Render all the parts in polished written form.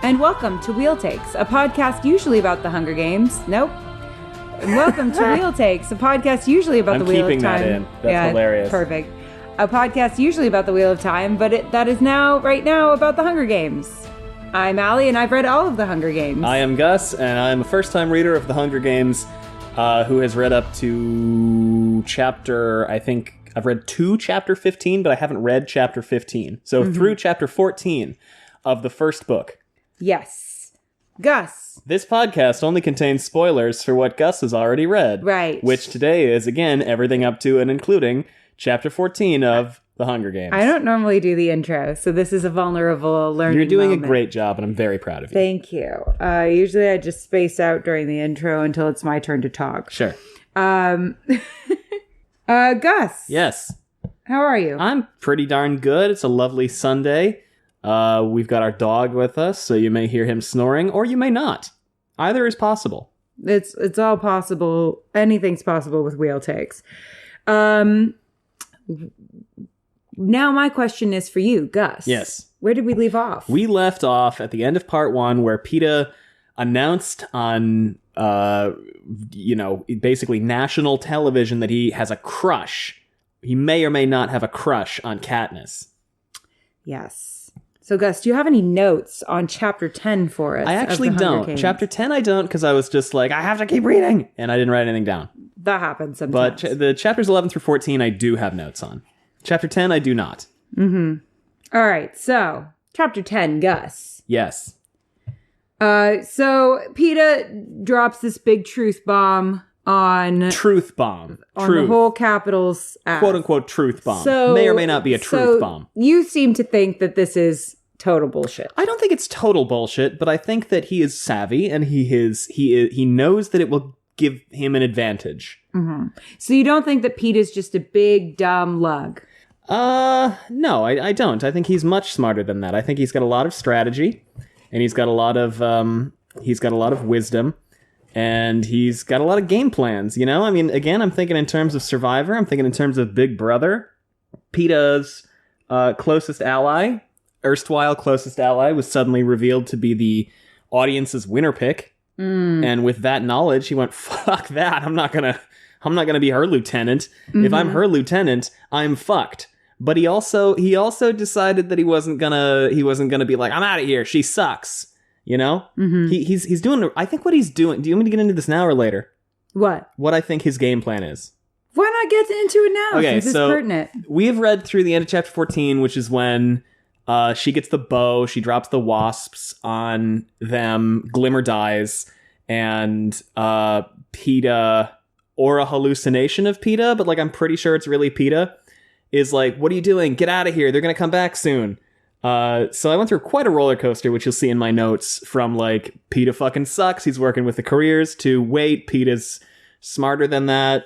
And welcome to Wheel Takes, a podcast usually about the Hunger Games. Nope. And welcome to Wheel Takes, a podcast usually about the Wheel of Time. I'm keeping that in. That's hilarious. Perfect. A podcast usually about the Wheel of Time, but that is now, right now, about the Hunger Games. I'm Allie, and I've read all of the Hunger Games. I am Gus, and I'm a first-time reader of the Hunger Games who has read up to chapter, I think, I've read chapter 15, but I haven't read chapter 15. So through chapter 14 of the first book. Yes. Gus. This podcast only contains spoilers for what Gus has already read. Right. Which today is, again, everything up to and including chapter 14 of The Hunger Games. I don't normally do the intro, so this is a vulnerable learning You're doing moment. a great job, and I'm very proud of you. Thank you. Usually I just space out during the intro until it's my turn to talk. Sure. Gus. Yes. How are you? I'm pretty darn good. It's a lovely Sunday. We've got our dog with us, so you may hear him snoring, or you may not. Either is possible. It's all possible. Anything's possible with Wheel Takes. Now my question is for you, Gus. Yes. Where did we leave off? We left off at the end of part 1 where Peeta announced on, basically national television that he has a crush. He may or may not have a crush on Katniss. Yes. So, Gus, do you have any notes on Chapter 10 for us? I actually don't. Chapter 10 I don't, because I was just like, I have to keep reading, and I didn't write anything down. That happens sometimes. But the chapters 11 through 14 I do have notes on. Chapter 10 I do not. Mm-hmm. All right, so, Chapter 10, Gus. Yes. So, Peeta drops this big truth bomb on... Truth bomb. On Truth. the whole Capitol's ass. Quote-unquote truth bomb. So, may or may not be a truth bomb. You seem to think that this is total bullshit. I don't think it's total bullshit, but I think that he is savvy, and he knows that it will give him an advantage. Mm-hmm. So you don't think that Peeta's just a big, dumb lug? No, I don't. I think he's much smarter than that. I think he's got a lot of strategy, and he's got a lot of wisdom, and he's got a lot of game plans, you know? I mean, again, I'm thinking in terms of Survivor. I'm thinking in terms of Big Brother. Peeta's closest ally, erstwhile closest ally, was suddenly revealed to be the audience's winner pick. And with that knowledge, he went, fuck that. I'm not gonna be her lieutenant. Mm-hmm. If I'm her lieutenant, I'm fucked. But he also decided that he wasn't gonna be like, I'm out of here. She sucks. You know? Mm-hmm. He's doing, I think what he's doing, do you want me to get into this now or later? What I think his game plan is. Why not get into it now? Okay, since so it's pertinent. We have read through the end of chapter 14, which is when she gets the bow, she drops the wasps on them, Glimmer dies, and Peeta, or a hallucination of Peeta, but like I'm pretty sure it's really Peeta, is like, what are you doing? Get out of here. They're going to come back soon. So I went through quite a roller coaster, which you'll see in my notes, from like, Peeta fucking sucks, he's working with the careers, to wait, Peeta's smarter than that.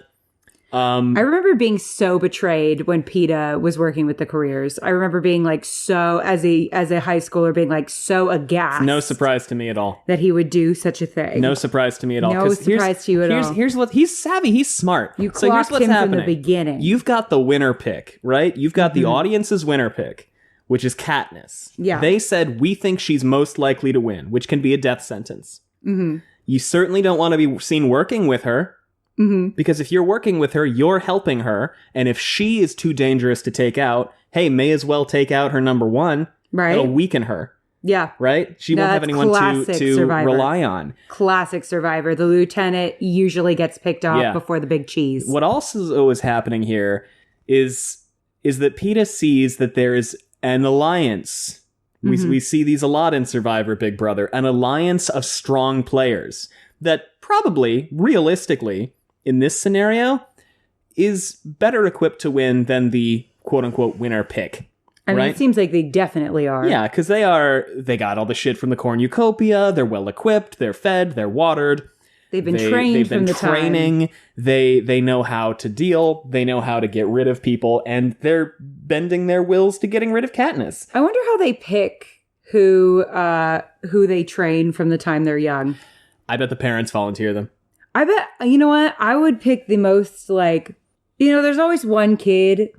I remember being so betrayed when Peeta was working with the careers. I remember being like so, as a high schooler, being like so aghast. No surprise to me at all. That he would do such a thing. No surprise to me at all. No surprise to you at all. Here's what, he's savvy, he's smart. You clocked him from the beginning. You've got the winner pick, right? You've got the audience's winner pick, which is Katniss. Yeah. They said, we think she's most likely to win, which can be a death sentence. Mm-hmm. You certainly don't want to be seen working with her. Mm-hmm. Because if you're working with her, you're helping her. And if she is too dangerous to take out, hey, may as well take out her number one. Right. It'll weaken her. Yeah. Right? She won't have anyone to rely on. Classic Survivor. The lieutenant usually gets picked off before the big cheese. What also is happening here is that Peeta sees that there is an alliance. We see these a lot in Survivor, Big Brother. An alliance of strong players that probably, realistically, in this scenario, is better equipped to win than the quote-unquote winner pick. I mean, right? It seems like they definitely are. Yeah, because they got all the shit from the cornucopia, they're well-equipped, they're fed, they're watered. They've been trained from the training. They know how to deal, they know how to get rid of people, and they're bending their wills to getting rid of Katniss. I wonder how they pick who they train from the time they're young. I bet the parents volunteer them. I bet, you know what? I would pick the most, like, there's always one kid.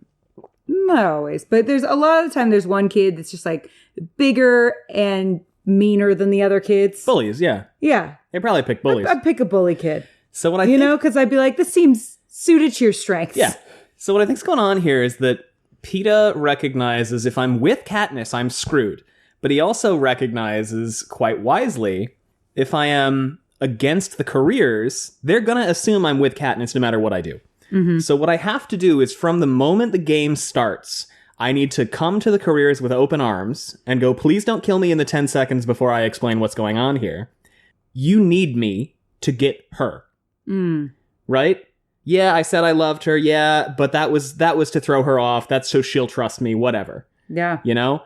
Not always, but there's a lot of the time there's one kid that's just like bigger and meaner than the other kids. Bullies, yeah. Yeah. They probably pick bullies. I'd pick a bully kid. So what I You think, know, because I'd be like, this seems suited to your strengths. Yeah. So what I think's going on here is that Peeta recognizes if I'm with Katniss, I'm screwed. But he also recognizes, quite wisely, if I am against the careers, they're going to assume I'm with Katniss no matter what I do. Mm-hmm. So what I have to do is from the moment the game starts, I need to come to the careers with open arms and go, please don't kill me in the 10 seconds before I explain what's going on here. You need me to get her. Right? Yeah, I said I loved her. Yeah, but that was to throw her off. That's so she'll trust me, whatever. Yeah. You know?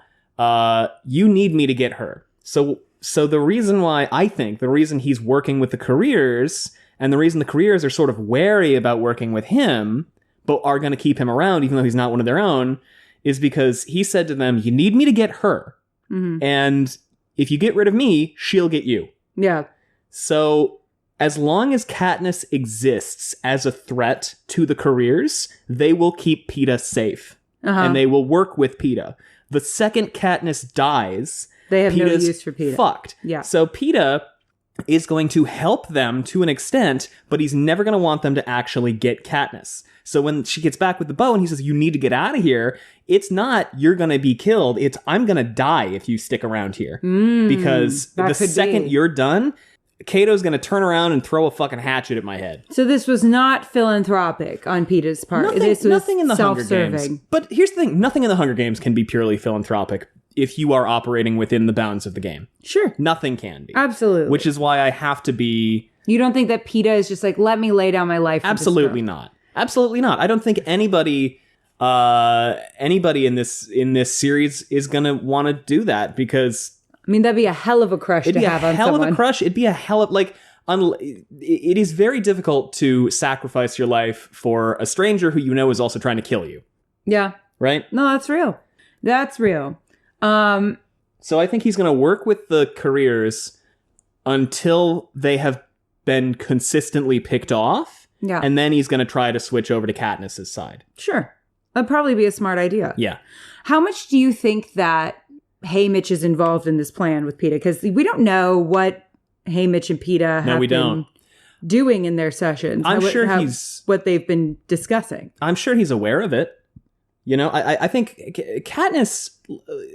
You need me to get her. So the reason why I think the reason he's working with the careers and the reason the careers are sort of wary about working with him, but are going to keep him around even though he's not one of their own, is because he said to them, you need me to get her. Mm-hmm. And if you get rid of me, she'll get you. Yeah. So as long as Katniss exists as a threat to the careers, they will keep Peeta safe. And they will work with Peeta. The second Katniss dies, they have Peeta's no use for Peeta. Fucked. Yeah. So Peeta is going to help them to an extent, but he's never going to want them to actually get Katniss. So when she gets back with the bow and he says, you need to get out of here, it's not, you're going to be killed. It's, I'm going to die if you stick around here. Because the second you're done, Cato's going to turn around and throw a fucking hatchet at my head. So this was not philanthropic on Peeta's part. This was nothing in the Hunger self-serving. Games. But here's the thing. Nothing in the Hunger Games can be purely philanthropic if you are operating within the bounds of the game. Sure. Nothing can be. Absolutely. Which is why I have to be... You don't think that Peeta is just like, let me lay down my life for Absolutely not. Absolutely not. I don't think anybody in this series is going to want to do that because... I mean, that'd be a hell of a crush to have on someone. It'd be a hell of a crush. It'd be a hell of, like, it is very difficult to sacrifice your life for a stranger who you know is also trying to kill you. Yeah. Right? No, that's real. That's real. So I think he's going to work with the careers until they have been consistently picked off. Yeah. And then he's going to try to switch over to Katniss's side. Sure. That'd probably be a smart idea. Yeah. How much do you think that Haymitch is involved in this plan with Peeta? Because we don't know what Haymitch and Peeta have been doing in their sessions. I'm sure he's... what they've been discussing. I'm sure he's aware of it. You know, I think Katniss,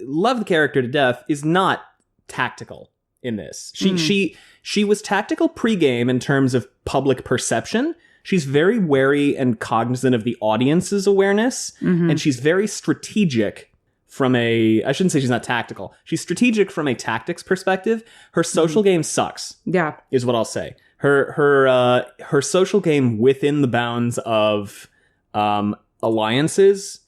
love the character to death, is not tactical in this. She was tactical pregame in terms of public perception. She's very wary and cognizant of the audience's awareness. Mm-hmm. And she's very strategic from I shouldn't say she's not tactical. She's strategic from a tactics perspective. Her social game sucks. Yeah. Is what I'll say. Her social game within the bounds of alliances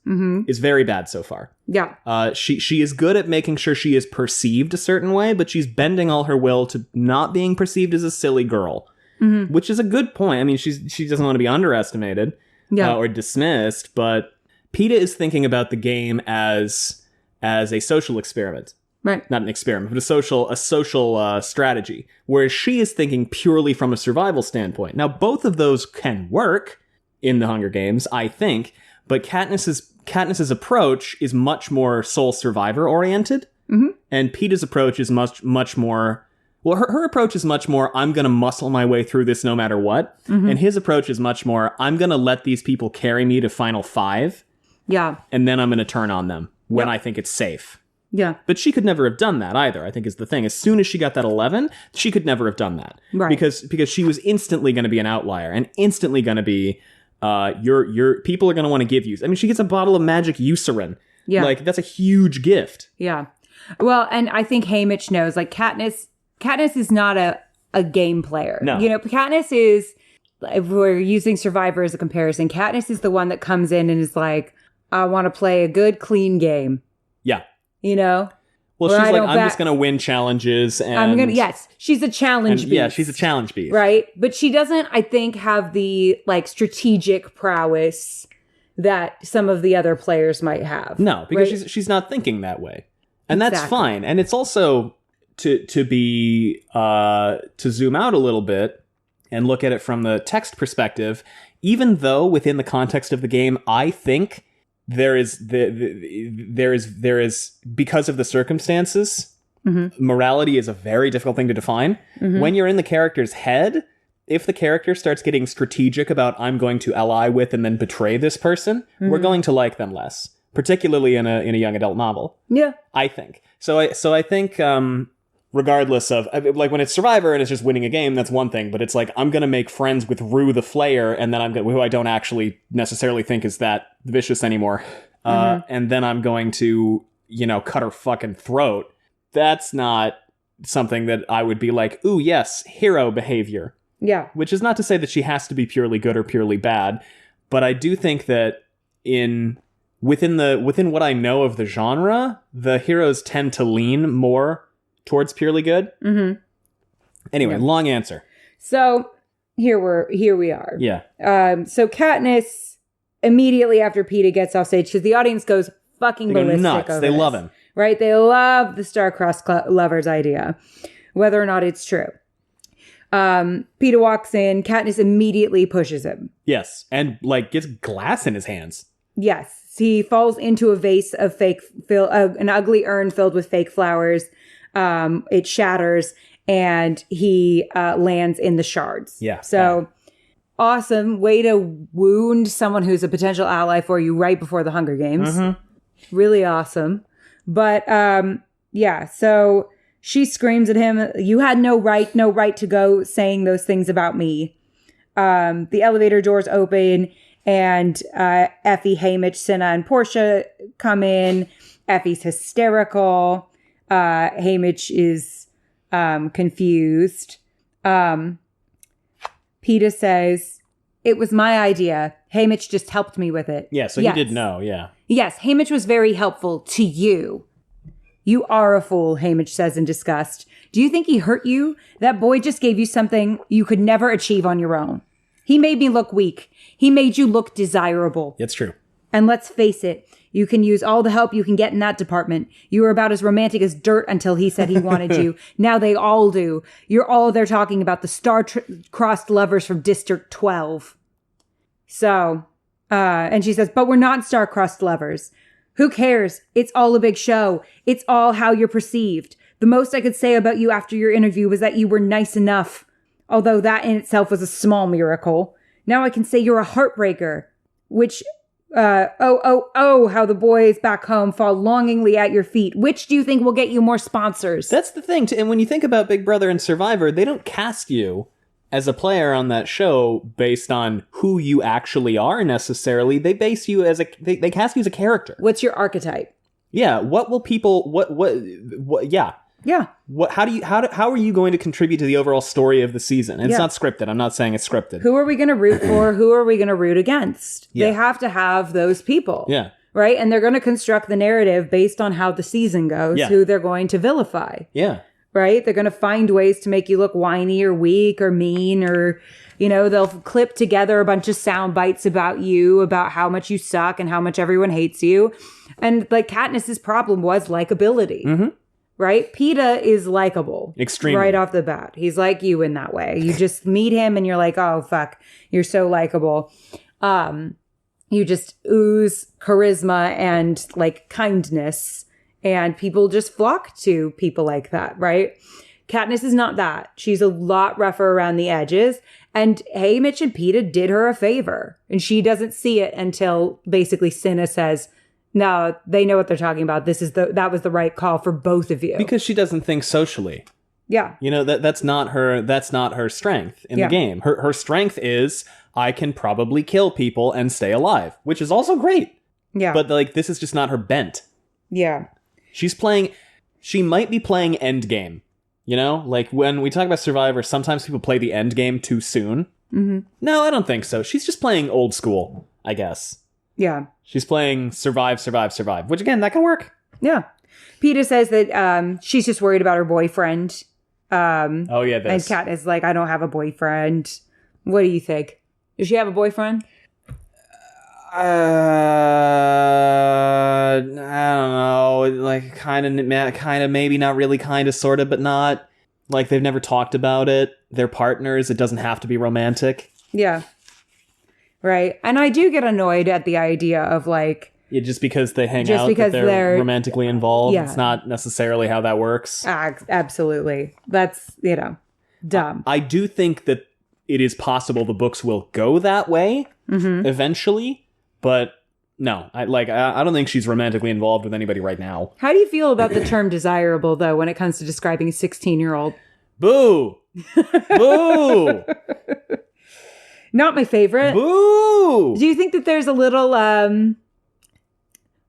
is very bad so far. Yeah. She is good at making sure she is perceived a certain way, but she's bending all her will to not being perceived as a silly girl. Mm-hmm. Which is a good point. I mean, she doesn't want to be underestimated or dismissed, but Peeta is thinking about the game as a social experiment. Right. Not an experiment, but a social strategy. Whereas she is thinking purely from a survival standpoint. Now, both of those can work in the Hunger Games, I think, but Katniss's approach is much more soul survivor oriented, and Peeta's approach is much more. Well, her approach is much more, I'm going to muscle my way through this no matter what. Mm-hmm. And his approach is much more, I'm going to let these people carry me to Final 5. Yeah. And then I'm going to turn on them when I think it's safe. Yeah. But she could never have done that either, I think is the thing. As soon as she got that 11, she could never have done that. Right. Because she was instantly going to be an outlier and instantly going to be, your people are going to want to give you. I mean, she gets a bottle of magic Eucerin. Yeah. Like, that's a huge gift. Yeah. Well, and I think Haymitch knows, like, Katniss is not a game player. No. You know, Katniss is, if we're using Survivor as a comparison, Katniss is the one that comes in and is like, I want to play a good, clean game. Yeah. You know? Well, she's like, I'm just going to win challenges and... Yes, she's a challenge beast. Yeah, she's a challenge beast. Right? But she doesn't, I think, have the, like, strategic prowess that some of the other players might have. No, because she's not thinking that way. And that's fine. And it's also... To zoom out a little bit and look at it from the text perspective, even though within the context of the game, I think there is because of the circumstances Morality is a very difficult thing to define. When you're in the character's head, if the character starts getting strategic about I'm going to ally with and then betray this person, we're going to like them less, particularly in a young adult novel. Yeah. I think. So I think regardless of, like, when it's Survivor and it's just winning a game, that's one thing, but it's like I'm going to make friends with Rue the Flayer, and then who I don't actually necessarily think is that vicious anymore. And then I'm going to, cut her fucking throat. That's not something that I would be like, ooh, yes, hero behavior. Yeah. Which is not to say that she has to be purely good or purely bad, but I do think that within what I know of the genre, the heroes tend to lean more towards purely good. Anyway, long answer. So here we are. Yeah. So Katniss, immediately after Peeta gets off stage, because the audience goes fucking ballistic nuts. over They this, love him. Right? They love the star-crossed lovers idea, whether or not it's true. Peeta walks in. Katniss immediately pushes him. Yes. And gets glass in his hands. Yes. He falls into a vase of an ugly urn filled with fake flowers. It shatters and he lands in the shards. Yeah. So awesome way to wound someone who's a potential ally for you right before the Hunger Games. Really awesome. But so she screams at him, "You had no right to go saying those things about me." The elevator doors open and Effie, Haymitch, Cinna, and Portia come in. Effie's hysterical. Haymitch is confused. Peeta says, "It was my idea. Haymitch just helped me with it." Yeah, so he did know, yeah. Yes, Haymitch was very helpful to you. "You are a fool," Haymitch says in disgust. "Do you think he hurt you? That boy just gave you something you could never achieve on your own. He made me look weak. He made you look desirable. It's true. And let's face it, you can use all the help you can get in that department. You were about as romantic as dirt until he said he wanted you. Now they all do. You're all there talking about the star-crossed lovers from District 12. So, and she says, "But we're not star-crossed lovers. Who cares? It's all a big show. It's all how you're perceived. The most I could say about you after your interview was that you were nice enough. Although that in itself was a small miracle. Now I can say you're a heartbreaker. Which, how the boys back home fall longingly at your feet. Which do you think will get you more sponsors?" That's the thing. And when you think about Big Brother and Survivor, they don't cast you as a player on that show based on who you actually are necessarily. They base you as they cast you as a character. What's your archetype? Yeah. What will people, yeah. Yeah. How are you going to contribute to the overall story of the season? And it's not scripted. I'm not saying it's scripted. Who are we going to root for? Who are we going to root against? Yeah. They have to have those people. Yeah. Right? And they're going to construct the narrative based on how the season goes, who they're going to vilify. Yeah. Right? They're going to find ways to make you look whiny or weak or mean, or, they'll clip together a bunch of sound bites about you, about how much you suck and how much everyone hates you. And Katniss's problem was likability. Right? Peeta is likable. Extremely. Right off the bat. He's like you in that way. You just meet him and you're like, oh, fuck, you're so likable. You just ooze charisma and kindness. And people just flock to people like that, right? Katniss is not that. She's a lot rougher around the edges. And Haymitch and Peeta did her a favor. And she doesn't see it until basically Cinna says, "No, they know what they're talking about. That was the right call for both of you." Because she doesn't think socially. Yeah. That's not her strength in the game. Her strength is, I can probably kill people and stay alive, which is also great. Yeah. But this is just not her bent. Yeah. She might be playing endgame. When we talk about Survivor, sometimes people play the endgame too soon. No, I don't think so. She's just playing old school, I guess. Yeah. She's playing survive, which again, that can work. Yeah. Peeta says that she's just worried about her boyfriend. And Kat is like, "I don't have a boyfriend." What do you think? Does she have a boyfriend? I don't know. Kind of, maybe, not really, kind of, sort of, but not. They've never talked about it. They're partners. It doesn't have to be romantic. Yeah. Right. And I do get annoyed at the idea of Yeah, just because they hang Just out, because that they're romantically involved. Yeah. It's not necessarily how that works. Absolutely. That's, dumb. I do think that it is possible the books will go that way eventually, but no, I don't think she's romantically involved with anybody right now. How do you feel about the term desirable, though, when it comes to describing a 16-year-old? Boo! Boo! Not my favorite. Boo! Do you think that there's a little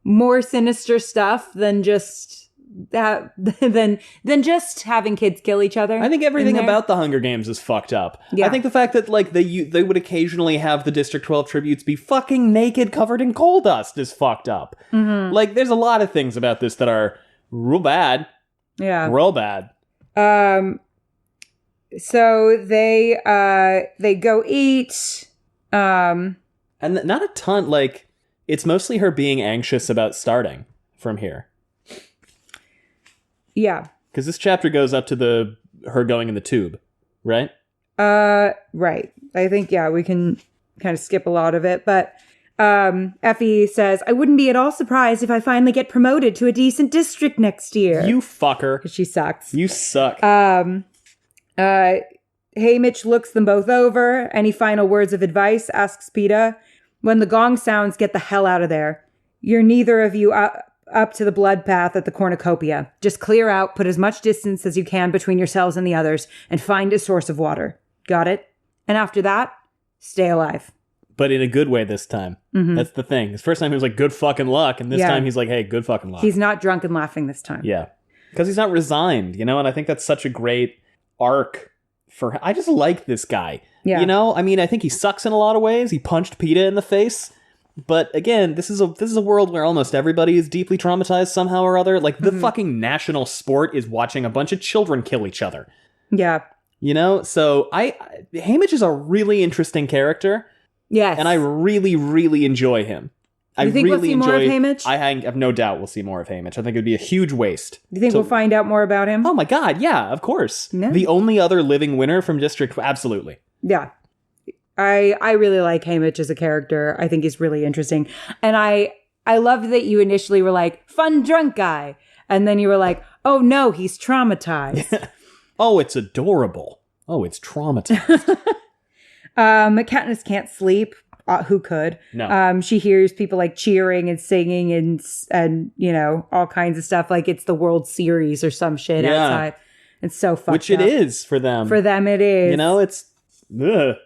more sinister stuff than just that than just having kids kill each other? I think everything about the Hunger Games is fucked up. Yeah. I think the fact that they would occasionally have the District 12 tributes be fucking naked, covered in coal dust is fucked up. Like, there's a lot of things about this that are real bad. Yeah, real bad. So they go eat. And not a ton. Like, it's mostly her being anxious about starting from here. Yeah. Because this chapter goes up to her going in the tube, right? Right. I think, we can kind of skip a lot of it. But Effie says, I wouldn't be at all surprised if I finally get promoted to a decent district next year. You fucker. She sucks. You suck. Haymitch looks them both over. Any final words of advice? Asks Peeta. When the gong sounds, get the hell out of there. You're neither of you up to the blood path at the cornucopia. Just clear out, put as much distance as you can between yourselves and the others, and find a source of water. Got it? And after that, stay alive. But in a good way this time. That's the thing. His first time he was like, good fucking luck. And this time he's like, hey, good fucking luck. He's not drunk and laughing this time. Yeah. Because he's not resigned, and I think that's such a great arc for I just like this guy. Yeah. I mean, I think he sucks in a lot of ways. He punched Peeta in the face. But again, this is a world where almost everybody is deeply traumatized somehow or other. Like, the fucking national sport is watching a bunch of children kill each other. Yeah. So Haymitch is a really interesting character. Yes. And I really, really enjoy him. You think we'll see more of Haymitch? I have no doubt we'll see more of Haymitch. I think it would be a huge waste. Do you think we'll find out more about him? Oh my god, yeah, of course. Yeah. The only other living winner from District, absolutely. Yeah. I really like Haymitch as a character. I think he's really interesting. And I loved that you initially were like, fun drunk guy. And then you were like, oh no, he's traumatized. Oh, it's adorable. Oh, it's traumatized. Katniss can't sleep. Who could? No. She hears people like cheering and singing and all kinds of stuff. Like it's the World Series or some shit outside. It's so fucked Which up. it is for them. For them it is. It's... Ugh.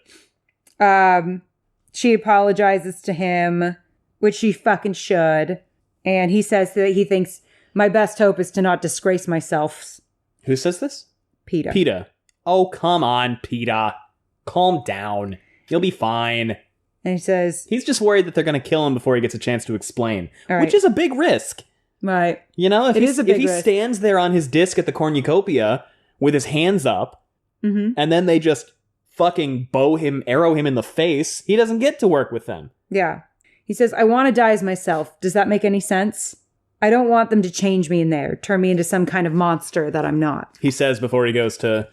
She apologizes to him, which she fucking should. And he says that he thinks my best hope is to not disgrace myself. Who says this? Peeta. Peeta. Oh, come on, Peeta. Calm down. You'll be fine. And he says... He's just worried that they're going to kill him before he gets a chance to explain. Right. Which is a big risk. Right. If he stands there on his disc at the cornucopia with his hands up, and then they just fucking arrow him in the face, he doesn't get to work with them. Yeah. He says, I want to die as myself. Does that make any sense? I don't want them to change me in there, turn me into some kind of monster that I'm not. He says before he goes to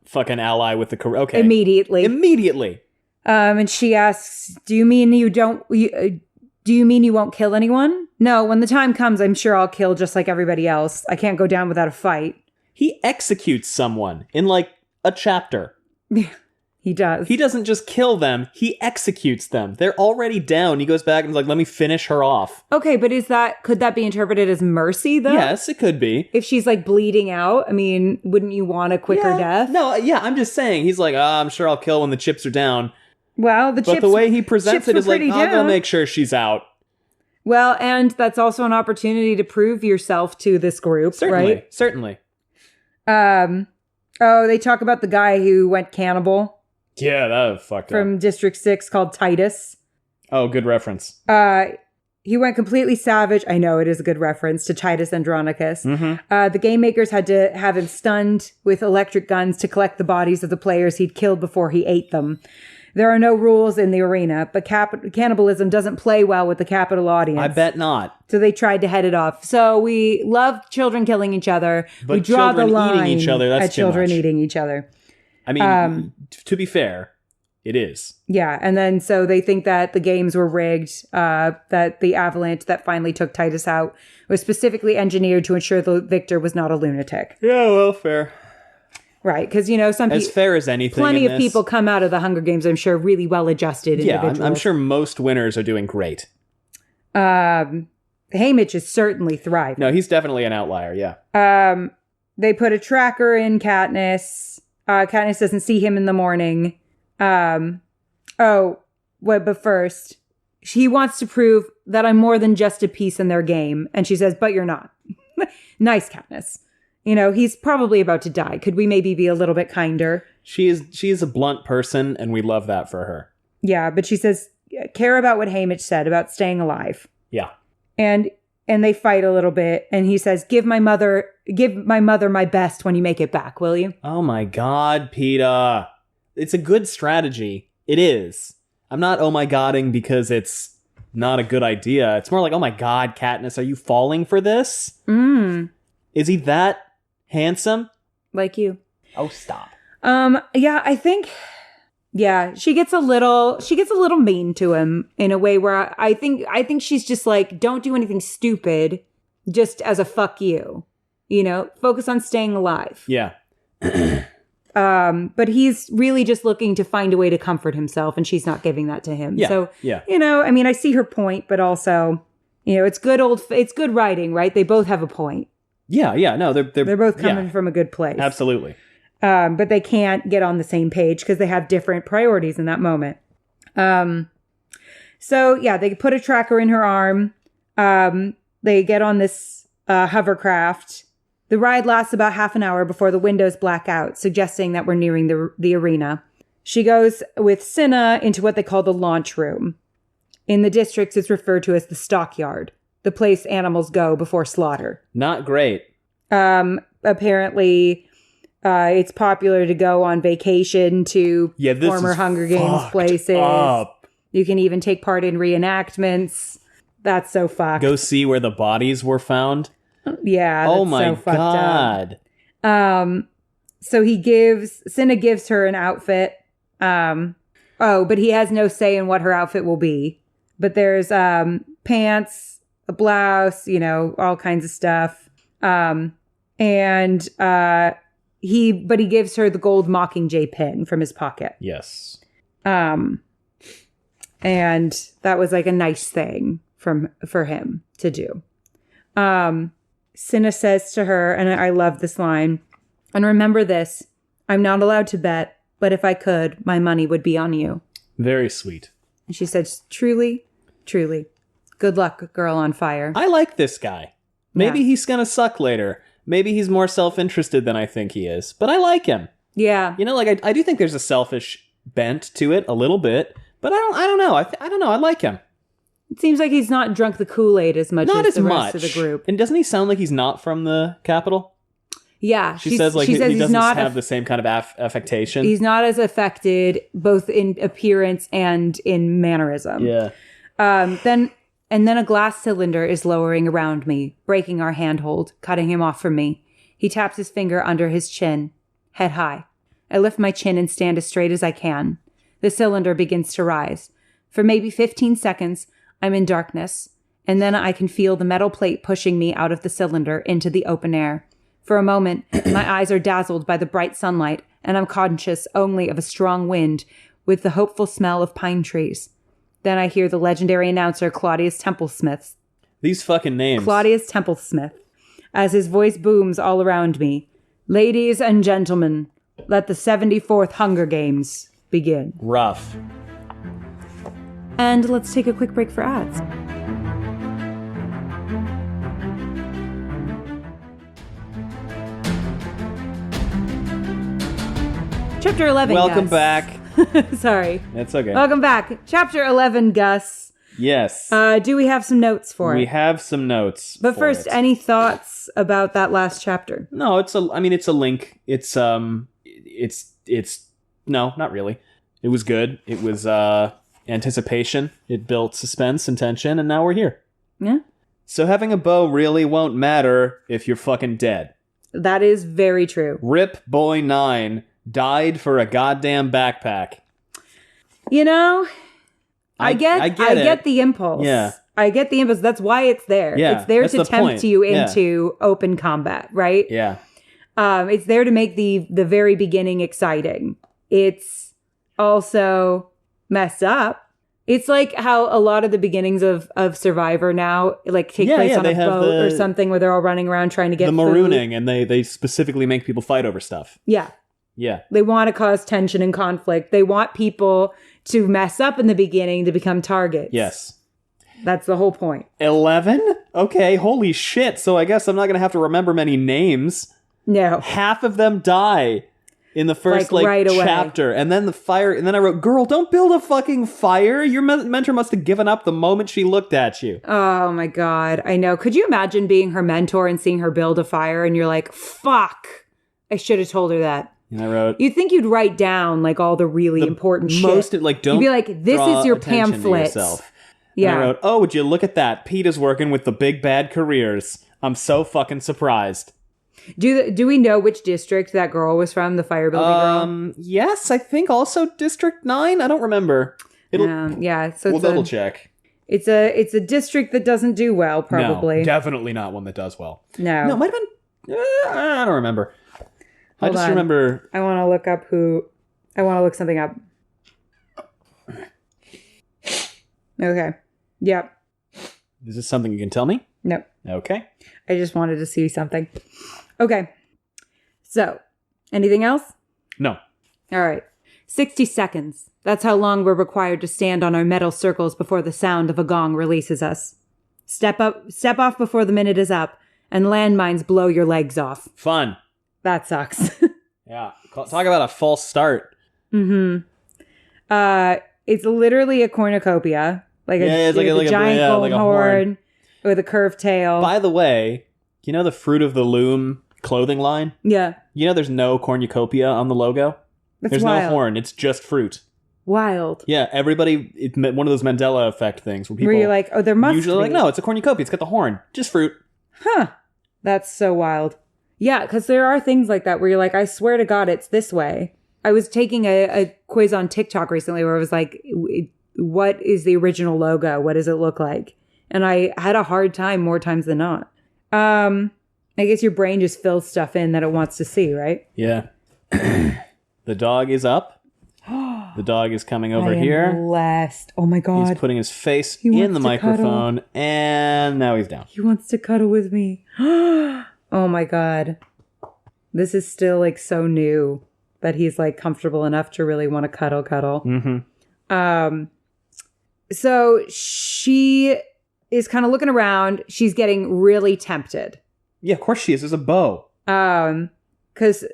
fucking ally with the... Okay. Immediately. And she asks, do you mean you won't kill anyone? No, when the time comes, I'm sure I'll kill just like everybody else. I can't go down without a fight. He executes someone in like a chapter. He does. He doesn't just kill them, he executes them. They're already down. He goes back and is like, let me finish her off. Okay, but could that be interpreted as mercy, though? Yes, it could be. If she's like bleeding out, I mean, wouldn't you want a quicker death? No, yeah, I'm just saying. He's like, I'm sure I'll kill when the chips are down. Well, but the way he presents it is like, I'll go make sure she's out. Well, and that's also an opportunity to prove yourself to this group, right? Certainly. They talk about the guy who went cannibal. Yeah, that was fucked up. From District 6 called Titus. Oh, good reference. He went completely savage. I know it is a good reference to Titus Andronicus. The game makers had to have him stunned with electric guns to collect the bodies of the players he'd killed before he ate them. There are no rules in the arena, but cannibalism doesn't play well with the capital audience. I bet not. So they tried to head it off. So we love children killing each other. But we draw the line eating each other, that's at children eating each other. I mean, to be fair, it is. Yeah, and then so they think that the games were rigged, that the avalanche that finally took Titus out was specifically engineered to ensure the victor was not a lunatic. Yeah, well, fair. Right, because, some As fair as anything. plenty of people come out of the Hunger Games, I'm sure, really well-adjusted individuals. Yeah, I'm sure most winners are doing great. Haymitch is certainly thriving. No, he's definitely an outlier, yeah. They put a tracker in Katniss. Katniss doesn't see him in the morning. But first, he wants to prove that I'm more than just a piece in their game. And she says, but you're not. Nice, Katniss. He's probably about to die. Could we maybe be a little bit kinder? She is a blunt person, and we love that for her. Yeah, but she says, care about what Haymitch said about staying alive. Yeah. And they fight a little bit, and he says, give my mother my best when you make it back, will you? Oh my god, Peeta. It's a good strategy. It is. I'm not oh my godding because it's not a good idea. It's more like, oh my god, Katniss, are you falling for this? Is he that handsome? Like you. Oh, stop. Yeah, I think... Yeah, she gets a little mean to him in a way where I think she's just like, don't do anything stupid, just as a fuck you. Focus on staying alive. Yeah. But he's really just looking to find a way to comfort himself, and she's not giving that to him. Yeah. So, yeah. I see her point, but also, it's good writing, right? They both have a point. Yeah, no, they're both coming from a good place. Absolutely. But they can't get on the same page because they have different priorities in that moment. So yeah, they put a tracker in her arm. They get on this hovercraft. The ride lasts about half an hour before the windows black out, suggesting that we're nearing the arena. She goes with Cinna into what they call the launch room. In the districts, it's referred to as the stockyard, the place animals go before slaughter. Not great. Apparently, it's popular to go on vacation to former Hunger Games places. Up. You can even take part in reenactments. That's so fucked. Go see where the bodies were found. Yeah. Oh my god. So Cinna gives her an outfit. But he has no say in what her outfit will be. But there's pants, a blouse, all kinds of stuff. He gives her the gold Mockingjay pin from his pocket. Yes. And that was like a nice thing for him to do. Cinna says to her, and I love this line, and remember this, I'm not allowed to bet, but if I could, my money would be on you. Very sweet. And she says, truly, truly. Good luck, girl on fire. I like this guy. Maybe he's gonna suck later. Maybe he's more self-interested than I think he is. But I like him. Yeah. I do think there's a selfish bent to it a little bit. But I don't know. I don't know. I like him. It seems like he's not drunk the Kool-Aid as much as the rest of the group. And doesn't he sound like he's not from the capital? Yeah. She says he doesn't have the same kind of affectation. He's not as affected both in appearance and in mannerism. Yeah. Then a glass cylinder is lowering around me, breaking our handhold, cutting him off from me. He taps his finger under his chin, head high. I lift my chin and stand as straight as I can. The cylinder begins to rise. For maybe 15 seconds, I'm in darkness, and then I can feel the metal plate pushing me out of the cylinder into the open air. For a moment, my eyes are dazzled by the bright sunlight, and I'm conscious only of a strong wind with the hopeful smell of pine trees. Then I hear the legendary announcer Claudius Templesmith. These fucking names. Claudius Templesmith. As his voice booms all around me. Ladies and gentlemen, let the 74th Hunger Games begin. Rough. And let's take a quick break for ads. Chapter 11, Welcome Gus. back. Sorry. That's okay. Welcome back. Chapter 11, Gus. Yes. Do we have some notes for it? We have some notes. But first, any thoughts about that last chapter? No, it's a link. It's no, not really. It was good. It was anticipation. It built suspense and tension, and now we're here. Yeah. So having a bow really won't matter if you're fucking dead. That is very true. Rip Boy 9 died for a goddamn backpack. You know, I get the impulse. Yeah. I get the impulse. That's why it's there. Yeah, It's there that's to the tempt point. you Yeah. into open combat, right? Yeah. It's there to make the very beginning exciting. It's also messed up. It's like how a lot of the beginnings of Survivor now take place on a boat or something where they're all running around trying to get the food. marooning, and they specifically make people fight over stuff. Yeah. Yeah. They want to cause tension and conflict. They want people to mess up in the beginning to become targets. Yes. That's the whole point. 11? Okay, holy shit. So I guess I'm not going to have to remember many names. No. Half of them die in the first right away. chapter. And then the fire, and then I wrote, girl, don't build a fucking fire. Your mentor must have given up the moment she looked at you. Oh my God. I know. Could you imagine being her mentor and seeing her build a fire and you're like, fuck, I should have told her that. And I wrote, You'd think you'd write down all the really important shit. Don't You'd be like, this is your pamphlet. Yeah. And I wrote, oh, would you look at that? Peeta's working with the big bad careers. I'm so fucking surprised. Do we know which district that girl was from, the fire building girl? Yes, I think also District 9. I don't remember. Yeah, so we'll double check. It's a district that doesn't do well, probably. No, definitely not one that does well. No. No, it might have been... I don't remember. I just remember... I want to look something up. Okay. Yep. Is this something you can tell me? Nope. Okay. I just wanted to see something. Okay. So, anything else? No. All right. 60 seconds. That's how long we're required to stand on our metal circles before the sound of a gong releases us. Step off before the minute is up, and landmines blow your legs off. Fun. That sucks. Yeah. Talk about a false start. Mm-hmm. It's literally a cornucopia. It's like a giant golden horn with a curved tail. By the way, you know the Fruit of the Loom clothing line? Yeah. You know there's no cornucopia on the logo? There's wild. No horn. It's just fruit. Wild. Yeah, everybody, it's one of those Mandela effect things where people... Where you're like, oh, there must usually be. no, it's a cornucopia. It's got the horn. Just fruit. Huh. That's so wild. Yeah, because there are things like that where you're like, I swear to God, it's this way. I was taking a quiz on TikTok recently where I was like, what is the original logo? What does it look like? And I had a hard time more times than not. I guess your brain just fills stuff in that it wants to see, right? Yeah. The dog is up. The dog is coming over here. Blessed. Oh my God. He's putting his face in the microphone, and now he's down. He wants to cuddle with me. Oh my God. This is still so new that he's comfortable enough to really want to cuddle. Mm-hmm. So she is kind of looking around. She's getting really tempted. Yeah, of course she is. There's a bow. Because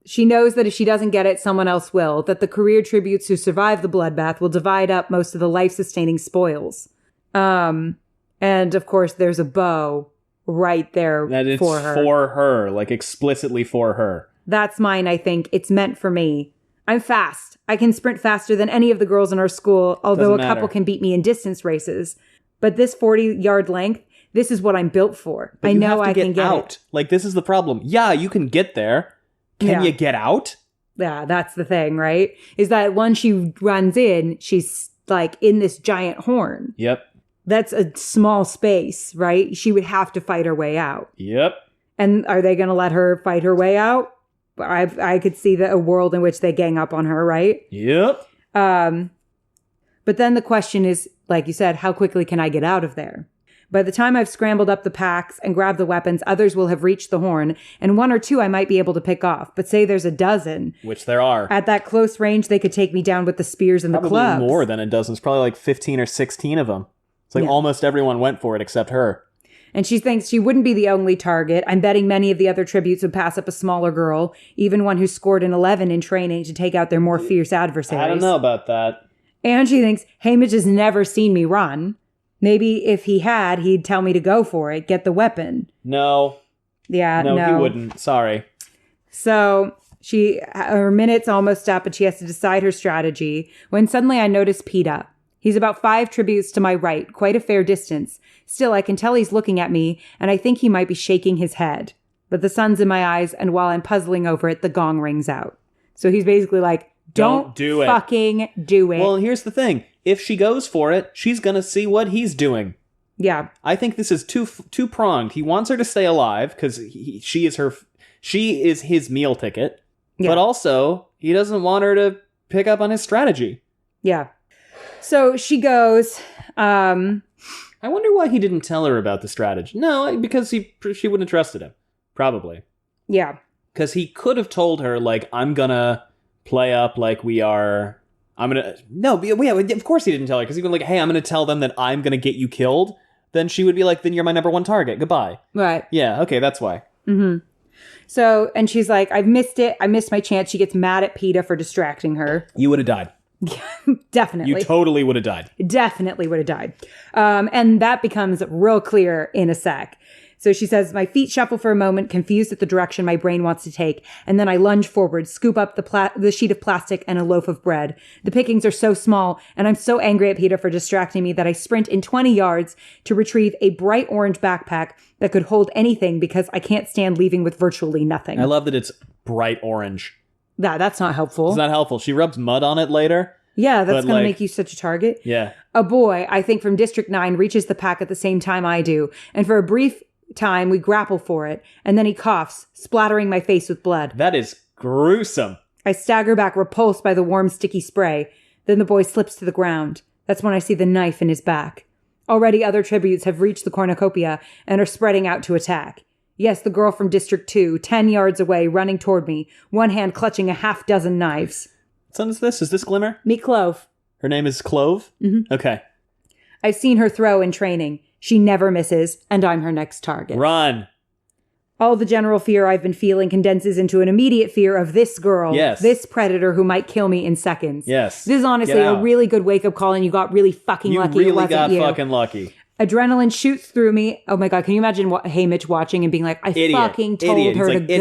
she knows that if she doesn't get it, someone else will. That the career tributes who survive the bloodbath will divide up most of the life-sustaining spoils. And of course, there's a bow right there that it's for her. For her, explicitly for her. That's mine, I think. It's meant for me. I'm fast. I can sprint faster than any of the girls in our school, although couple can beat me in distance races. But this 40-yard length, this is what I'm built for. But I know I can get out. It. This is the problem. Yeah, you can get there. Can you get out? Yeah, that's the thing, right? Is that once she runs in, she's in this giant horn. Yep. That's a small space, right? She would have to fight her way out. Yep. And are they going to let her fight her way out? I could see a world in which they gang up on her, right? Yep. But then the question is, like you said, how quickly can I get out of there? By the time I've scrambled up the packs and grabbed the weapons, others will have reached the horn, and one or two I might be able to pick off. But say there's a dozen. Which there are. At that close range, they could take me down with the spears and the clubs. Probably more than a dozen. It's probably 15 or 16 of them. It's almost everyone went for it except her. And she thinks she wouldn't be the only target. I'm betting many of the other tributes would pass up a smaller girl, even one who scored an 11 in training to take out their more fierce adversaries. I don't know about that. And she thinks Hamish has never seen me run. Maybe if he had, he'd tell me to go for it, get the weapon. No. Yeah, no. No, he wouldn't. Sorry. So her minute's almost up and she has to decide her strategy when suddenly I notice Peeta. He's about 5 tributes to my right, quite a fair distance. Still, I can tell he's looking at me, and I think he might be shaking his head. But the sun's in my eyes, and while I'm puzzling over it, the gong rings out. So he's basically like, Don't do it. Fucking do it. Well, here's the thing. If she goes for it, she's going to see what he's doing. Yeah. I think this is two-pronged. He wants her to stay alive because she is his meal ticket. Yeah. But also, he doesn't want her to pick up on his strategy. Yeah. So she goes. I wonder why he didn't tell her about the strategy. No, because she wouldn't have trusted him. Probably. Yeah. Because he could have told her, like, I'm going to play up like we are... No, yeah, of course he didn't tell her. Because he was like, hey, I'm going to tell them that I'm going to get you killed. Then she would be like, then you're my number one target. Goodbye. Right. Yeah, okay, that's why. Mm-hmm. So, and she's like, I've missed it. I missed my chance. She gets mad at Peeta for distracting her. You would have died. Definitely. You totally would have died. Definitely would have died. And that becomes real clear in a sec. So she says, my feet shuffle for a moment, confused at the direction my brain wants to take. And then I lunge forward, scoop up the sheet of plastic and a loaf of bread. The pickings are so small, and I'm so angry at Peeta for distracting me that I sprint in 20 yards to retrieve a bright orange backpack that could hold anything because I can't stand leaving with virtually nothing. I love that it's bright orange. That's not helpful. It's not helpful. She rubs mud on it later. Yeah, that's going to make you such a target. Yeah. A boy, I think from District 9, reaches the pack at the same time I do. And for a brief time, we grapple for it. And then he coughs, splattering my face with blood. That is gruesome. I stagger back, repulsed by the warm, sticky spray. Then the boy slips to the ground. That's when I see the knife in his back. Already other tributes have reached the cornucopia and are spreading out to attack. Yes, the girl from District 2, 10 yards away, running toward me, one hand clutching a half-dozen knives. What son is this? Is this Glimmer? Meet Clove. Her name is Clove? Mm-hmm. Okay. I've seen her throw in training. She never misses, and I'm her next target. Run! All the general fear I've been feeling condenses into an immediate fear of this girl, yes. This predator who might kill me in seconds. Yes. This is honestly a really good wake-up call, and you got really fucking lucky. You really got fucking lucky. Adrenaline shoots through me. Oh my God, can you imagine Haymitch watching and being like, I fucking told her to go.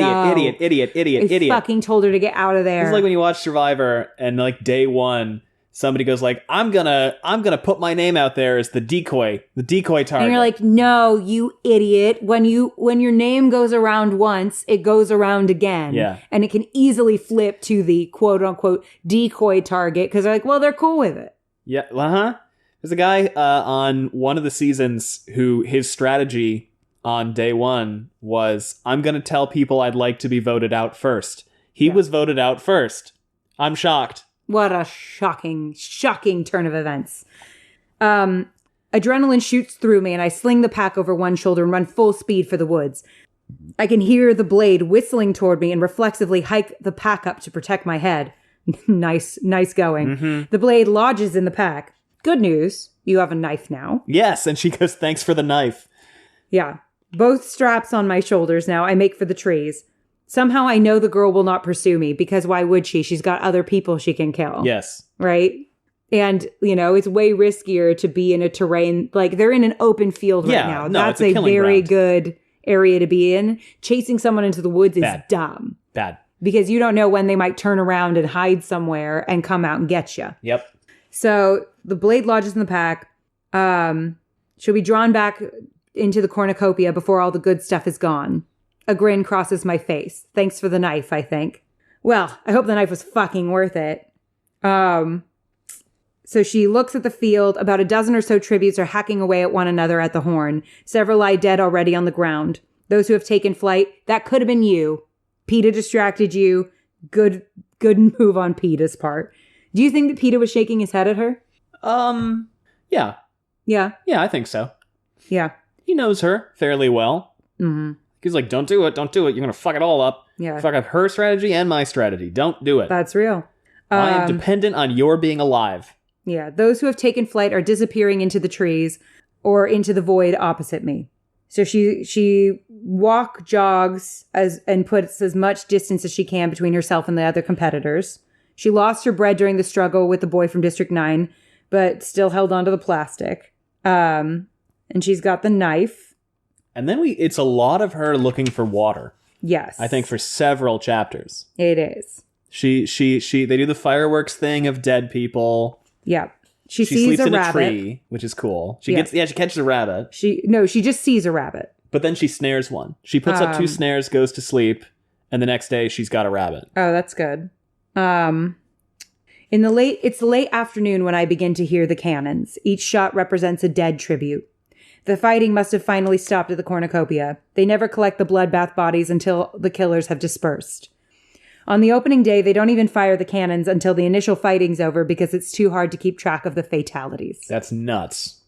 Idiot. I fucking told her to get out of there. It's like when you watch Survivor and like day one, somebody goes like, I'm gonna put my name out there as the decoy target. And you're like, no, you idiot. When your name goes around once, it goes around again. Yeah. And it can easily flip to the quote unquote decoy target because they're like, well, they're cool with it. Yeah. Uh-huh. There's a guy on one of the seasons who his strategy on day one was, I'm going to tell people I'd like to be voted out first. He was voted out first. I'm shocked. What a shocking turn of events. Adrenaline shoots through me and I sling the pack over one shoulder and run full speed for the woods. I can hear the blade whistling toward me and reflexively hike the pack up to protect my head. Nice going. Mm-hmm. The blade lodges in the pack. Good news, you have a knife now. Yes, and she goes, thanks for the knife. Yeah. Both straps on my shoulders now, I make for the trees. Somehow I know the girl will not pursue me, because why would she? She's got other people she can kill. Yes. Right? And, it's way riskier to be in a terrain, like they're in an open field right now. No, that's it's a very good area to be in. Chasing someone into the woods is dumb. Bad. Because you don't know when they might turn around and hide somewhere and come out and get you. Yep. So the blade lodges in the pack. She'll be drawn back into the cornucopia before all the good stuff is gone. A grin crosses my face. Thanks for the knife, I think. Well, I hope the knife was fucking worth it. So she looks at the field. About a dozen or so tributes are hacking away at one another at the horn. Several lie dead already on the ground. Those who have taken flight, that could have been you. Peeta distracted you. Good move on Peeta's part. Do you think that Peeta was shaking his head at her? Yeah. Yeah? Yeah, I think so. Yeah. He knows her fairly well. Mm-hmm. He's like, don't do it. You're going to fuck it all up. Yeah. Fuck up her strategy and my strategy. Don't do it. That's real. I am dependent on your being alive. Yeah. Those who have taken flight are disappearing into the trees or into the void opposite me. So she jogs and puts as much distance as she can between herself and the other competitors. She lost her bread during the struggle with the boy from District 9, but still held onto the plastic. And she's got the knife. And then it's a lot of her looking for water. Yes. I think for several chapters. It is. They do the fireworks thing of dead people. Yeah. She sees sleeps a in rabbit. a tree, which is cool. She catches a rabbit. She just sees a rabbit. But then she snares one. She puts up 2 snares, goes to sleep, and the next day she's got a rabbit. Oh, that's good. It's late afternoon when I begin to hear the cannons. Each shot represents a dead tribute. The fighting must have finally stopped at the cornucopia. They never collect the bloodbath bodies until the killers have dispersed. On the opening day, they don't even fire the cannons until the initial fighting's over because it's too hard to keep track of the fatalities. That's nuts.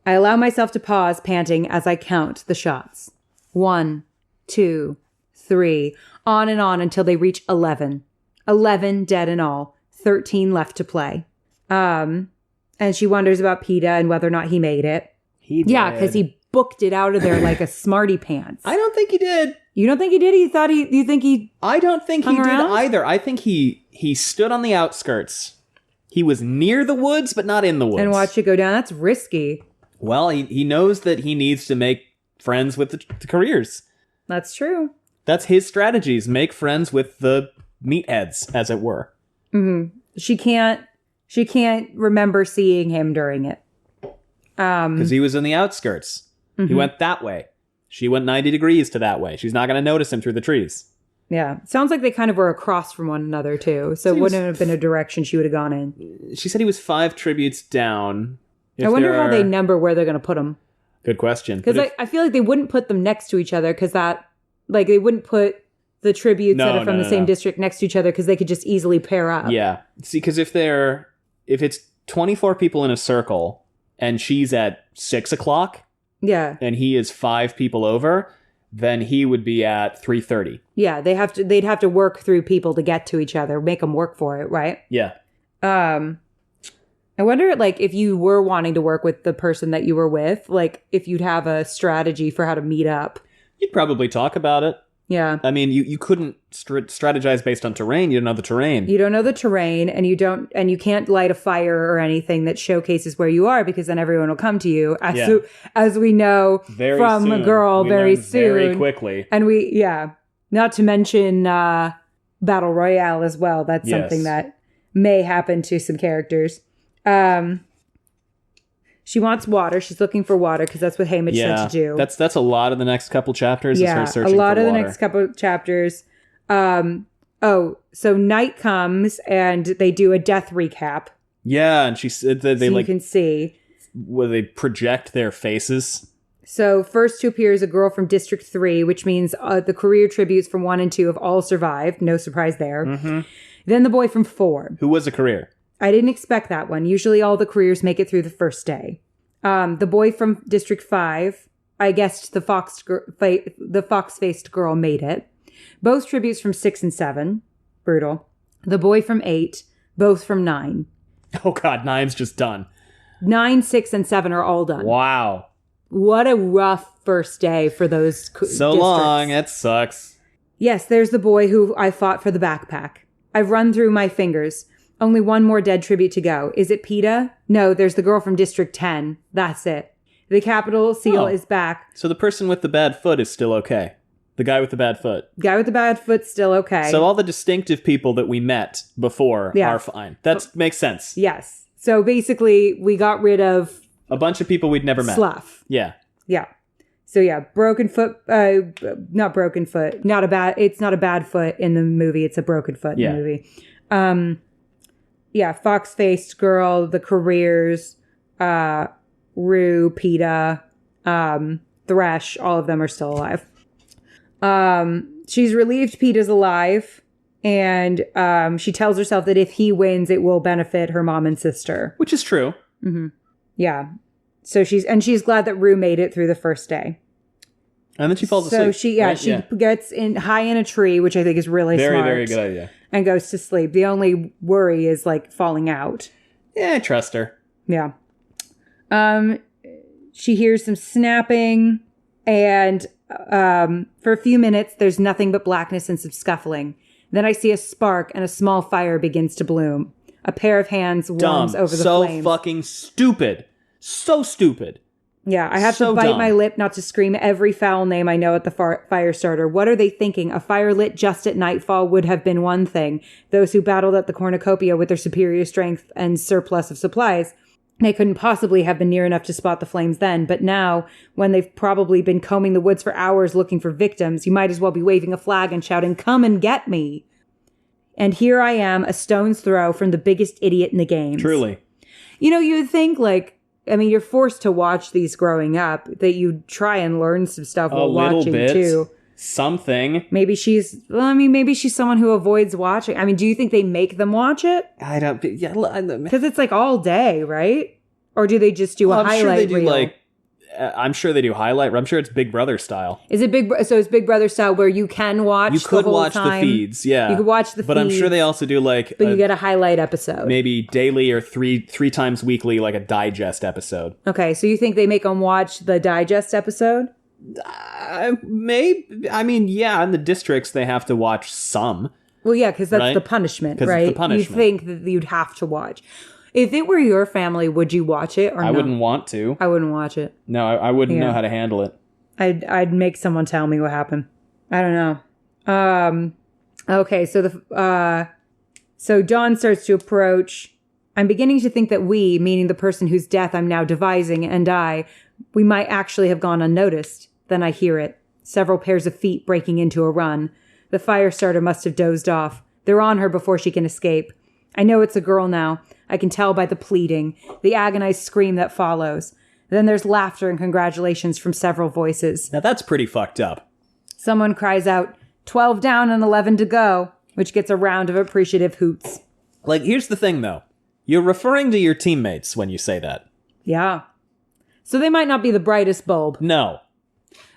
I allow myself to pause, panting, as I count the shots. 1, 2, 3, on and on until they reach 11. 11 dead in all, 13 left to play. And she wonders about Peeta and whether or not he made it. He did. Yeah, because he booked it out of there like a smarty pants. I don't think he did. You don't think he did? You think he I don't think he did around? either. I think he stood on the outskirts. He was near the woods, but not in the woods. and watch it go down? That's risky. Well, he knows that he needs to make friends with the careers. That's true. That's his strategies. Make friends with the meatheads, as it were. Mm-hmm. She can't remember seeing him during it. Because he was in the outskirts. Mm-hmm. He went that way. She went 90 degrees to that way. She's not going to notice him through the trees. Yeah. Sounds like they kind of were across from one another, too. So it wouldn't have been a direction she would have gone in. She said he was 5 tributes down. I wonder how they number where they're going to put them. Good question. Because I feel like they wouldn't put them next to each other because they wouldn't put the tributes that are from the same district next to each other because they could just easily pair up. Yeah. See, because if it's 24 people in a circle and she's at 6 o'clock, yeah, and he is 5 people over, then he would be at 3:30. Yeah, they'd have to work through people to get to each other, make them work for it, right? Yeah. I wonder, like, if you were wanting to work with the person that you were with, like, if you'd have a strategy for how to meet up. You'd probably talk about it. Yeah. I mean, you couldn't strategize based on terrain. You don't know the terrain. You don't know the terrain, and you can't light a fire or anything that showcases where you are, because then everyone will come to you, as we know very from soon. a girl We very learned soon. Very quickly. And not to mention Battle Royale as well. That's something that may happen to some characters. She wants water. She's looking for water because that's what Haymitch said to do. That's a lot of the next couple chapters. Yeah, is her searching a lot for of the water. next couple chapters. So night comes and they do a death recap. Yeah, and she said that You can see. where they project their faces. So first to appear is a girl from District 3, which means the career tributes from 1 and 2 have all survived. No surprise there. Mm-hmm. Then the boy from 4. Who was a career? I didn't expect that one. Usually all the careers make it through the first day. The boy from District 5, I guessed the fox-faced girl made it. Both tributes from 6 and 7. Brutal. The boy from 8, both from 9. Oh God, 9's just done. 9, 6, and 7 are all done. Wow. What a rough first day for those districts. Long, it sucks. Yes, there's the boy who I fought for the backpack. I've run through my fingers. Only one more dead tribute to go. Is it Peeta? No, there's the girl from District 10. That's it. The capital seal is back. So the person with the bad foot is still okay. The guy with the bad foot. Guy with the bad foot's still okay. So all the distinctive people that we met before are fine. That makes sense. Yes. So basically, we got rid of a bunch of people we'd never met. Slough. Yeah. Yeah. So yeah, broken foot, not broken foot. It's not a bad foot in the movie. It's a broken foot in the movie. Yeah, fox-faced girl, the careers, Rue, Peeta, Thresh, all of them are still alive. She's relieved Peeta's alive, and she tells herself that if he wins, it will benefit her mom and sister. Which is true. Mm-hmm. Yeah. So she's glad that Rue made it through the first day. And then she falls asleep. So she gets high in a tree, which I think is really smart. Very, very good idea. And goes to sleep. The only worry is like falling out. Yeah, I trust her. Yeah. She hears some snapping, and for a few minutes, there's nothing but blackness and some scuffling. Then I see a spark, and a small fire begins to bloom. A pair of hands warms over the flames. So fucking stupid. So stupid. Yeah, I have to bite my lip not to scream every foul name I know at the fire starter. What are they thinking? A fire lit just at nightfall would have been one thing. Those who battled at the cornucopia with their superior strength and surplus of supplies, they couldn't possibly have been near enough to spot the flames then. But now, when they've probably been combing the woods for hours looking for victims, you might as well be waving a flag and shouting, "Come and get me!" And here I am, a stone's throw from the biggest idiot in the games. Truly. You would think, you're forced to watch these growing up, that you'd try and learn some stuff while watching, too. Something. Maybe she's someone who avoids watching. I mean, do you think they make them watch it? I don't... Yeah, because it's all day, right? Or do they just do a highlight reel? I'm sure they do highlight. I'm sure it's Big Brother style. Is it it's Big Brother style where you can watch? You could watch the feeds, yeah. You could watch the feeds, but I'm sure they also do but you get a highlight episode, maybe daily or three times weekly, like a digest episode. Okay, so you think they make them watch the digest episode? Maybe. I mean, yeah. In the districts, they have to watch some. Well, yeah, because that's the punishment, right? It's the punishment. You think that you'd have to watch. If it were your family, would you watch it or not? I wouldn't want to. I wouldn't watch it. No, I wouldn't know how to handle it. I'd make someone tell me what happened. I don't know. Okay, so so Dawn starts to approach. I'm beginning to think that we, meaning the person whose death I'm now devising, and we might actually have gone unnoticed. Then I hear it. Several pairs of feet breaking into a run. The fire starter must have dozed off. They're on her before she can escape. I know it's a girl now. I can tell by the pleading, the agonized scream that follows. Then there's laughter and congratulations from several voices. Now that's pretty fucked up. Someone cries out, 12 down and 11 to go, which gets a round of appreciative hoots. Here's the thing, though. You're referring to your teammates when you say that. Yeah. So they might not be the brightest bulb. No.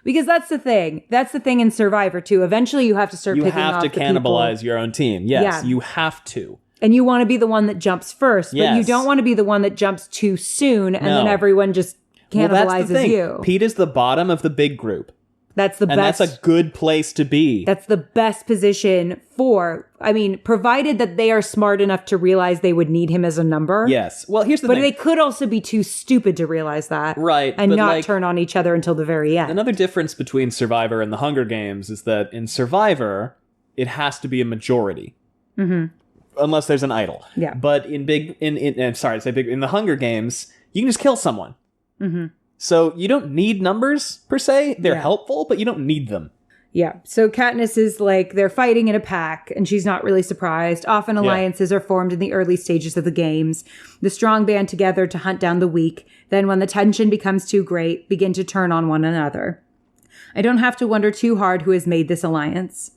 Because that's the thing. That's the thing in Survivor, too. Eventually you have to start picking off the people. You have to cannibalize your own team. Yes, you have to. And you want to be the one that jumps first, but you don't want to be the one that jumps too soon and then everyone just cannibalizes that's the thing. you. Peeta's the bottom of the big group. That's the best. And that's a good place to be. That's the best position provided that they are smart enough to realize they would need him as a number. Yes. Well, here's the thing. But they could also be too stupid to realize that. Right. And not turn on each other until the very end. Another difference between Survivor and the Hunger Games is that in Survivor, it has to be a majority. Mm-hmm. Unless there's an idol. Yeah. But in the Hunger Games, you can just kill someone. Mm-hmm. So you don't need numbers, per se. They're helpful, but you don't need them. Yeah. So Katniss is they're fighting in a pack, and she's not really surprised. Often alliances are formed in the early stages of the games. The strong band together to hunt down the weak. Then when the tension becomes too great, begin to turn on one another. I don't have to wonder too hard who has made this alliance.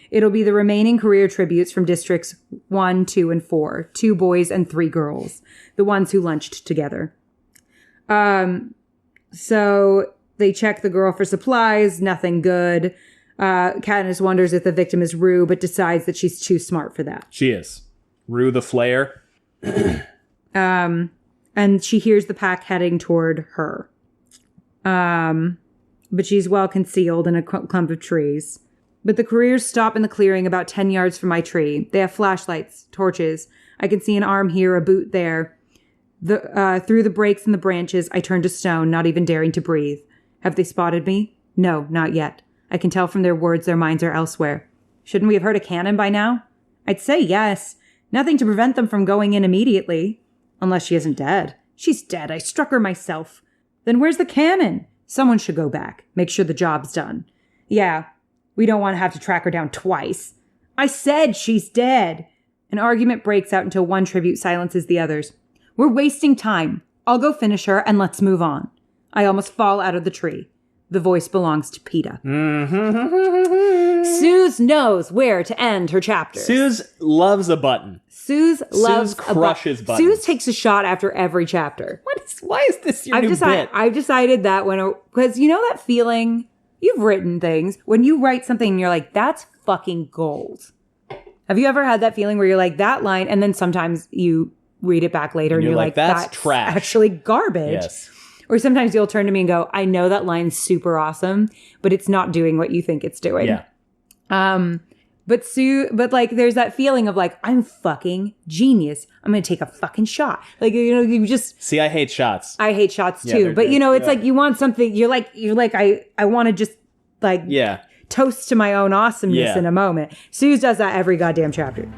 It'll be the remaining career tributes from districts 1, 2, and 4. 2 boys and 3 girls. The ones who lunched together. So they check the girl for supplies. Nothing good. Katniss wonders if the victim is Rue, but decides that she's too smart for that. She is. Rue the Flayer. And she hears the pack heading toward her. But she's well concealed in a clump of trees. But the careers stop in the clearing about 10 yards from my tree. They have flashlights, torches. I can see an arm here, a boot there. Through the breaks in the branches, I turn to stone, not even daring to breathe. Have they spotted me? No, not yet. I can tell from their words their minds are elsewhere. Shouldn't we have heard a cannon by now? I'd say yes. Nothing to prevent them from going in immediately. Unless she isn't dead. She's dead. I struck her myself. Then where's the cannon? Someone should go back. Make sure the job's done. Yeah. We don't want to have to track her down twice. I said she's dead. An argument breaks out until one tribute silences the others. We're wasting time. I'll go finish her and let's move on. I almost fall out of the tree. The voice belongs to Peeta. Suze knows where to end her chapters. Suze loves a button. Suze crushes buttons. Suze takes a shot after every chapter. Why is this your new bit? I've decided that because you know that feeling... You've written things. When you write something and you're like, that's fucking gold. Have you ever had that feeling where you're like, that line, and then sometimes you read it back later and you're like, that's trash. Actually garbage. Yes. Or sometimes you'll turn to me and go, I know that line's super awesome, but it's not doing what you think it's doing. Yeah. But there's that feeling of I'm fucking genius. I'm going to take a fucking shot. You just... See, I hate shots. I hate shots too. But it's you want something, you're like, I want to just toast to my own awesomeness in a moment. Suze does that every goddamn chapter.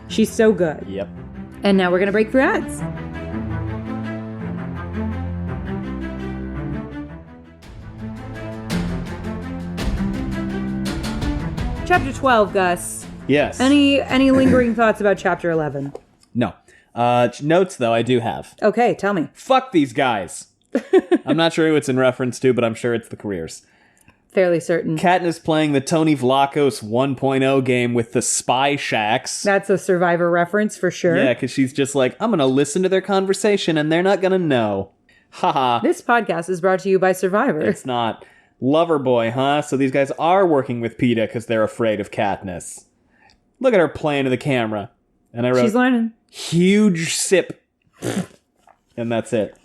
She's so good. Yep. And now we're going to break for ads. Chapter 12, Gus. Yes. Any lingering thoughts about chapter 11? No. Notes, though, I do have. Okay, tell me. Fuck these guys. I'm not sure who it's in reference to, but I'm sure it's the careers. Fairly certain. Katniss playing the Tony Vlachos 1.0 game with the spy shacks. That's a Survivor reference for sure. Yeah, because she's just like, I'm going to listen to their conversation and they're not going to know. Haha. This podcast is brought to you by Survivor. It's not. Loverboy, huh? So these guys are working with Peeta because they're afraid of Katniss. Look at her playing to the camera. And I wrote, She's learning. Huge sip. And that's it.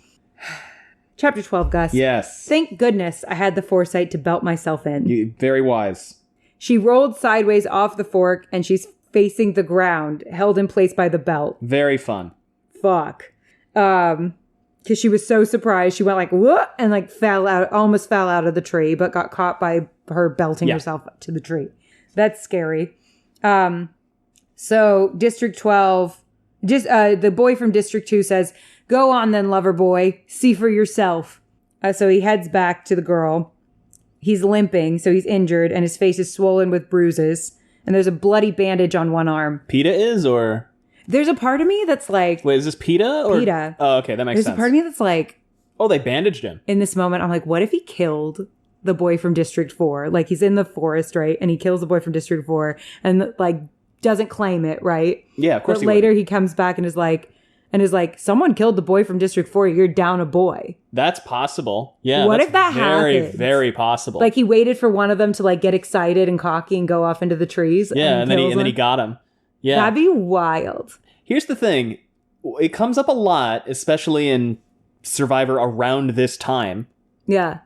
Chapter 12, Gus. Yes. Thank goodness I had the foresight to belt myself in. Very wise. She rolled sideways off the fork and she's facing the ground, held in place by the belt. Very fun. Fuck. Because she was so surprised. She went like, what? And like almost fell out of the tree, but got caught by her belting herself to the tree. That's scary. So District 12, the boy from District 2 says, go on then, lover boy. See for yourself. So he heads back to the girl. He's limping, so he's injured, and his face is swollen with bruises. And there's a bloody bandage on one arm. Peeta is, or? There's a part of me that's like... Wait, is this Peeta? Or? Peeta. Oh, okay, that makes sense. There's a part of me that's like... Oh, they bandaged him. In this moment, I'm like, what if he killed the boy from District 4? Like, he's in the forest, right? And he kills the boy from District 4 and, like, doesn't claim it, right? Yeah, of course But later he comes back and is like, someone killed the boy from District 4. You're down a boy. That's possible. Yeah. What that's if that very, happens? very possible. Like, he waited for one of them to, like, get excited and cocky and go off into the trees. Yeah, and then he got him. Yeah. That'd be wild. Here's the thing. It comes up a lot, especially in Survivor around this time. Yeah.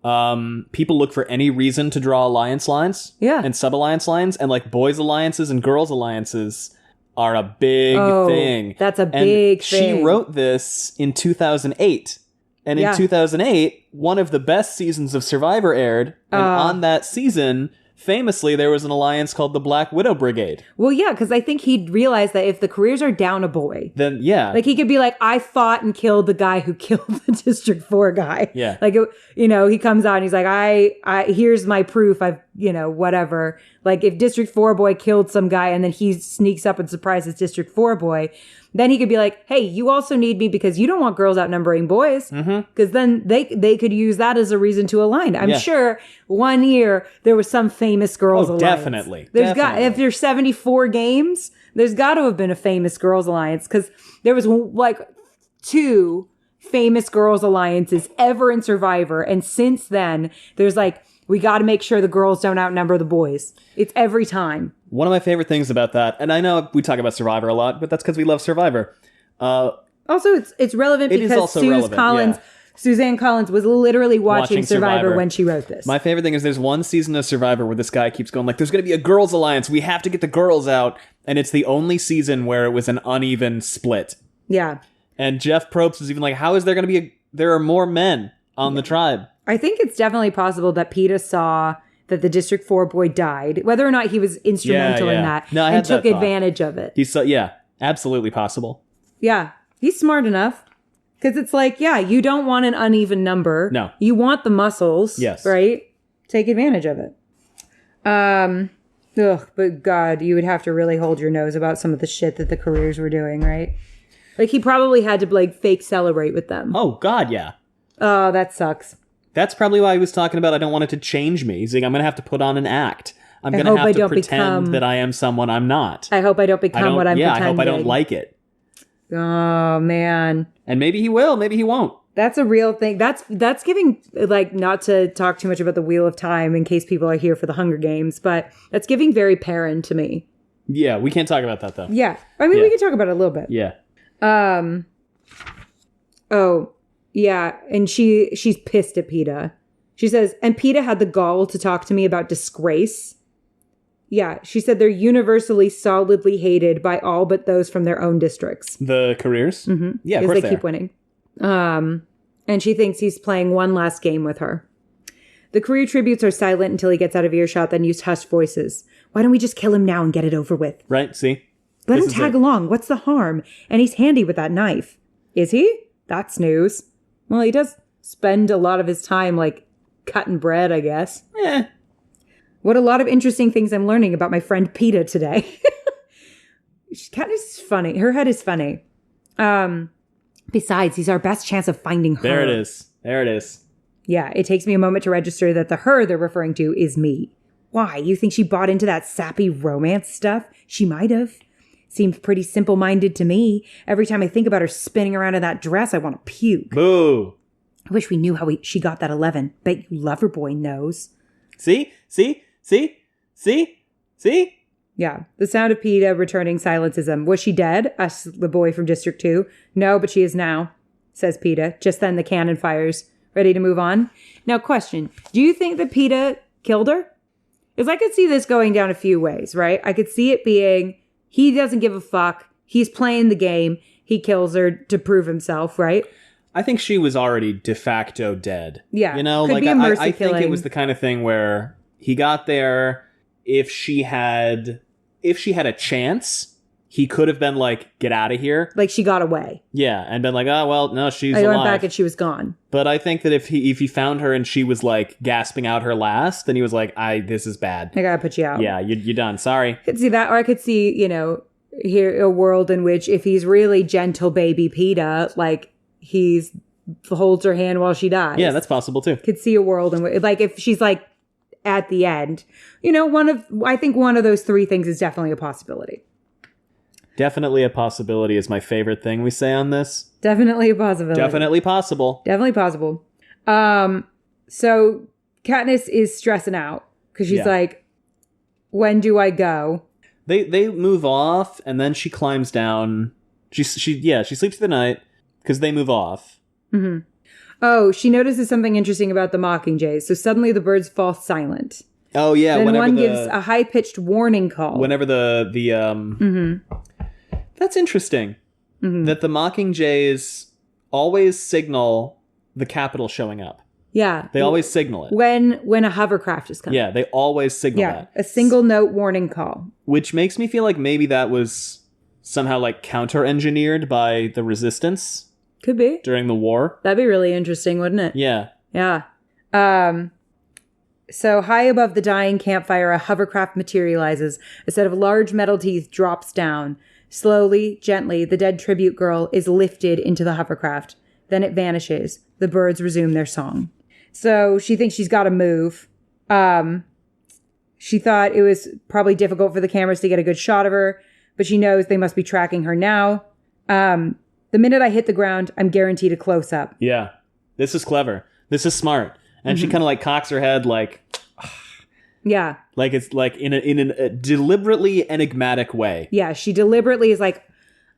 People look for any reason to draw alliance lines. Yeah. And sub-alliance lines. And, like, boys' alliances and girls' alliances are a big thing. That's a big thing. She wrote this in 2008. And in 2008, one of the best seasons of Survivor aired. And on that season, famously, there was an alliance called the Black Widow Brigade. Well, yeah, because I think he'd realized that if the careers are down a boy, then, yeah. like, he could be like, I fought and killed the guy who killed the District 4 guy. Yeah. Like, you know, he comes out and he's like, I here's my proof. I've, you know, whatever. Like, if District 4 boy killed some guy and then he sneaks up and surprises District 4 boy, then he could be like, hey, you also need me because you don't want girls outnumbering boys. Because then they could use that as a reason to align. I'm sure one year there was some famous girls alliance. Definitely. If there's 74 games, there's got to have been a famous girls alliance because there was like 2 famous girls alliances ever in Survivor. And since then, there's like, we got to make sure the girls don't outnumber the boys. It's every time. One of my favorite things about that, and I know we talk about Survivor a lot, but that's because we love Survivor. Also, it's relevant because Suzanne Collins was literally watching Survivor when she wrote this. My favorite thing is there's one season of Survivor where this guy keeps going like, there's going to be a girls' alliance. We have to get the girls out. And it's the only season where it was an uneven split. Yeah. And Jeff Probst is even like, how is there going to be there are more men on the tribe? I think it's definitely possible that Peeta saw that the District 4 boy died, whether or not he was instrumental in that, and took advantage of it. Absolutely possible. Yeah, he's smart enough. Because it's like, yeah, you don't want an uneven number. No. You want the muscles. Yes. Right? Take advantage of it. But God, you would have to really hold your nose about some of the shit that the careers were doing, right? Like, he probably had to, like, fake celebrate with them. Oh, God, yeah. Oh, that sucks. That's probably why he was talking about, I don't want it to change me. He's like, I'm going to have to put on an act. I'm going to have to pretend that I am someone I'm not. I hope I don't become what I'm pretending. I hope I don't like it. Oh, man. And maybe he will, maybe he won't. That's a real thing. That's giving, like, not to talk too much about the Wheel of Time in case people are here for the Hunger Games, but that's giving very Perrin to me. Yeah, we can't talk about that, though. Yeah. I mean, we can talk about it a little bit. Yeah. Oh, yeah. And she's pissed at Peeta. She says, and Peeta had the gall to talk to me about disgrace. Yeah, she said they're universally solidly hated by all but those from their own districts. The careers? Mm-hmm. Yeah, of course they keep winning. And she thinks he's playing one last game with her. The career tributes are silent until he gets out of earshot, then use hushed voices. Why don't we just kill him now and get it over with? Right, see? Let him tag along. What's the harm? And he's handy with that knife. Is he? That's news. Well, he does spend a lot of his time, like, cutting bread, I guess. What a lot of interesting things I'm learning about my friend Peeta today. Katniss is funny. Her head is funny. Besides, he's our best chance of finding her. There it is. There it is. Yeah, it takes me a moment to register that the her they're referring to is me. Why? You think she bought into that sappy romance stuff? She might have. Seemed pretty simple-minded to me. Every time I think about her spinning around in that dress, I want to puke. Boo. I wish we knew how she got that 11. Bet you Loverboy knows. See? Yeah, the sound of Peeta returning silences him. Was she dead? Asks the boy from District 2. No, but she is now, says Peeta. Just then the cannon fires. Ready to move on? Now, question. Do you think that Peeta killed her? Because I could see this going down a few ways, right? I could see it being, he doesn't give a fuck. He's playing the game. He kills her to prove himself, right? I think she was already de facto dead. Yeah. You know, could like be a mercy I think killing. it was the kind of thing where he got there. If she had a chance, he could have been like, get out of here. Like she got away. Yeah, and been like, oh, well, no, she's I alive. went back and she was gone. But I think that if he found her and she was like gasping out her last, then he was like, this is bad. I gotta put you out. Yeah, you're done. Sorry. I could see that, or I could see, here a world in which if he's really gentle baby Peeta, like he's holds her hand while she dies. Yeah, that's possible too. Could see a world in which, like, if she's like at the end, I think one of those three things is definitely a possibility. Definitely a possibility is my favorite thing we say on this. Definitely a possibility. Definitely possible. Definitely possible. So Katniss is stressing out because she's like, when do I go? They move off and then she climbs down. She sleeps through the night because they move off. Mm-hmm. Oh, she notices something interesting about the mockingjays. So suddenly the birds fall silent. Oh yeah, then one gives a high-pitched warning call. Whenever that's interesting. Mm-hmm. That the mockingjays always signal the capital showing up. Yeah. They always signal it. When a hovercraft is coming. Yeah, they always signal that. A single note warning call. Which makes me feel like maybe that was somehow like counter-engineered by the resistance. Could be. During the war. That'd be really interesting, wouldn't it? Yeah. Yeah. So high above the dying campfire, a hovercraft materializes. A set of large metal teeth drops down. Slowly, gently, the dead tribute girl is lifted into the hovercraft. Then it vanishes. The birds resume their song. So she thinks she's got to move. She thought it was probably difficult for the cameras to get a good shot of her, but she knows they must be tracking her now. The minute I hit the ground, I'm guaranteed a close-up. Yeah. This is clever. This is smart. And she kind of like cocks her head like... Yeah. Like it's like in a deliberately enigmatic way. Yeah, she deliberately is like,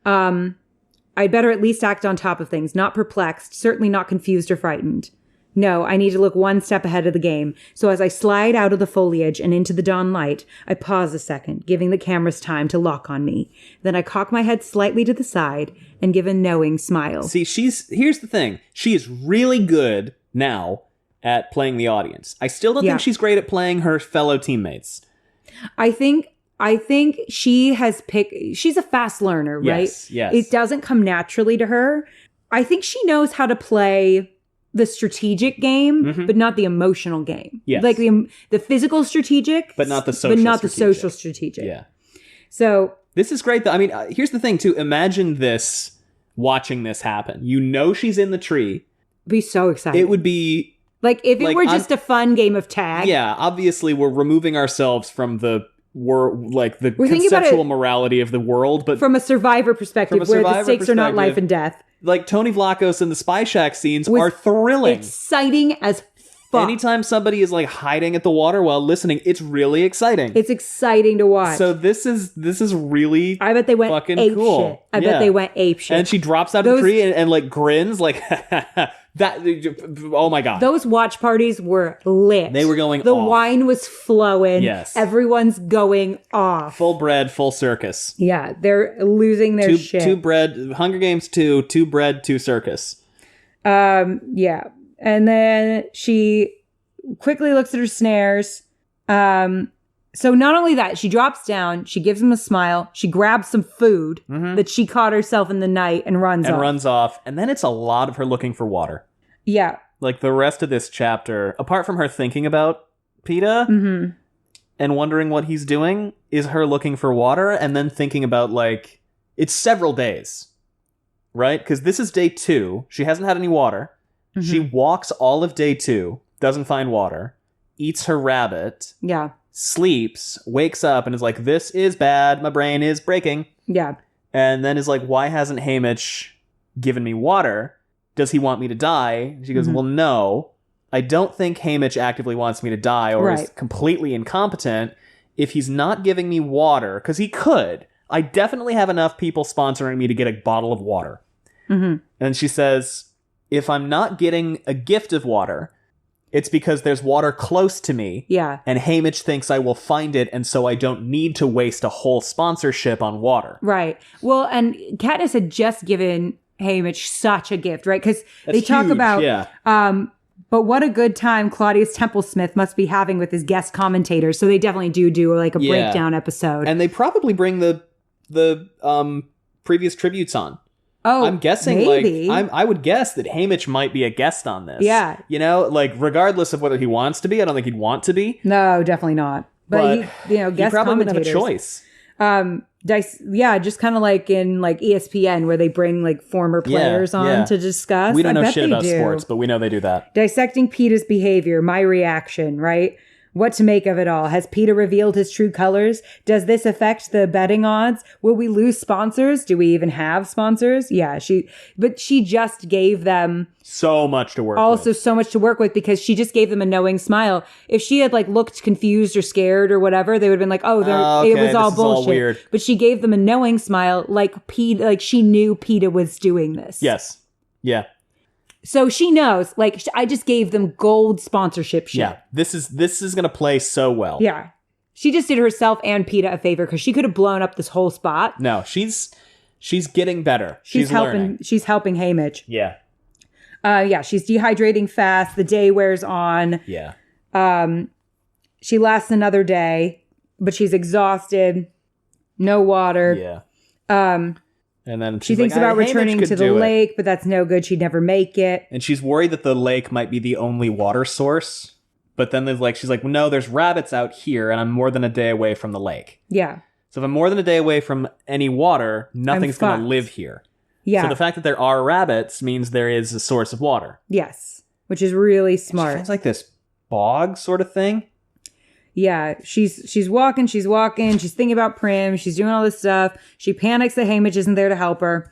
I'd better at least act on top of things, not perplexed, certainly not confused or frightened. No, I need to look one step ahead of the game. So as I slide out of the foliage and into the dawn light, I pause a second, giving the cameras time to lock on me. Then I cock my head slightly to the side and give a knowing smile. See, here's the thing. She is really good now at playing the audience. I still don't think she's great at playing her fellow teammates. I think she has she's a fast learner, right? Yes. It doesn't come naturally to her. I think she knows how to play the strategic game, but not the emotional game. Yes. Like the physical strategic, but not the social strategic. Yeah. So this is great though. I mean, here's the thing too. Imagine watching this happen. You know she's in the tree. Be so excited. It would be like if it were just a fun game of tag. Yeah, obviously we're removing ourselves from the conceptual morality of the world, but from a survivor perspective, where the stakes are not life and death. Like Tony Vlachos and the Spy Shack scenes are thrilling, exciting as fuck. Anytime somebody is like hiding at the water well listening, it's really exciting. It's exciting to watch. So this is really I bet they went fucking ape cool. Shit. I bet they went ape shit. And she drops out of the tree and like grins like that. Oh my god! Those watch parties were lit. They were going. The off. wine was flowing. Yes, everyone's going off. Full bread, full circus. Yeah, they're losing their shit. Two bread. Hunger Games 2. Two bread, two circus. Yeah, and then she quickly looks at her snares. So not only that, she drops down, she gives him a smile, she grabs some food that she caught herself in the night and runs off. And then it's a lot of her looking for water. Yeah. Like the rest of this chapter, apart from her thinking about Peeta, and wondering what he's doing is her looking for water and then thinking about, like, it's several days, right? Because this is day 2. She hasn't had any water. Mm-hmm. She walks all of day 2, doesn't find water, eats her rabbit. Yeah. Sleeps, wakes up, and is like, this is bad. My brain is breaking. Yeah. And then is like, why hasn't Haymitch given me water? Does he want me to die? She goes, well, no. I don't think Haymitch actively wants me to die or is completely incompetent. If he's not giving me water, because he could, I definitely have enough people sponsoring me to get a bottle of water. Mm-hmm. And she says, if I'm not getting a gift of water, it's because there's water close to me. Yeah. And Haymitch thinks I will find it, and so I don't need to waste a whole sponsorship on water. Right. Well, and Katniss had just given Haymitch such a gift, right? Because they talk about, but what a good time Claudius Templesmith must be having with his guest commentators. So they definitely do like a breakdown episode. And they probably bring the previous tributes on. Oh, I'm guessing, maybe. I would guess that Haymitch might be a guest on this. Yeah. You know, like, regardless of whether he wants to be, I don't think he'd want to be. No, definitely not. But he, guest he probably wouldn't commentators. have a choice. Just kind of like in like ESPN where they bring like former players on to discuss. We don't know shit about sports, but we know they do that. Dissecting Peeta's behavior, my reaction, right? What to make of it all? Has Peeta revealed his true colors? Does this affect the betting odds? Will we lose sponsors? Do we even have sponsors? Yeah, she just gave them so much to work with. So much to work with because she just gave them a knowing smile. If she had like looked confused or scared or whatever, they would have been like, okay, it was all bullshit. All weird. But she gave them a knowing smile like Peeta, like she knew Peeta was doing this. Yes. Yeah. So she knows, like, I just gave them gold sponsorship shit. Yeah, this is going to play so well. Yeah. She just did herself and Peeta a favor because she could have blown up this whole spot. No, she's getting better. She's helping. Learning. She's helping Haymitch. Yeah. She's dehydrating fast. The day wears on. Yeah. She lasts another day, but she's exhausted. No water. Yeah. And then she thinks about returning to the lake, but that's no good. She'd never make it. And she's worried that the lake might be the only water source. But then she's like, no, there's rabbits out here, and I'm more than a day away from the lake. Yeah. So if I'm more than a day away from any water, nothing's going to live here. Yeah. So the fact that there are rabbits means there is a source of water. Yes. Which is really smart. It's like this bog sort of thing. Yeah, she's walking, she's thinking about Prim, she's doing all this stuff. She panics that Haymitch isn't there to help her.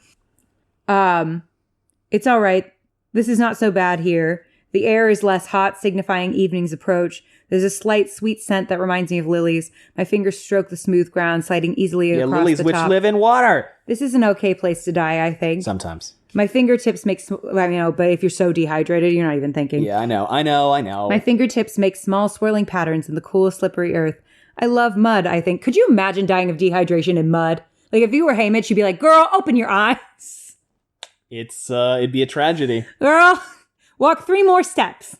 It's all right. This is not so bad here. The air is less hot, signifying evening's approach. There's a slight sweet scent that reminds me of lilies. My fingers stroke the smooth ground, sliding easily across lilies the which top. Live in water. This is an okay place to die, I think. Sometimes. My fingertips make, but if you're so dehydrated, you're not even thinking. Yeah, I know. My fingertips make small swirling patterns in the cool, slippery earth. I love mud, I think. Could you imagine dying of dehydration in mud? Like, if you were Haymitch, you'd be like, girl, open your eyes. It'd be a tragedy. Girl, walk 3 more steps.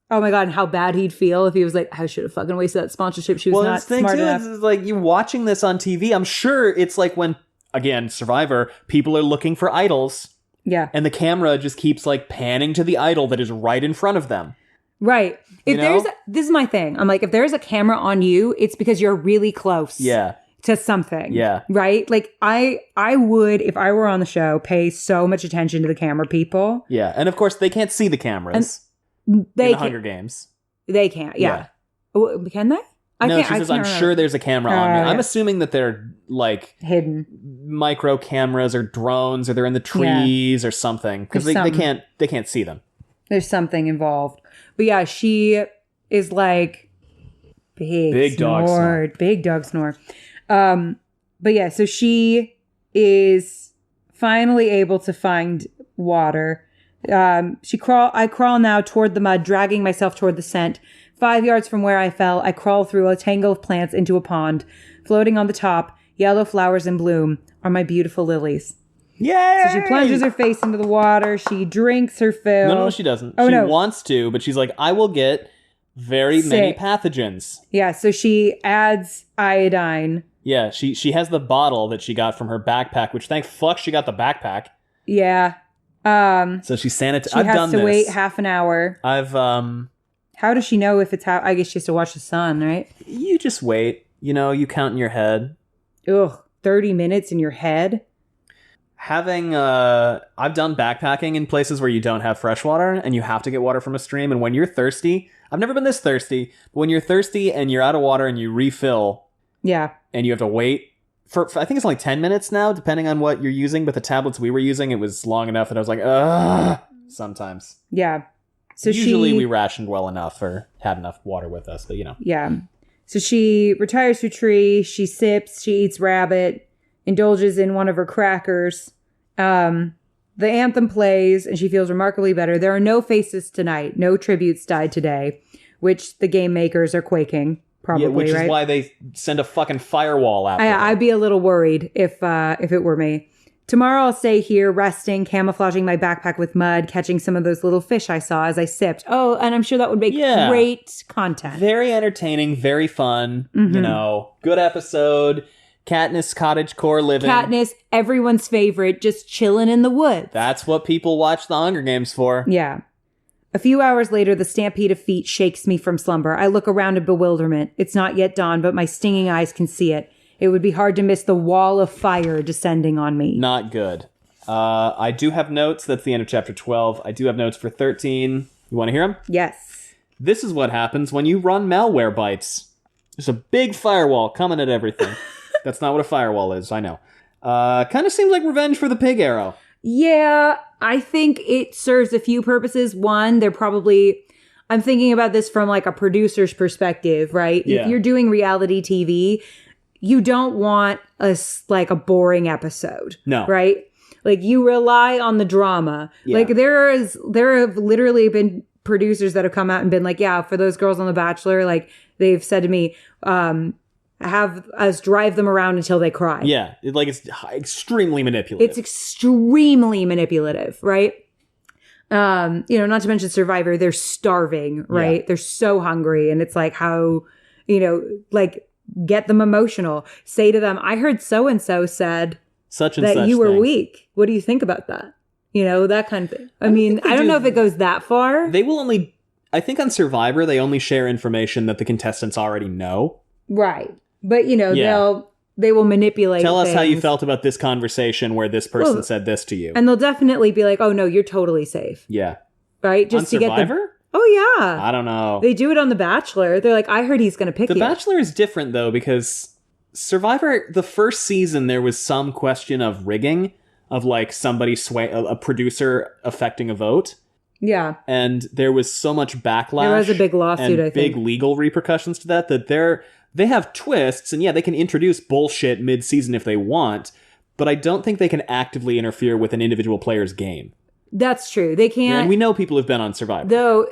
Oh my God, and how bad he'd feel if he was like, I should have fucking wasted that sponsorship. She was not smart enough. Is like, you watching this on TV, I'm sure it's like when, again, Survivor, people are looking for idols. Yeah. And the camera just keeps like panning to the idol that is right in front of them. Right. This is my thing. I'm like, if there's a camera on you, it's because you're really close. Yeah. To something. Yeah. Right? Like I would, if I were on the show, pay so much attention to the camera people. Yeah. And of course they can't see the cameras. They in the Hunger Games. They can't. Yeah. Can they? No, she says, I'm sure there's a camera on me. I'm assuming that they're like hidden micro cameras or drones or they're in the trees or something because they can't see them. There's something involved. But yeah, she is like big dog snore. But yeah, so she is finally able to find water. I crawl now toward the mud, dragging myself toward the scent. 5 yards from where I fell, I crawl through a tangle of plants into a pond. Floating on the top, yellow flowers in bloom, are my beautiful lilies. Yay! So she plunges her face into the water. She drinks her fill. No, she doesn't. She wants to, but she's like, I will get very many pathogens. Yeah, so she adds iodine. Yeah, she has the bottle that she got from her backpack, which thank fuck she got the backpack. Yeah. So she sanitized. She has to wait half an hour. How does she know if it's how? I guess she has to watch the sun, right? You just wait. You count in your head. Ugh, 30 minutes in your head? Having, I've done backpacking in places where you don't have fresh water and you have to get water from a stream. And when you're thirsty, I've never been this thirsty, but when you're thirsty and you're out of water and you refill. Yeah. And you have to wait for I think it's only 10 minutes now, depending on what you're using. But the tablets we were using, it was long enough that I was like, ugh, sometimes. Yeah. So usually we rationed well enough or had enough water with us, but Yeah. So she retires to a tree, she sips, she eats rabbit, indulges in one of her crackers. The anthem plays and she feels remarkably better. There are no faces tonight. No tributes died today, which the game makers are quaking, probably, which right? is why they send a fucking firewall after I'd be a little worried if it were me. Tomorrow I'll stay here resting, camouflaging my backpack with mud, catching some of those little fish I saw as I sipped. Oh, and I'm sure that would make great content. Very entertaining, very fun, good episode. Katniss Cottagecore living. Katniss, everyone's favorite, just chilling in the woods. That's what people watch The Hunger Games for. Yeah. A few hours later, the stampede of feet shakes me from slumber. I look around in bewilderment. It's not yet dawn, but my stinging eyes can see it. It would be hard to miss the wall of fire descending on me. Not good. I do have notes. That's the end of chapter 12. I do have notes for 13. You want to hear them? Yes. This is what happens when you run malware bytes. There's a big firewall coming at everything. That's not what a firewall is, I know. Kind of seems like revenge for the pig arrow. Yeah, I think it serves a few purposes. One, I'm thinking about this from like a producer's perspective, right? Yeah. If you're doing reality TV, you don't want a boring episode. No. Right? Like you rely on the drama. Yeah. Like there have literally been producers that have come out and been like, yeah, for those girls on The Bachelor, like they've said to me, have us drive them around until they cry. Yeah, it's extremely manipulative. It's extremely manipulative, right? Not to mention Survivor, they're starving, right? Yeah. They're so hungry. And it's like how, get them emotional. Say to them, I heard so-and-so said such and that such you were thing. weak. What do you think about that? That kind of thing. I don't know if it goes that far. They will I think on Survivor, they only share information that the contestants already know. Right. But, they will manipulate Tell us things. how you felt about this conversation where this person said this to you. And they'll definitely be like, oh, no, you're totally safe. Yeah. Right? Just on to Survivor? Get Oh, yeah. I don't know. They do it on The Bachelor. They're like, I heard he's going to pick The you. Bachelor is different, though, because Survivor, the first season, there was some question of rigging, of like somebody a producer affecting a vote. Yeah. And there was so much backlash. There was a big lawsuit, and I think. big legal repercussions to that they have twists, and yeah, they can introduce bullshit mid-season if they want, but I don't think they can actively interfere with an individual player's game. That's true. They can't. And we know people who've been on Survivor. Though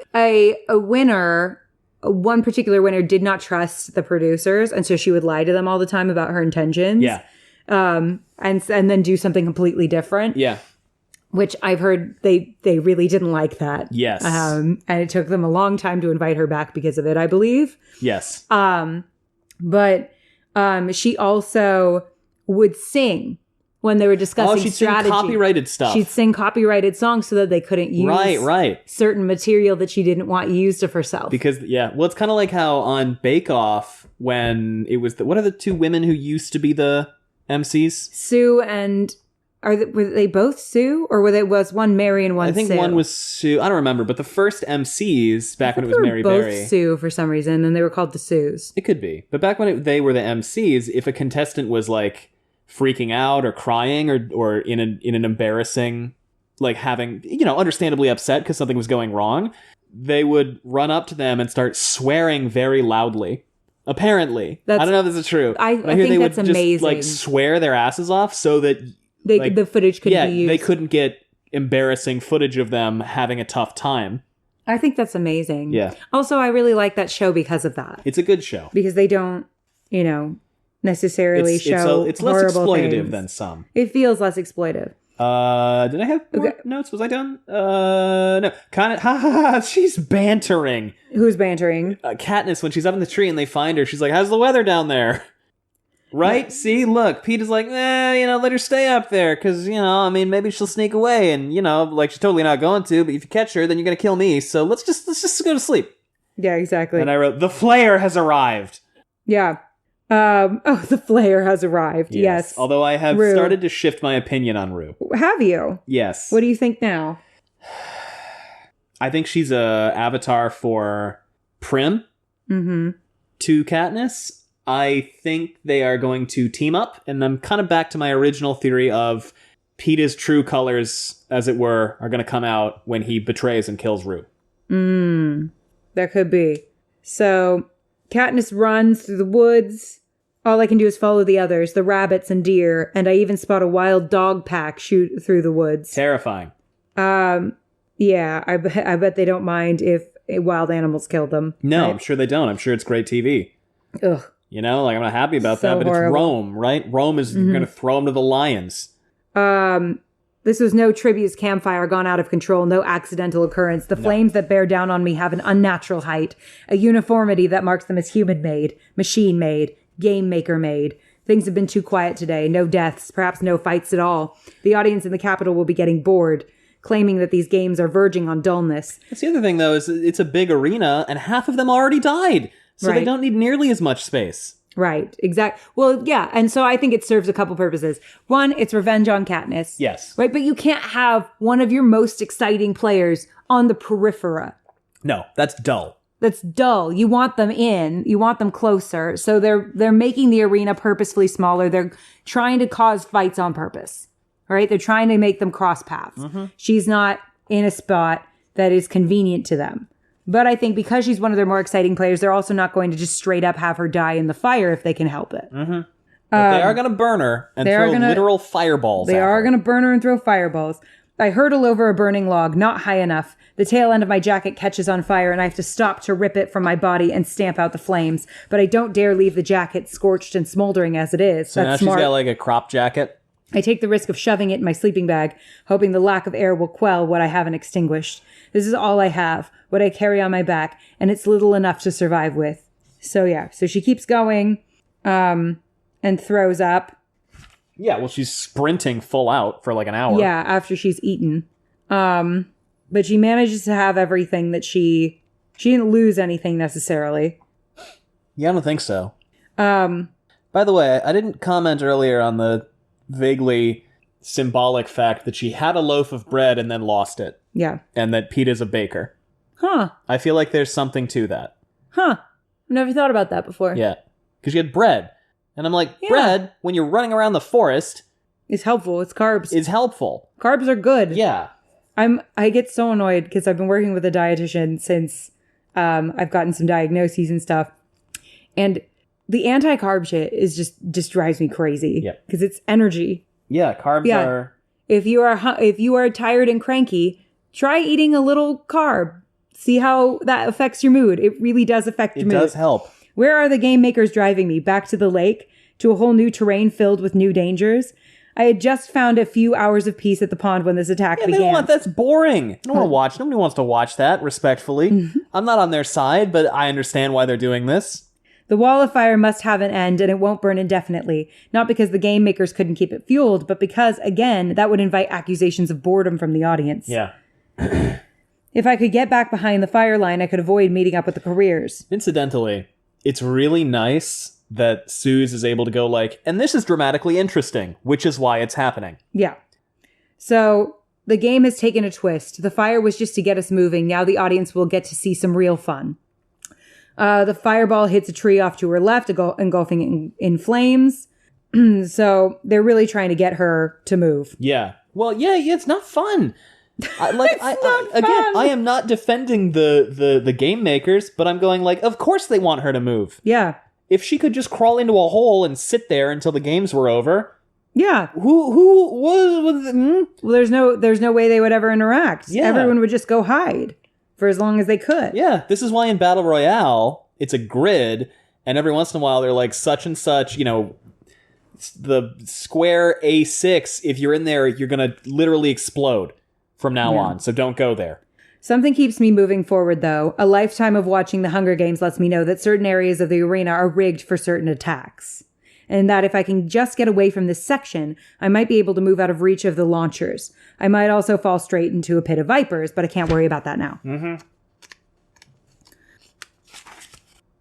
one particular winner did not trust the producers, and so she would lie to them all the time about her intentions. Yeah. And then do something completely different. Yeah. Which I've heard they really didn't like that. Yes. And it took them a long time to invite her back because of it, I believe. Yes. But she also would sing when they were discussing she'd strategy. sing copyrighted stuff. She'd sing copyrighted songs so that they couldn't use certain material that she didn't want used of herself. Because, it's kind of like how on Bake Off, when it was what are the two women who used to be the MCs? Sue and... were they both Sue? Or was one Mary and one Sue? I think one was Sue. I don't remember. But the first MCs, back when it was Mary both Berry. Sue for some reason, and they were called the Sues. It could be. But back when they were the MCs, if a contestant was like freaking out or crying or in an embarrassing, like having, understandably upset because something was going wrong, they would run up to them and start swearing very loudly. Apparently. I don't know if this is true. I think they that's would amazing. Just swear their asses off so that the footage could be used. They couldn't get embarrassing footage of them having a tough time. I think that's amazing. Yeah. Also, I really like that show because of that. It's a good show. Because they don't, necessarily show it's less horrible exploitative things. than some. It feels less exploitive. Did I have more notes? Was I done? No. Kind of. She's bantering. Who's bantering? Katniss, when she's up in the tree and they find her, she's like, "How's the weather down there?" Right? Yeah. See, look, Peeta's like, let her stay up there, because, maybe she'll sneak away, and, she's totally not going to, but if you catch her, then you're going to kill me, so let's just go to sleep. Yeah, exactly. And I wrote, the flare has arrived. Yeah. The flare has arrived. Yes. Although I have Rue. started to shift my opinion on Rue. Have you? Yes. What do you think now? I think she's a avatar for Prim to Katniss. I think they are going to team up, and I'm kind of back to my original theory of Peeta's true colors, as it were, are going to come out when he betrays and kills Rue. That could be. So, Katniss runs through the woods. All I can do is follow the others, the rabbits and deer, and I even spot a wild dog pack shoot through the woods. Terrifying. Yeah, I bet they don't mind if wild animals kill them. No, right? I'm sure they don't. I'm sure it's great TV. Ugh. You know, like, I'm not happy about So that, but horrible. it's Rome, right? Rome is going to throw them to the lions. This was no Tribute's campfire gone out of control, no accidental occurrence. The flames that bear down on me have an unnatural height, a uniformity that marks them as human-made, machine-made, game-maker-made. Things have been too quiet today. No deaths, perhaps no fights at all. The audience in the Capitol will be getting bored, claiming that these games are verging on dullness. That's the other thing, though, is it's a big arena, and half of them already died. So they Right. don't need nearly as much space. Right, exactly. Well, yeah, and so I think it serves a couple purposes. One, it's revenge on Katniss. Yes. Right, but you can't have one of your most exciting players on the periphery. No, that's dull. That's dull. You want them in. You want them closer. So they're making the arena purposefully smaller. They're trying to cause fights on purpose. Right? They're trying to make them cross paths. She's not in a spot that is convenient to them. But I think because she's one of their more exciting players, they're also not going to just straight up have her die in the fire if they can help it. But they are going to burn her and they throw are gonna- literal fireballs They at are her. going to burn her and throw fireballs. I hurtle over a burning log, not high enough. The tail end of my jacket catches on fire and I have to stop to rip it from my body and stamp out the flames. But I don't dare leave the jacket scorched and smoldering as it is. So now That's she's smart. got like a crop jacket. I take the risk of shoving it in my sleeping bag, hoping the lack of air will quell what I haven't extinguished. This is all I have, what I carry on my back, and it's little enough to survive with. So yeah, so she keeps going, and throws up. Yeah, well, she's sprinting full out for like an hour. Yeah, after she's eaten. But she manages to have everything that she didn't lose anything necessarily. Yeah, I don't think so. By the way, I didn't comment earlier on the vaguely symbolic fact that she had a loaf of bread and then lost it, Yeah. and that Peeta's a baker. Huh. I feel like there's something to that. Huh. Never thought about that before. Yeah. Because you had bread. And I'm like, bread, when you're running around the forest, It's helpful. It's carbs. is helpful. Carbs are good. Yeah. I get so annoyed because I've been working with a dietitian since I've gotten some diagnoses and stuff. And the anti-carb shit is just drives me crazy. Yeah. Because it's energy. Yeah, carbs are... If you are tired and cranky, try eating a little carb. See how that affects your mood. It really does affect your It mood. does help. Where are the game makers driving me? Back to the lake? To a whole new terrain filled with new dangers? I had just found a few hours of peace at the pond when this attack began. That's boring. I don't want to watch. Nobody wants to watch that, respectfully. I'm not on their side, but I understand why they're doing this. The wall of fire must have an end, and it won't burn indefinitely. Not because the game makers couldn't keep it fueled, but because, again, that would invite accusations of boredom from the audience. Yeah. If I could get back behind the fire line, I could avoid meeting up with the careers. Incidentally, it's really nice that Suze is able to go like, and this is dramatically interesting, which is why it's happening. Yeah. So, the game has taken a twist. The fire was just to get us moving. Now the audience will get to see some real fun. The fireball hits a tree off to her left, engulfing it in flames. So they're really trying to get her to move. Yeah. Well, yeah, it's not fun. I am not defending the game makers, but I'm going like, of course they want her to move. Yeah. If she could just crawl into a hole and sit there until the games were over. Yeah. Who was Well, there's no way they would ever interact. Yeah. Everyone would just go hide for as long as they could. Yeah, this is why in Battle Royale, it's a grid, and every once in a while they're like such and such, the square A6, if you're in there, you're going to literally explode from now on, so don't go there. Something keeps me moving forward, though. A lifetime of watching the Hunger Games lets me know that certain areas of the arena are rigged for certain attacks. And that if I can just get away from this section, I might be able to move out of reach of the launchers. I might also fall straight into a pit of vipers, but I can't worry about that now.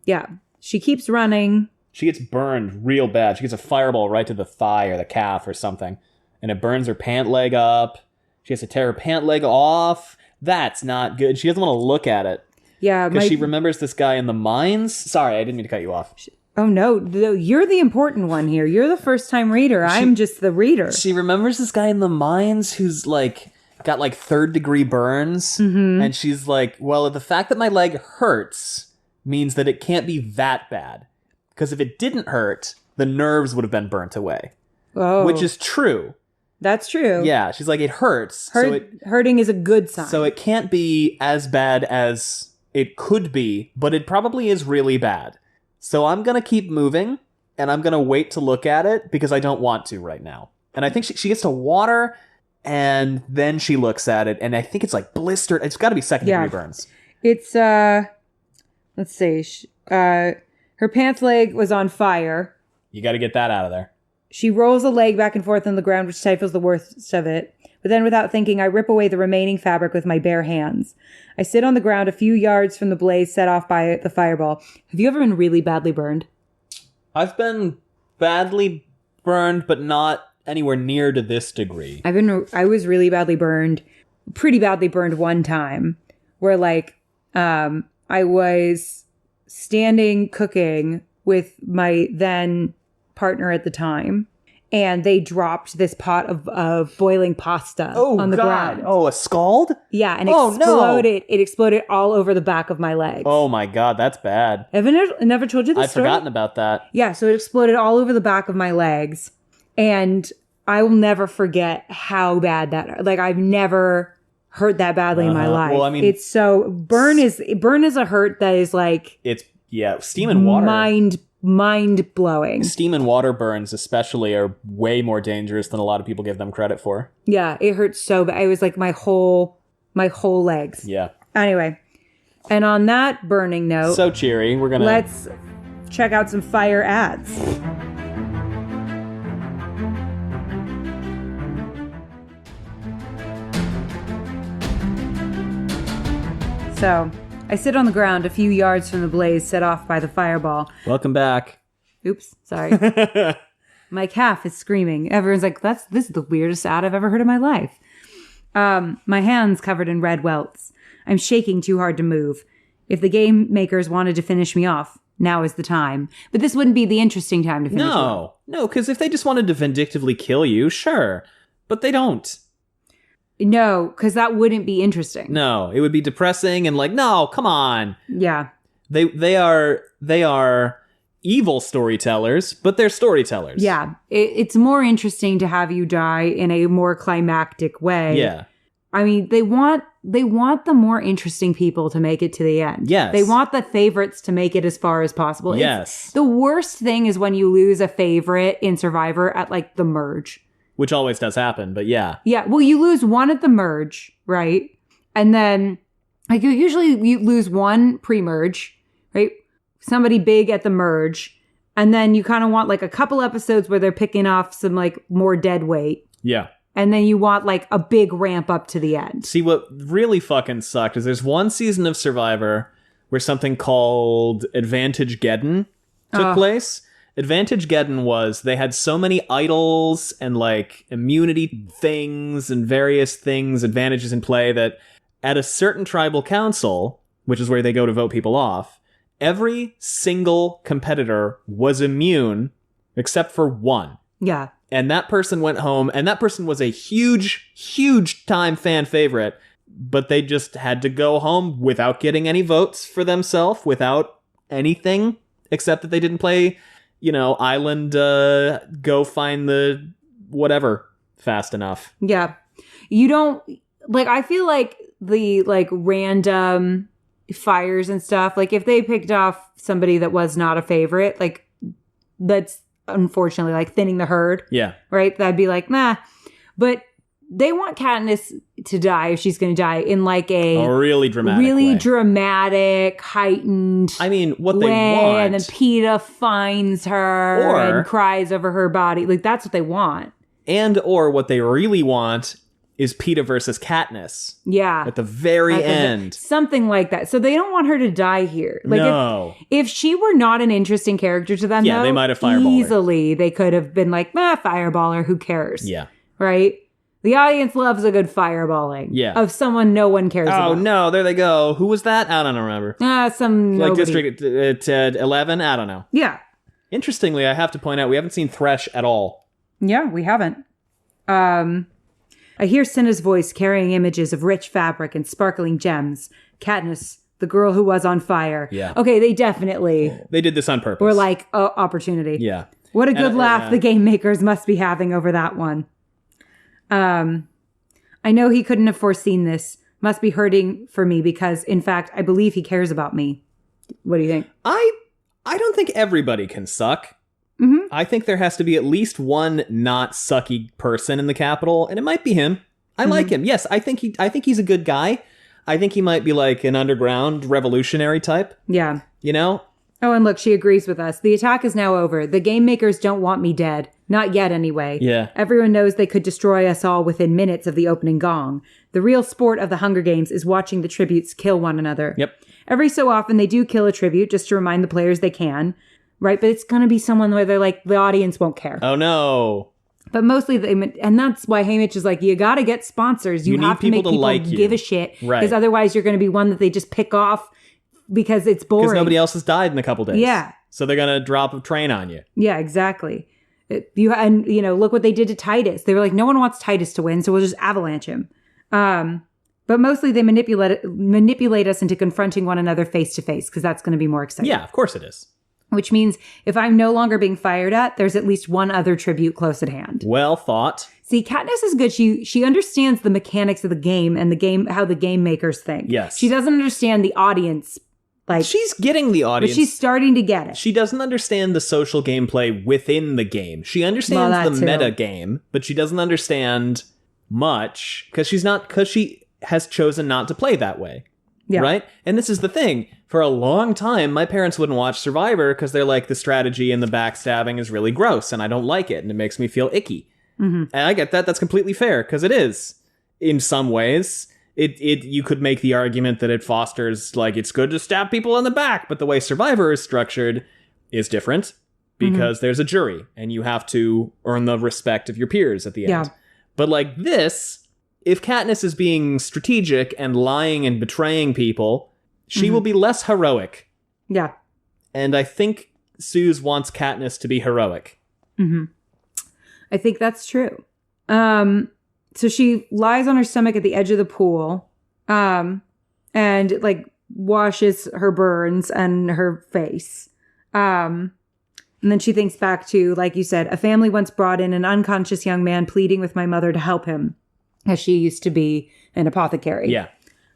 Yeah. She keeps running. She gets burned real bad. She gets a fireball right to the thigh or the calf or something. And it burns her pant leg up. She has to tear her pant leg off. That's not good. She doesn't want to look at it. Yeah. Because she remembers this guy in the mines. Sorry, I didn't mean to cut you off. Oh, no. You're the important one here. You're the first-time reader. I'm just the reader. She remembers this guy in the mines who's, like, got, like, third-degree burns. Mm-hmm. And she's like, well, the fact that my leg hurts means that it can't be that bad. Because if it didn't hurt, the nerves would have been burnt away. Oh. Which is true. That's true. Yeah, she's like, it hurts. Hurting is a good sign. So it can't be as bad as it could be, but it probably is really bad. So I'm going to keep moving, and I'm going to wait to look at it, because I don't want to right now. And I think she gets to water, and then she looks at it, and I think it's like blistered. It's got to be second-degree burns. It's, let's see. Her pants leg was on fire. You got to get that out of there. She rolls a leg back and forth on the ground, which stifles the worst of it. But then, without thinking, I rip away the remaining fabric with my bare hands. I sit on the ground a few yards from the blaze set off by the fireball. Have you ever been really badly burned? I've been badly burned, but not anywhere near to this degree. I was really badly burned, pretty badly burned one time, where, like, I was standing cooking with my then partner at the time, and they dropped this pot of boiling pasta on the ground. Oh, a scald? Yeah, and it exploded all over the back of my legs. Oh my God, that's bad. Have I never told you this story? I've forgotten about that. Yeah, so it exploded all over the back of my legs, and I will never forget how bad that, like, I've never hurt that badly in my life. Well, I mean, it's so, burn is a hurt that is like, it's, yeah, steam and water. Mind blowing. Steam and water burns especially are way more dangerous than a lot of people give them credit for. Yeah, it hurts so bad. It was like my whole legs. Yeah. Anyway, and on that burning note, so cheery, let's check out some fire ads. So, I sit on the ground a few yards from the blaze set off by the fireball. Welcome back. Oops, sorry. My calf is screaming. Everyone's like, this is the weirdest ad I've ever heard in my life. My hands covered in red welts. I'm shaking too hard to move. If the game makers wanted to finish me off, now is the time. But this wouldn't be the interesting time to finish me off. No, because if they just wanted to vindictively kill you, sure. But they don't. No, because that wouldn't be interesting. No, it would be depressing and like, no, come on. Yeah. They are evil storytellers, but they're storytellers. Yeah. It's more interesting to have you die in a more climactic way. Yeah. I mean, they want the more interesting people to make it to the end. Yes. They want the favorites to make it as far as possible. Yes. The worst thing is when you lose a favorite in Survivor at like the merge. Which always does happen, but yeah. Yeah, well, you lose one at the merge, right? And then, like, you lose one pre-merge, right? Somebody big at the merge. And then you kind of want, like, a couple episodes where they're picking off some, like, more dead weight. Yeah. And then you want, like, a big ramp up to the end. See, what really fucking sucked is there's one season of Survivor where something called Advantage-Geddon took place. Advantage-Geddon was they had so many idols and like immunity things and various things, advantages in play that at a certain tribal council, which is where they go to vote people off, every single competitor was immune except for one. Yeah. And that person went home, and that person was a huge, huge time fan favorite, but they just had to go home without getting any votes for themselves, without anything except that they didn't play, island, go find the whatever fast enough. Yeah. You don't, like, I feel like the, like, random fires and stuff, like, if they picked off somebody that was not a favorite, like, that's unfortunately, like, thinning the herd. Yeah. Right? That'd be like, nah. But they want Katniss to die if she's going to die in, like, a really dramatic way. Dramatic, heightened I mean, what way, they want. and then Peeta finds her and cries over her body. Like, that's what they want. And or what they really want is Peeta versus Katniss. Yeah. At the very end. Something like that. So they don't want her to die here. Like No. if she were not an interesting character to them, Yeah, though, they might have fireballed her. easily they could have been like, fireballer, who cares? Yeah. Right? The audience loves a good fireballing. Yeah. Of someone no one cares about. Oh, no, there they go. Who was that? I don't remember. Some Like nobody. District 11? I don't know. Yeah. Interestingly, I have to point out, we haven't seen Thresh at all. Yeah, we haven't. I hear Cinna's voice carrying images of rich fabric and sparkling gems. Katniss, the girl who was on fire. Yeah. Okay, they definitely They did this on purpose. were like, opportunity. Yeah. What a good laugh yeah. the game makers must be having over that one. I know he couldn't have foreseen this. Must be hurting for me because, in fact, I believe he cares about me. What do you think? I don't think everybody can suck. Mm-hmm. I think there has to be at least one not sucky person in the Capitol, and it might be him. I like him. Yes, I think he's a good guy. I think he might be like an underground revolutionary type. Yeah. You know? Oh, and look, she agrees with us. The attack is now over. The game makers don't want me dead. Not yet, anyway. Yeah. Everyone knows they could destroy us all within minutes of the opening gong. The real sport of the Hunger Games is watching the tributes kill one another. Yep. Every so often, they do kill a tribute just to remind the players they can. Right? But it's going to be someone where they're like, the audience won't care. Oh, no. But mostly, and that's why Haymitch is like, you got to get sponsors. You need have to make people to people like you. give a shit. Right. Because otherwise, you're going to be one that they just pick off because it's boring. Because nobody else has died in a couple days. Yeah. So they're going to drop a train on you. Yeah, exactly. Look what they did to Titus. They were like, no one wants Titus to win, so we'll just avalanche him. But mostly they manipulate us into confronting one another face to face because that's going to be more exciting. Yeah, of course it is. Which means if I'm no longer being fired at, there's at least one other tribute close at hand. Well thought. See, Katniss is good. She understands the mechanics of the game and how the game makers think. Yes. She doesn't understand the audience. Like She's getting the but audience. she's starting to get it. She doesn't understand the social gameplay within the game. She understands Well, the that meta too. game, but she doesn't understand much because she has chosen not to play that way. Yeah. Right? And this is the thing. For a long time, my parents wouldn't watch Survivor because they're like, the strategy and the backstabbing is really gross and I don't like it and it makes me feel icky. Mm-hmm. And I get that. That's completely fair because it is in some ways. You could make the argument that it fosters, like, it's good to stab people in the back, but the way Survivor is structured is different because there's a jury and you have to earn the respect of your peers at the end. Yeah. But like this, if Katniss is being strategic and lying and betraying people, she will be less heroic. Yeah. And I think Suze wants Katniss to be heroic. Mm-hmm. I think that's true. So she lies on her stomach at the edge of the pool, and like washes her burns and her face. And then she thinks back to, like you said, a family once brought in an unconscious young man pleading with my mother to help him, as she used to be an apothecary. Yeah.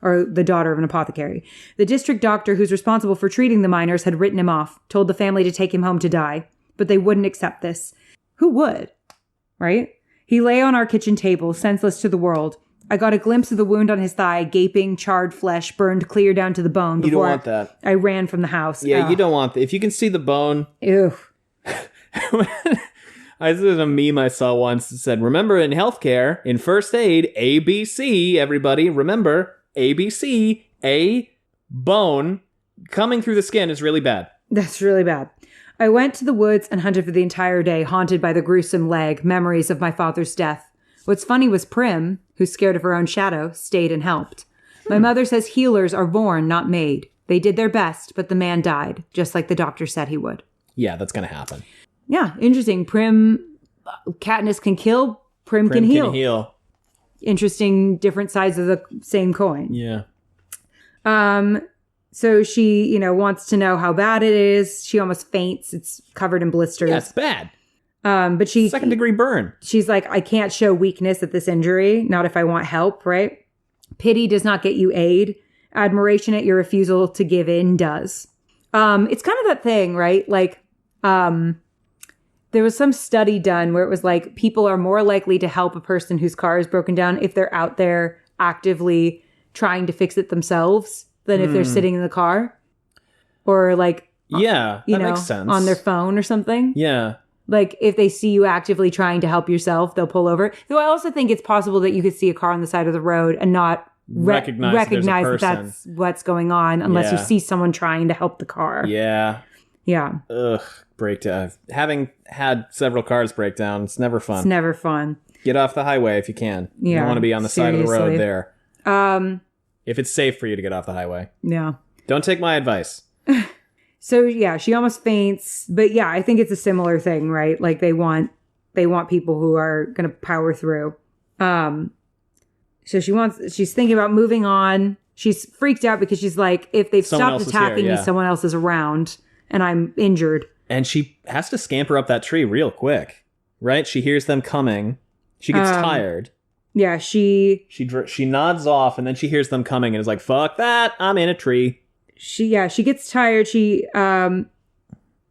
Or the daughter of an apothecary. The district doctor who's responsible for treating the miners had written him off, told the family to take him home to die, but they wouldn't accept this. Who would? Right? He lay on our kitchen table, senseless to the world. I got a glimpse of the wound on his thigh, gaping, charred flesh, burned clear down to the bone. You don't want that. I ran from the house. Yeah, you don't want that. If you can see the bone. Ew. I saw a meme I saw once that said, remember in healthcare, in first aid, ABC, everybody, remember, ABC, a bone coming through the skin is really bad. That's really bad. I went to the woods and hunted for the entire day, haunted by the gruesome leg, memories of my father's death. What's funny was Prim, who's scared of her own shadow, stayed and helped. My mother says healers are born, not made. They did their best, but the man died, just like the doctor said he would. Yeah, that's going to happen. Yeah, interesting. Katniss can kill, Prim can heal. Interesting, different sides of the same coin. Yeah. So she, wants to know how bad it is. She almost faints. It's covered in blisters. Yeah, it's bad. But second-degree burn. She's like, I can't show weakness at this injury. Not if I want help, right? Pity does not get you aid. Admiration at your refusal to give in does. It's kind of that thing, right? Like, there was some study done where it was like people are more likely to help a person whose car is broken down if they're out there actively trying to fix it themselves than if they're sitting in the car or like, yeah, that makes sense. on their phone or something. Yeah. Like, if they see you actively trying to help yourself, they'll pull over. Though I also think it's possible that you could see a car on the side of the road and not recognize that that's what's going on unless you see someone trying to help the car. Yeah. Yeah. Ugh, breakdown. Having had several cars break down, it's never fun. It's never fun. Get off the highway if you can. Yeah, you don't want to be on the side of the road there. If it's safe for you to get off the highway. Yeah. Don't take my advice. So yeah, she almost faints, but yeah, I think it's a similar thing, right? Like they want people who are going to power through. So she's thinking about moving on. She's freaked out because she's like, if they've stopped attacking me, someone else is around and I'm injured. And she has to scamper up that tree real quick, right? She hears them coming. She gets tired. Yeah, she nods off and then she hears them coming and is like, fuck that, I'm in a tree. She gets tired. She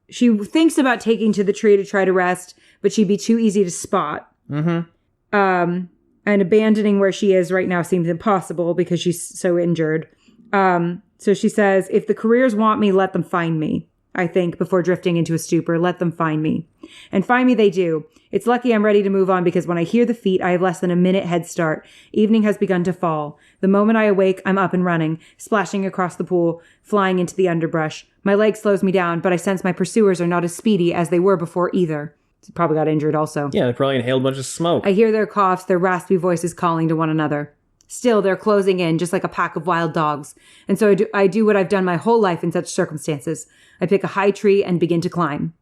thinks about taking to the tree to try to rest, but she'd be too easy to spot. Mm-hmm. And abandoning where she is right now seems impossible because she's so injured. So she says, if the careers want me, let them find me. I think, before drifting into a stupor, let them find me. And find me they do. It's lucky I'm ready to move on because when I hear the feet, I have less than a minute head start. Evening has begun to fall. The moment I awake, I'm up and running, splashing across the pool, flying into the underbrush. My leg slows me down, but I sense my pursuers are not as speedy as they were before either. Probably got injured also. Yeah, they probably inhaled a bunch of smoke. I hear their coughs, their raspy voices calling to one another. Still, they're closing in, just like a pack of wild dogs. And so I do what I've done my whole life in such circumstances. I pick a high tree and begin to climb.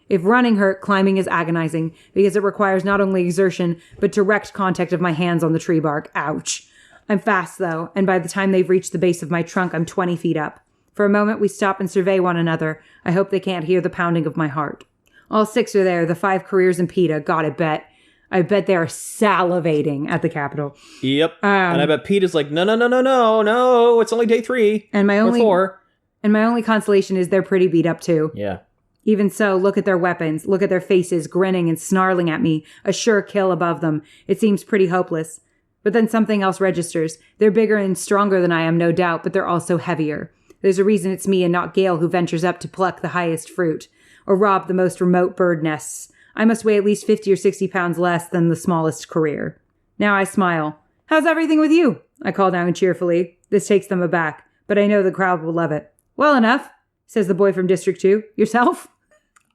If running hurt, climbing is agonizing, because it requires not only exertion, but direct contact of my hands on the tree bark. Ouch. I'm fast, though, and by the time they've reached the base of my trunk, I'm 20 feet up. For a moment, we stop and survey one another. I hope they can't hear the pounding of my heart. All 6 are there, the 5 careers in Peeta. God, I bet they are salivating at the Capitol. Yep. And I bet Peeta's like, no, it's only day 3. And my only 4. And my only consolation is they're pretty beat up too. Yeah. Even so, look at their weapons. Look at their faces, grinning and snarling at me. A sure kill above them. It seems pretty hopeless. But then something else registers. They're bigger and stronger than I am, no doubt, but they're also heavier. There's a reason it's me and not Gale who ventures up to pluck the highest fruit, or rob the most remote bird nests. I must weigh at least 50 or 60 pounds less than the smallest career. Now I smile. How's everything with you? I call down cheerfully. This takes them aback, but I know the crowd will love it. Well enough, says the boy from District 2. Yourself?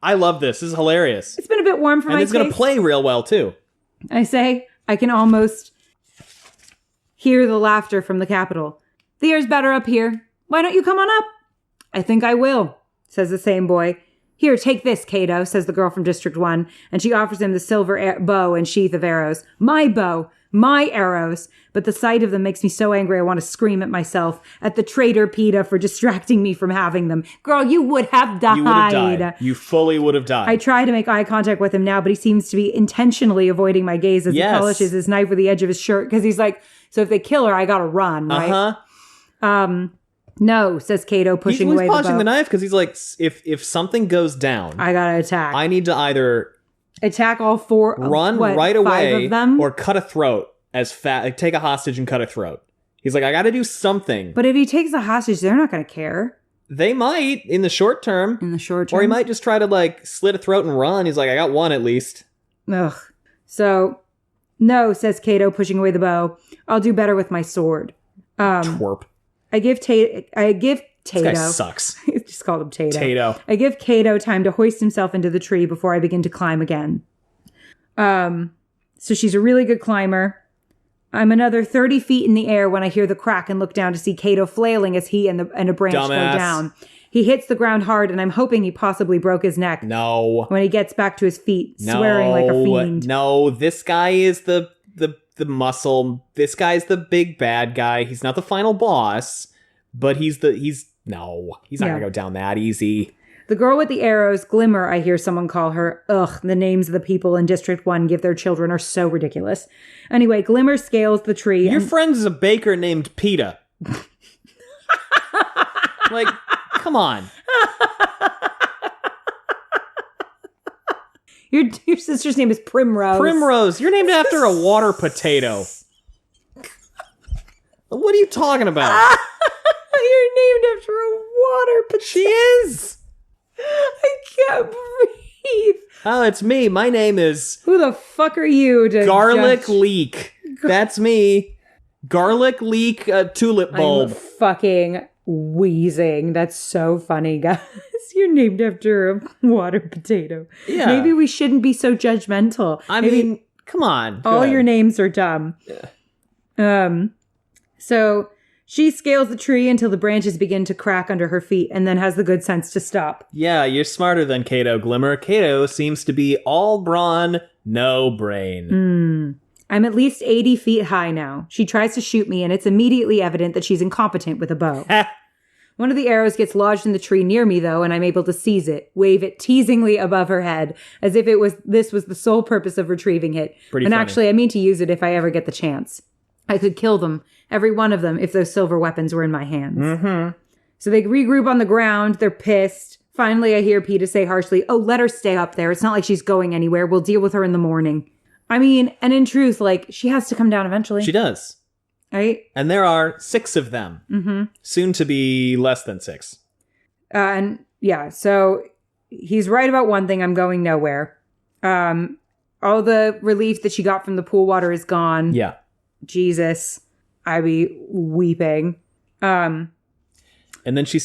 I love this. This is hilarious. It's been a bit warm for my taste. And it's going to play real well, too. I say, I can almost hear the laughter from the Capitol. The air's better up here. Why don't you come on up? I think I will, says the same boy. Here, take this, Cato, says the girl from District 1, and she offers him the silver bow and sheath of arrows. My bow, my arrows. But the sight of them makes me so angry I want to scream at myself, at the traitor Peeta for distracting me from having them. Girl, you would have died. You would have died. You fully would have died. I try to make eye contact with him now, but he seems to be intentionally avoiding my gaze as he polishes his knife with the edge of his shirt, because he's like, so if they kill her, I gotta run, right? No, says Cato, pushing away the bow. He's polishing the knife because he's like, if something goes down, I gotta attack. I need to either attack all 4, run right away, 5 of them? Or cut a throat as fast. Like, take a hostage and cut a throat. He's like, I got to do something. But if he takes the hostage, they're not going to care. They might in the short term. Or he might just try to like slit a throat and run. He's like, I got one at least. Ugh. So, no, says Cato, pushing away the bow. I'll do better with my sword. Twerp. I give Tato. This guy sucks. Just called him Tato. Tato. I give Cato time to hoist himself into the tree before I begin to climb again. So she's a really good climber. I'm another 30 feet in the air when I hear the crack and look down to see Cato flailing as he and a branch go down. He hits the ground hard, and I'm hoping he possibly broke his neck. No. When he gets back to his feet, swearing like a fiend. No, this guy is the muscle. This guy's the big bad guy. He's not the final boss, but he's not gonna go down that easy. The girl with the arrows, Glimmer, I hear someone call her. Ugh, the names of the people in District 1 give their children are so ridiculous. Anyway, Glimmer scales the tree. Your friend is a baker named Peeta. Like, come on. Your sister's name is Primrose. Primrose. You're named after a water potato. What are you talking about? You're named after a water potato. She is. I can't breathe. Heath. Oh, it's me. My name is Who the fuck are you to Garlic judge? Leek. That's me. Garlic Leek tulip bulb. I'm fucking wheezing. That's so funny, guys. You're named after a water potato. Yeah. Maybe we shouldn't be so judgmental. I Maybe mean, come on. Go all ahead. your names are dumb. Yeah. So she scales the tree until the branches begin to crack under her feet and then has the good sense to stop. Yeah, you're smarter than Cato, Glimmer. Cato seems to be all brawn, no brain. I'm at least 80 feet high now. She tries to shoot me, and it's immediately evident that she's incompetent with a bow. One of the arrows gets lodged in the tree near me, though, and I'm able to seize it, wave it teasingly above her head, as if this was the sole purpose of retrieving it. Pretty and funny. actually, I mean to use it if I ever get the chance. I could kill them, every one of them, if those silver weapons were in my hands. Mm-hmm. So they regroup on the ground. They're pissed. Finally, I hear Peeta say harshly, "Oh, let her stay up there. It's not like she's going anywhere. We'll deal with her in the morning." I mean, and in truth, like, she has to come down eventually. She does. Right? And there are 6 of them. Mm-hmm. Soon to be less than 6. And yeah, so he's right about one thing. I'm going nowhere. All the relief that she got from the pool water is gone. Yeah. Jesus. I be weeping. And then she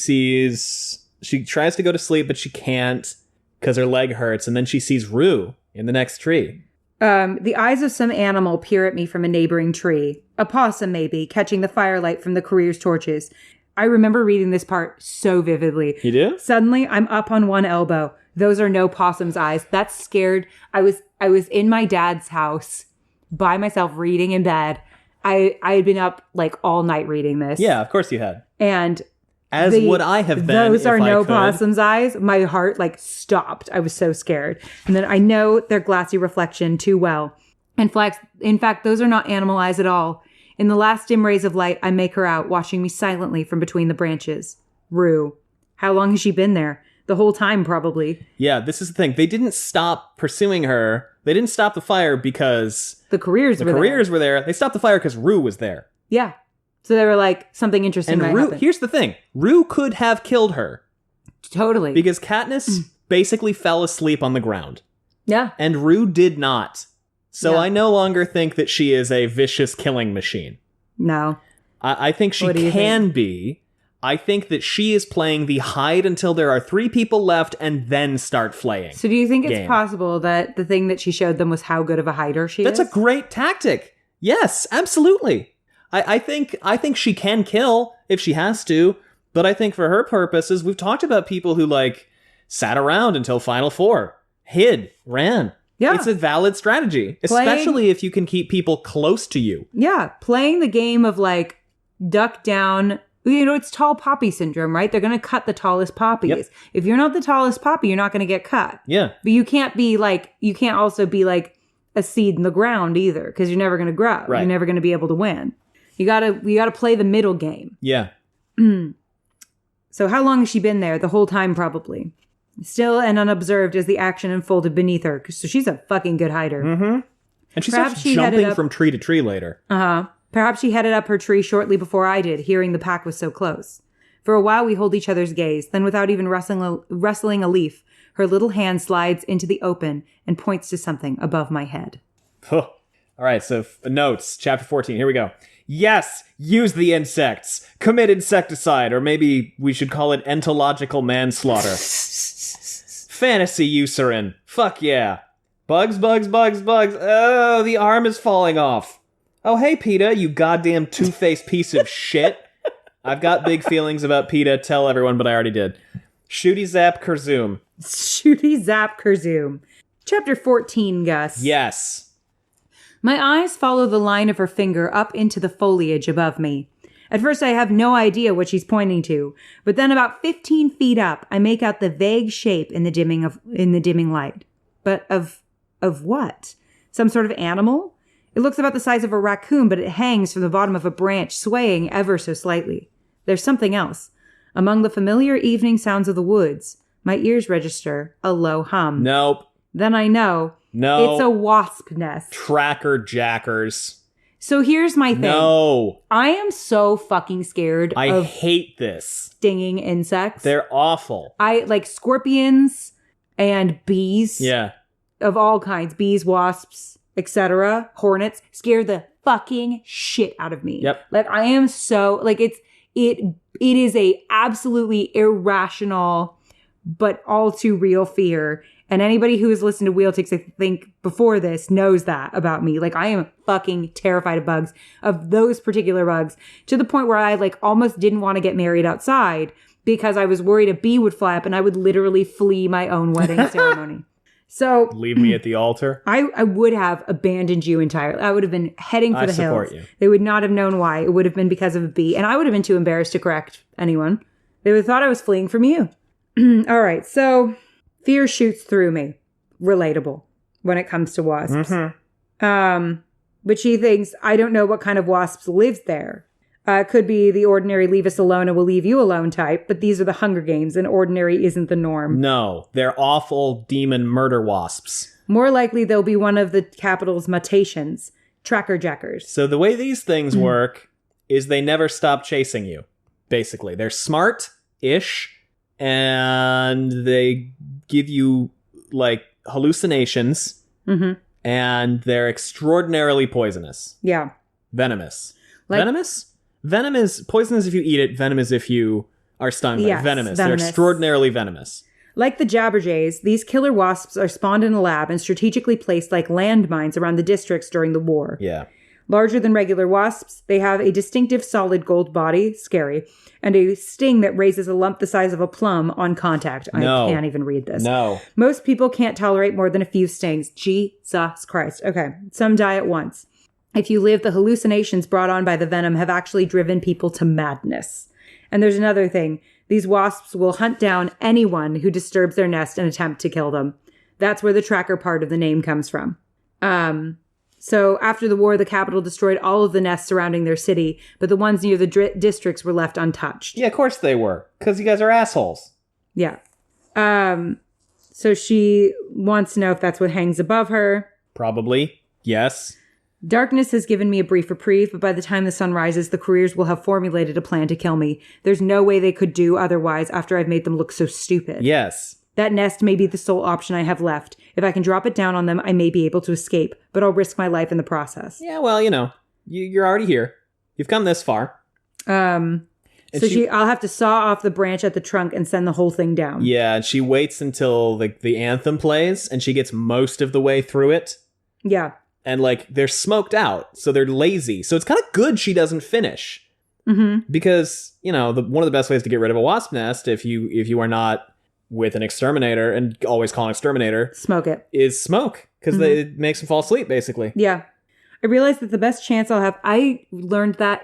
tries to go to sleep, but she can't because her leg hurts. And then she sees Rue in the next tree. The eyes of some animal peer at me from a neighboring tree. A possum, maybe, catching the firelight from the courier's torches. I remember reading this part so vividly. You do? Suddenly, I'm up on one elbow. Those are no possum's eyes. That's scared. I was in my dad's house by myself reading in bed. I had been up like all night reading this. Yeah, of course you had. And As would I have been. Those are if I no could. possum's eyes. My heart like stopped. I was so scared. And then I know their glassy reflection too well. In fact, those are not animal eyes at all. In the last dim rays of light, I make her out, watching me silently from between the branches. Rue. How long has she been there? The whole time, probably. Yeah, this is the thing. They didn't stop pursuing her. They didn't stop the fire because The careers the were careers there. were there. They stopped the fire because Rue was there. Yeah. So they were like, something interesting And might Rue, happen. here's the thing. Rue could have killed her Totally. because Katniss basically fell asleep on the ground. Yeah. And Rue did not. So Yeah. I no longer think that she is a vicious killing machine. No. I think she What do you can be. I think that she is playing the hide until there are 3 people left and then start flaying. So do you think it's game. possible that the thing that she showed them was how good of a hider she That's is? a great tactic. Yes, absolutely. I think she can kill if she has to, but I think for her purposes, we've talked about people who like sat around until Final Four, hid, ran. Yeah. It's a valid strategy, especially if you can keep people close to you. Yeah, playing the game of like duck down. You know, it's tall poppy syndrome, right? They're going to cut the tallest poppies. Yep. If you're not the tallest poppy, you're not going to get cut. Yeah. But you can't also be like a seed in the ground either, because you're never going to grow. Right. You're never going to be able to win. You gotta play the middle game. Yeah. So how long has she been there? The whole time, probably. Still and unobserved as the action unfolded beneath her. So she's a fucking good hider. Mm-hmm. And she Perhaps starts she headed jumping up- from tree to tree later. Uh-huh. Perhaps she headed up her tree shortly before I did, hearing the pack was so close. For a while, we hold each other's gaze. Then, without even rustling a leaf, her little hand slides into the open and points to something above my head. All right, so notes, chapter 14. Here we go. Yes, use the insects. Commit insecticide, or maybe we should call it entological manslaughter. Fantasy usurin. Fuck yeah. Bugs, bugs, bugs, bugs. Oh, the arm is falling off. Oh, hey, Peeta, you goddamn two-faced piece of shit. I've got big feelings about Peeta. Tell everyone, but I already did. Shooty zap kerzoom. Shooty zap kerzoom. Chapter 14, Gus. Yes. My eyes follow the line of her finger up into the foliage above me. At first, I have no idea what she's pointing to, but then about 15 feet up, I make out the vague shape in the dimming light. But of what? Some sort of animal? It looks about the size of a raccoon, but it hangs from the bottom of a branch, swaying ever so slightly. There's something else. Among the familiar evening sounds of the woods, my ears register a low hum. Nope. Then I know. No. It's a wasp nest. Tracker jackers. So here's my thing. No. I am so fucking scared I of hate this. stinging insects. They're awful. I like scorpions. and bees. Yeah. Of all kinds. Bees, wasps, etc. Hornets scare the fucking shit out of me. Yep. Like I am so like it is a absolutely irrational but all too real fear. And anybody who has listened to Wheel Takes, I think, before this knows that about me. Like, I am fucking terrified of bugs, of those particular bugs, to the point where I, like, almost didn't want to get married outside because I was worried a bee would fly up and I would literally flee my own wedding ceremony. So... Leave me at the altar? I would have abandoned you entirely. I would have been heading for the hills. I support you. They would not have known why. It would have been because of a bee. And I would have been too embarrassed to correct anyone. They would have thought I was fleeing from you. All right, so... Fear shoots through me. Relatable when it comes to wasps. Mm-hmm. But she thinks, I don't know what kind of wasps lives there. Could be the ordinary leave us alone and we'll leave you alone type, but these are the Hunger Games and ordinary isn't the norm. No, they're awful demon murder wasps. More likely they'll be one of the capital's mutations, tracker jackers. So the way these things work is they never stop chasing you, basically. They're smart-ish, and they give you, like, hallucinations, and they're extraordinarily poisonous. Yeah. Venomous. Venomous? Venom is poisonous if you eat it, venomous if you are stung by it. Venomous. They're extraordinarily venomous. Like the jabberjays, these killer wasps are spawned in a lab and strategically placed like landmines around the districts during the war. Yeah. Larger than regular wasps, they have a distinctive solid gold body, scary, and a sting that raises a lump the size of a plum on contact. I can't even read this. No. Most people can't tolerate more than a few stings. Jesus Christ. Okay, some die at once. If you live, the hallucinations brought on by the venom have actually driven people to madness. And there's another thing. These wasps will hunt down anyone who disturbs their nest and attempt to kill them. That's where the tracker part of the name comes from. So after the war, the capital destroyed all of the nests surrounding their city, but the ones near the districts were left untouched. Yeah, of course they were, because you guys are assholes. Yeah. So she wants to know if that's what hangs above her. Probably. Yes. Darkness has given me a brief reprieve, but by the time the sun rises, the careers will have formulated a plan to kill me. There's no way they could do otherwise after I've made them look so stupid. Yes. That nest may be the sole option I have left. If I can drop it down on them, I may be able to escape, but I'll risk my life in the process. Yeah, well, you know, you're already here. You've come this far. I'll have to saw off the branch at the trunk and send the whole thing down. Yeah, and she waits until the anthem plays, and she gets most of the way through it. Yeah. And, like, they're smoked out, so they're lazy. So it's kind of good she doesn't finish. Mm-hmm. Because, you know, one of the best ways to get rid of a wasp nest, if you are not with an exterminator, and always call an exterminator... Smoke it. ...is smoke. Because it makes them fall asleep, basically. Yeah. I realized that the best chance I'll have... I learned that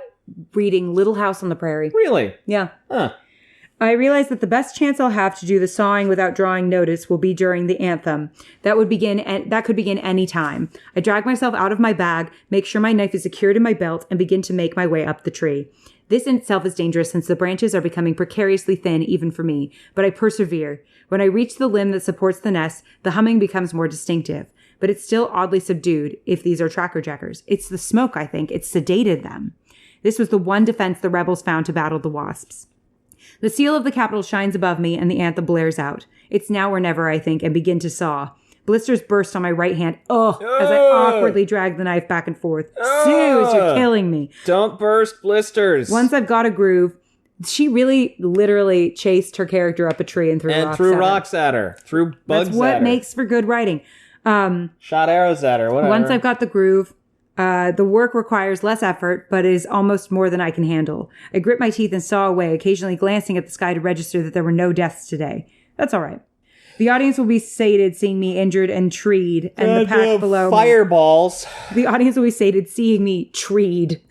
reading Little House on the Prairie. Really? Yeah. Huh. I realized that the best chance I'll have to do the sawing without drawing notice will be during the anthem. That could begin any time. I drag myself out of my bag, make sure my knife is secured in my belt, and begin to make my way up the tree. This in itself is dangerous since the branches are becoming precariously thin even for me, but I persevere. When I reach the limb that supports the nest, the humming becomes more distinctive, but it's still oddly subdued if these are tracker jackers. It's the smoke, I think. It's sedated them. This was the one defense the rebels found to battle the wasps. The seal of the capital shines above me, and the anthem blares out. It's now or never, I think, and begin to saw. Blisters burst on my right hand, as I awkwardly drag the knife back and forth. Suze, you're killing me. Don't burst blisters. Once I've got a groove, she really literally chased her character up a tree and threw rocks at her. Threw bugs at her. That's what makes for good writing. Shot arrows at her, whatever. Once I've got the groove... the work requires less effort, but is almost more than I can handle. I grit my teeth and saw away, occasionally glancing at the sky to register that there were no deaths today. That's all right. The audience will be sated seeing me injured and treed, and the pack below fireballs. The audience will be sated seeing me treed.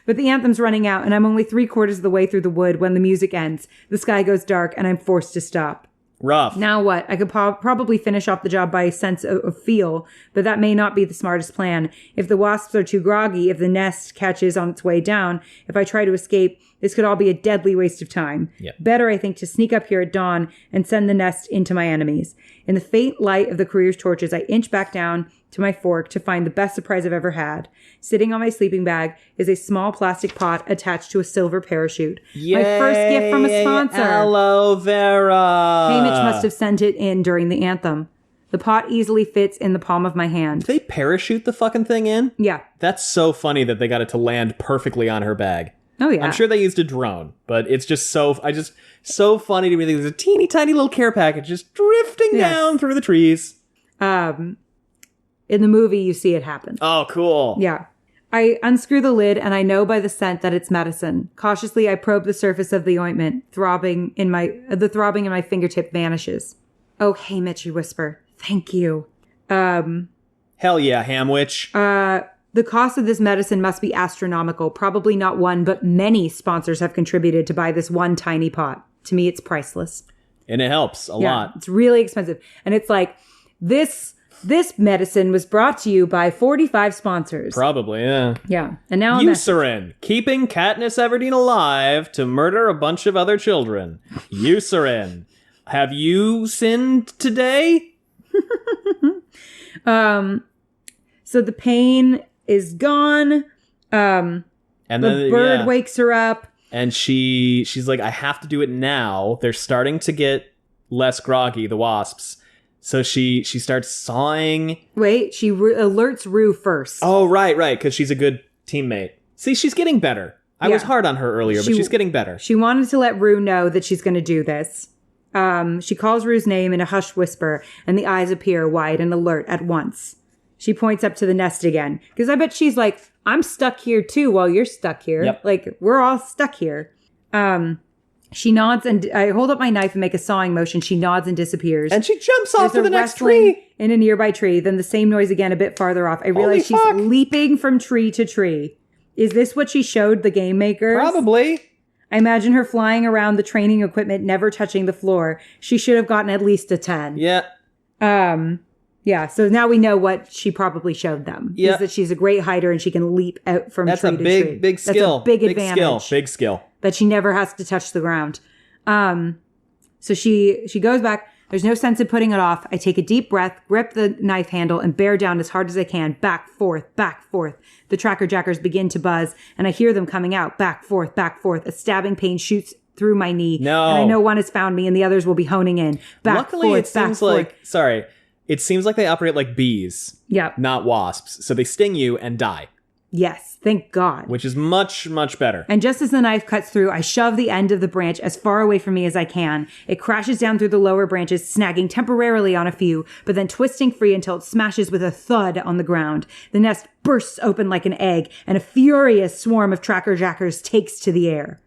But the anthem's running out, and I'm only 3/4 of the way through the wood when the music ends. The sky goes dark, and I'm forced to stop. Rough. Now what? I could probably finish off the job by a sense of feel, but that may not be the smartest plan. If the wasps are too groggy, if the nest catches on its way down, if I try to escape, this could all be a deadly waste of time. Yep. Better, I think, to sneak up here at dawn and send the nest into my enemies. In the faint light of the courier's torches, I inch back down to my fork to find the best surprise I've ever had. Sitting on my sleeping bag is a small plastic pot attached to a silver parachute. Yay, my first gift from a sponsor. Aloe vera. Hamish must have sent it in during the anthem. The pot easily fits in the palm of my hand. Did they parachute the fucking thing in? Yeah. That's so funny that they got it to land perfectly on her bag. Oh, yeah. I'm sure they used a drone, but it's just so funny to me that there's a teeny tiny little care package just drifting down through the trees. In the movie, you see it happen. Oh, cool. Yeah. I unscrew the lid and I know by the scent that it's medicine. Cautiously, I probe the surface of the ointment. The throbbing in my fingertip vanishes. Oh, hey, Mitch, you whisper. Thank you. Hell yeah, Hamwich. The cost of this medicine must be astronomical. Probably not one, but many sponsors have contributed to buy this one tiny pot. To me, it's priceless. And it helps a lot. It's really expensive. And it's like, this medicine was brought to you by 45 sponsors. Probably, yeah. Yeah. And now Eucerin, keeping Katniss Everdeen alive to murder a bunch of other children. Eucerin, have you sinned today? So the pain is gone. And then The bird wakes her up. And she's like, I have to do it now. They're starting to get less groggy, the wasps. So she starts sawing. Wait, she alerts Rue first. Oh, right, because she's a good teammate. See, she's getting better. I was hard on her earlier, but she's getting better. She wanted to let Rue know that she's going to do this. She calls Rue's name in a hushed whisper, and the eyes appear wide and alert at once. She points up to the nest again, because I bet she's like, I'm stuck here too while you're stuck here. Yep. Like, we're all stuck here. She nods, and I hold up my knife and make a sawing motion. She nods and disappears. And she jumps off There's to a the next rustling tree. in a nearby tree, then the same noise again a bit farther off. I realize she's leaping from tree to tree. Is this what she showed the game makers? Probably. I imagine her flying around the training equipment, never touching the floor. She should have gotten at least a 10. Yeah. Yeah, so now we know what she probably showed them. Yeah. Is that she's a great hider and she can leap out from tree to tree. That's a big skill. That's a big advantage. Big skill. That she never has to touch the ground. So she goes back. There's no sense in putting it off. I take a deep breath, grip the knife handle, and bear down as hard as I can. Back, forth, back, forth. The tracker jackers begin to buzz, and I hear them coming out. Back, forth, back, forth. A stabbing pain shoots through my knee. No. And I know one has found me, and the others will be honing in. Back, Luckily, forth, it seems like... Sorry. It seems like they operate like bees. Yep. Not wasps. So they sting you and die. Yes, thank God. Which is much, much better. And just as the knife cuts through, I shove the end of the branch as far away from me as I can. It crashes down through the lower branches, snagging temporarily on a few, but then twisting free until it smashes with a thud on the ground. The nest bursts open like an egg, and a furious swarm of tracker jackers takes to the air.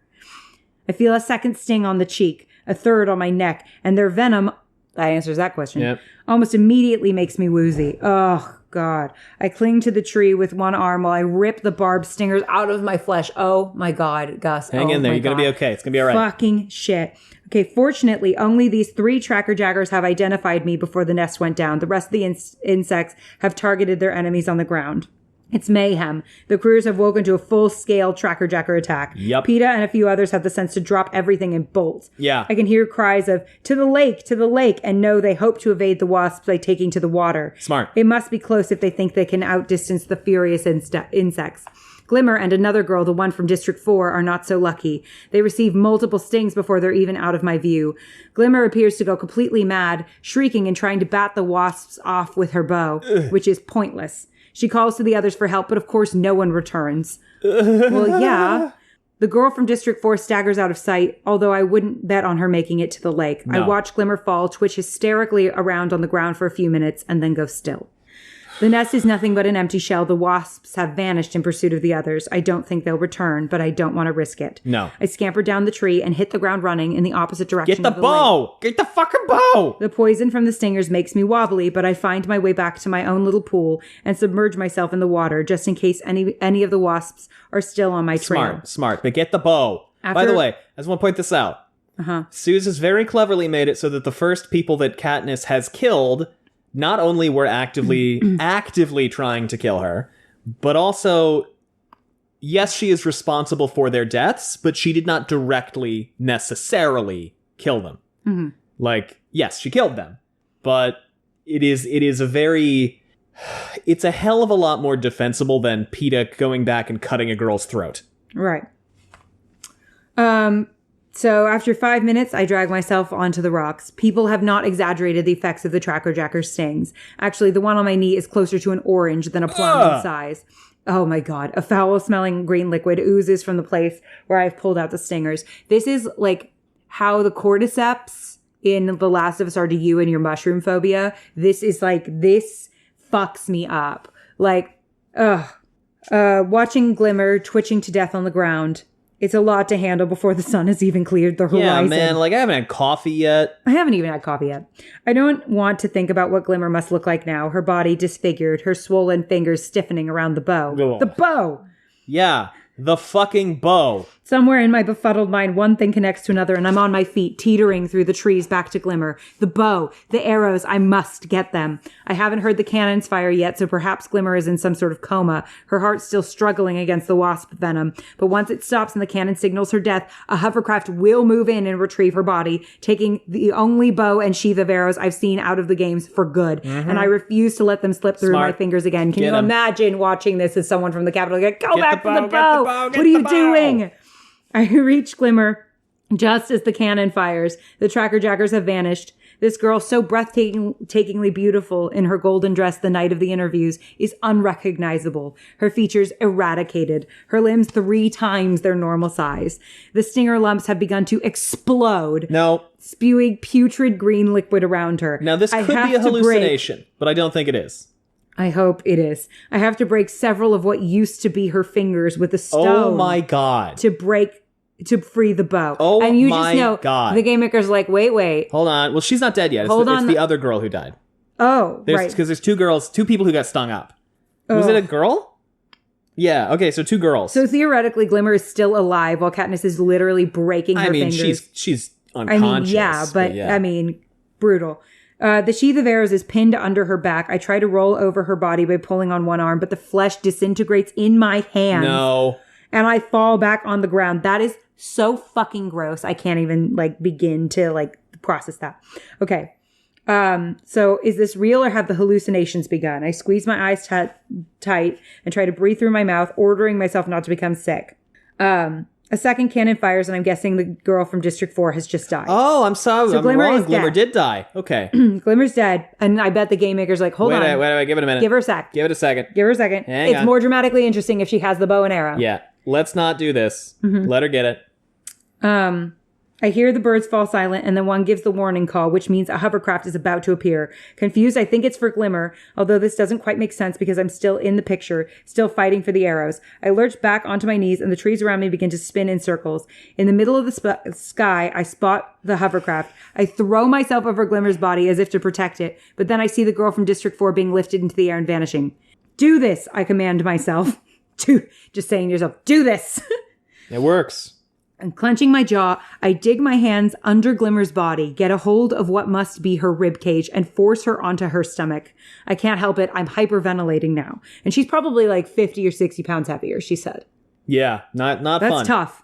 I feel a second sting on the cheek, a third on my neck, and their venom... That answers that question. Yep. Almost immediately makes me woozy. Oh, God. I cling to the tree with one arm while I rip the barbed stingers out of my flesh. Oh, my God, Gus. Hang in there. You're going to be okay. It's going to be all right. Fucking shit. Okay, fortunately, only these 3 tracker jackers have identified me before the nest went down. The rest of the insects have targeted their enemies on the ground. It's mayhem. The crews have woken to a full-scale tracker jacker attack. Yep. Peeta and a few others have the sense to drop everything and bolt. Yeah. I can hear cries of, to the lake, and know they hope to evade the wasps by taking to the water. Smart. It must be close if they think they can outdistance the furious insects. Glimmer and another girl, the one from District 4, are not so lucky. They receive multiple stings before they're even out of my view. Glimmer appears to go completely mad, shrieking and trying to bat the wasps off with her bow, which is pointless. She calls to the others for help, but of course no one returns. Well, yeah. The girl from District 4 staggers out of sight, although I wouldn't bet on her making it to the lake. No. I watch Glimmer fall, twitch hysterically around on the ground for a few minutes, and then go still. The nest is nothing but an empty shell. The wasps have vanished in pursuit of the others. I don't think they'll return, but I don't want to risk it. No. I scamper down the tree and hit the ground running in the opposite direction. Get the bow! Get the fucking bow! The poison from the stingers makes me wobbly, but I find my way back to my own little pool and submerge myself in the water just in case any of the wasps are still on my trail. Smart. But get the bow. By the way, I just want to point this out. Suze has very cleverly made it so that the first people that Katniss has killed not only were actively trying to kill her, but also, yes, she is responsible for their deaths, but she did not directly necessarily kill them. Mm-hmm. Like, yes, she killed them, but it is a very It's a hell of a lot more defensible than Peeta going back and cutting a girl's throat. Right. So after 5 minutes, I drag myself onto the rocks. People have not exaggerated the effects of the Trackerjacker's stings. Actually, the one on my knee is closer to an orange than a plum in size. Oh my God. A foul-smelling green liquid oozes from the place where I've pulled out the stingers. This is like how the cordyceps in The Last of Us are to you and your mushroom phobia. This is like, this fucks me up. Like, watching Glimmer twitching to death on the ground. It's a lot to handle before the sun has even cleared the horizon. Yeah, man, like I haven't had coffee yet. I haven't even had coffee yet. I don't want to think about what Glimmer must look like now. Her body disfigured, her swollen fingers stiffening around the bow. Ugh. The bow! Yeah, the fucking bow. Somewhere in my befuddled mind, one thing connects to another, and I'm on my feet, teetering through the trees back to Glimmer. The bow, the arrows, I must get them. I haven't heard the cannons fire yet, so perhaps Glimmer is in some sort of coma, her heart still struggling against the wasp venom. But once it stops and the cannon signals her death, a hovercraft will move in and retrieve her body, taking the only bow and sheath of arrows I've seen out of the games for good. Mm-hmm. And I refuse to let them slip through my fingers again. Can you imagine watching this as someone from the Capitol go back to the bow? What are you doing? I reach Glimmer just as the cannon fires. The Trackerjackers have vanished. This girl, so breathtakingly beautiful in her golden dress the night of the interviews, is unrecognizable. Her features eradicated. Her limbs 3 times their normal size. The stinger lumps have begun to explode. No. Spewing putrid green liquid around her. Now, this could be a hallucination, but I don't think it is. I hope it is. I have to break several of what used to be her fingers with a stone. Oh my God. To free the bow. Oh, and you my just know, God. The game maker's like, wait. Hold on. Well, she's not dead yet. It's the other girl who died. Oh, right. Because there's 2 people who got stung up. Was it a girl? Yeah, okay, so 2 girls. So theoretically, Glimmer is still alive while Katniss is literally breaking her fingers. She's unconscious. I mean, brutal. The sheath of arrows is pinned under her back. I try to roll over her body by pulling on one arm, but the flesh disintegrates in my hands. No. And I fall back on the ground. That is so fucking gross. I can't even begin to process that. Okay. So is this real or have the hallucinations begun? I squeeze my eyes tight and try to breathe through my mouth, ordering myself not to become sick. A second cannon fires, and I'm guessing the girl from District 4 has just died. Oh, I'm sorry. I'm wrong. Glimmer did die. Okay. Glimmer's dead. And I bet the game maker's like, hold on. Wait, give it a minute. Give her a sec. Give it a second. Give her a second. Hang on. More dramatically interesting if she has the bow and arrow. Yeah. Let's not do this. Mm-hmm. Let her get it. I hear the birds fall silent, and then one gives the warning call, which means a hovercraft is about to appear. Confused, I think it's for Glimmer, although this doesn't quite make sense because I'm still in the picture, still fighting for the arrows. I lurch back onto my knees, and the trees around me begin to spin in circles. In the middle of the sky, I spot the hovercraft. I throw myself over Glimmer's body as if to protect it, but then I see the girl from District 4 being lifted into the air and vanishing. Do this, I command myself. Just saying to yourself, do this. It works. And clenching my jaw, I dig my hands under Glimmer's body, get a hold of what must be her rib cage, and force her onto her stomach. I can't help it. I'm hyperventilating now. And she's probably 50 or 60 pounds heavier, she said. Yeah, not fun. That's tough.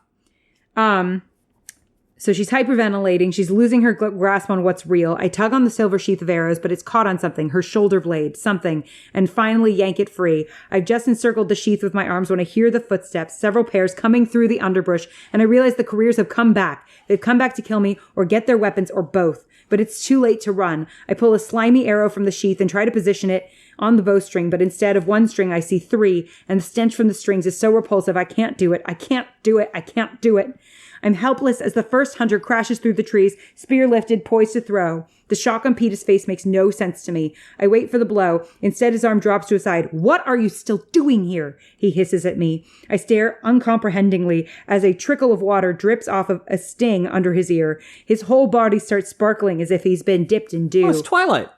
So she's hyperventilating. She's losing her grasp on what's real. I tug on the silver sheath of arrows, but it's caught on something, her shoulder blade, something, and finally yank it free. I've just encircled the sheath with my arms when I hear the footsteps, several pairs coming through the underbrush, and I realize the careers have come back. They've come back to kill me or get their weapons or both. But it's too late to run. I pull a slimy arrow from the sheath and try to position it on the bowstring, but instead of 1 string, I see 3, and the stench from the strings is so repulsive. I can't do it. I can't do it. I can't do it. I'm helpless as the first hunter crashes through the trees, spear lifted, poised to throw. The shock on Peeta's face makes no sense to me. I wait for the blow. Instead, his arm drops to his side. What are you still doing here? He hisses at me. I stare uncomprehendingly as a trickle of water drips off of a sting under his ear. His whole body starts sparkling as if he's been dipped in dew. Oh, it's Twilight.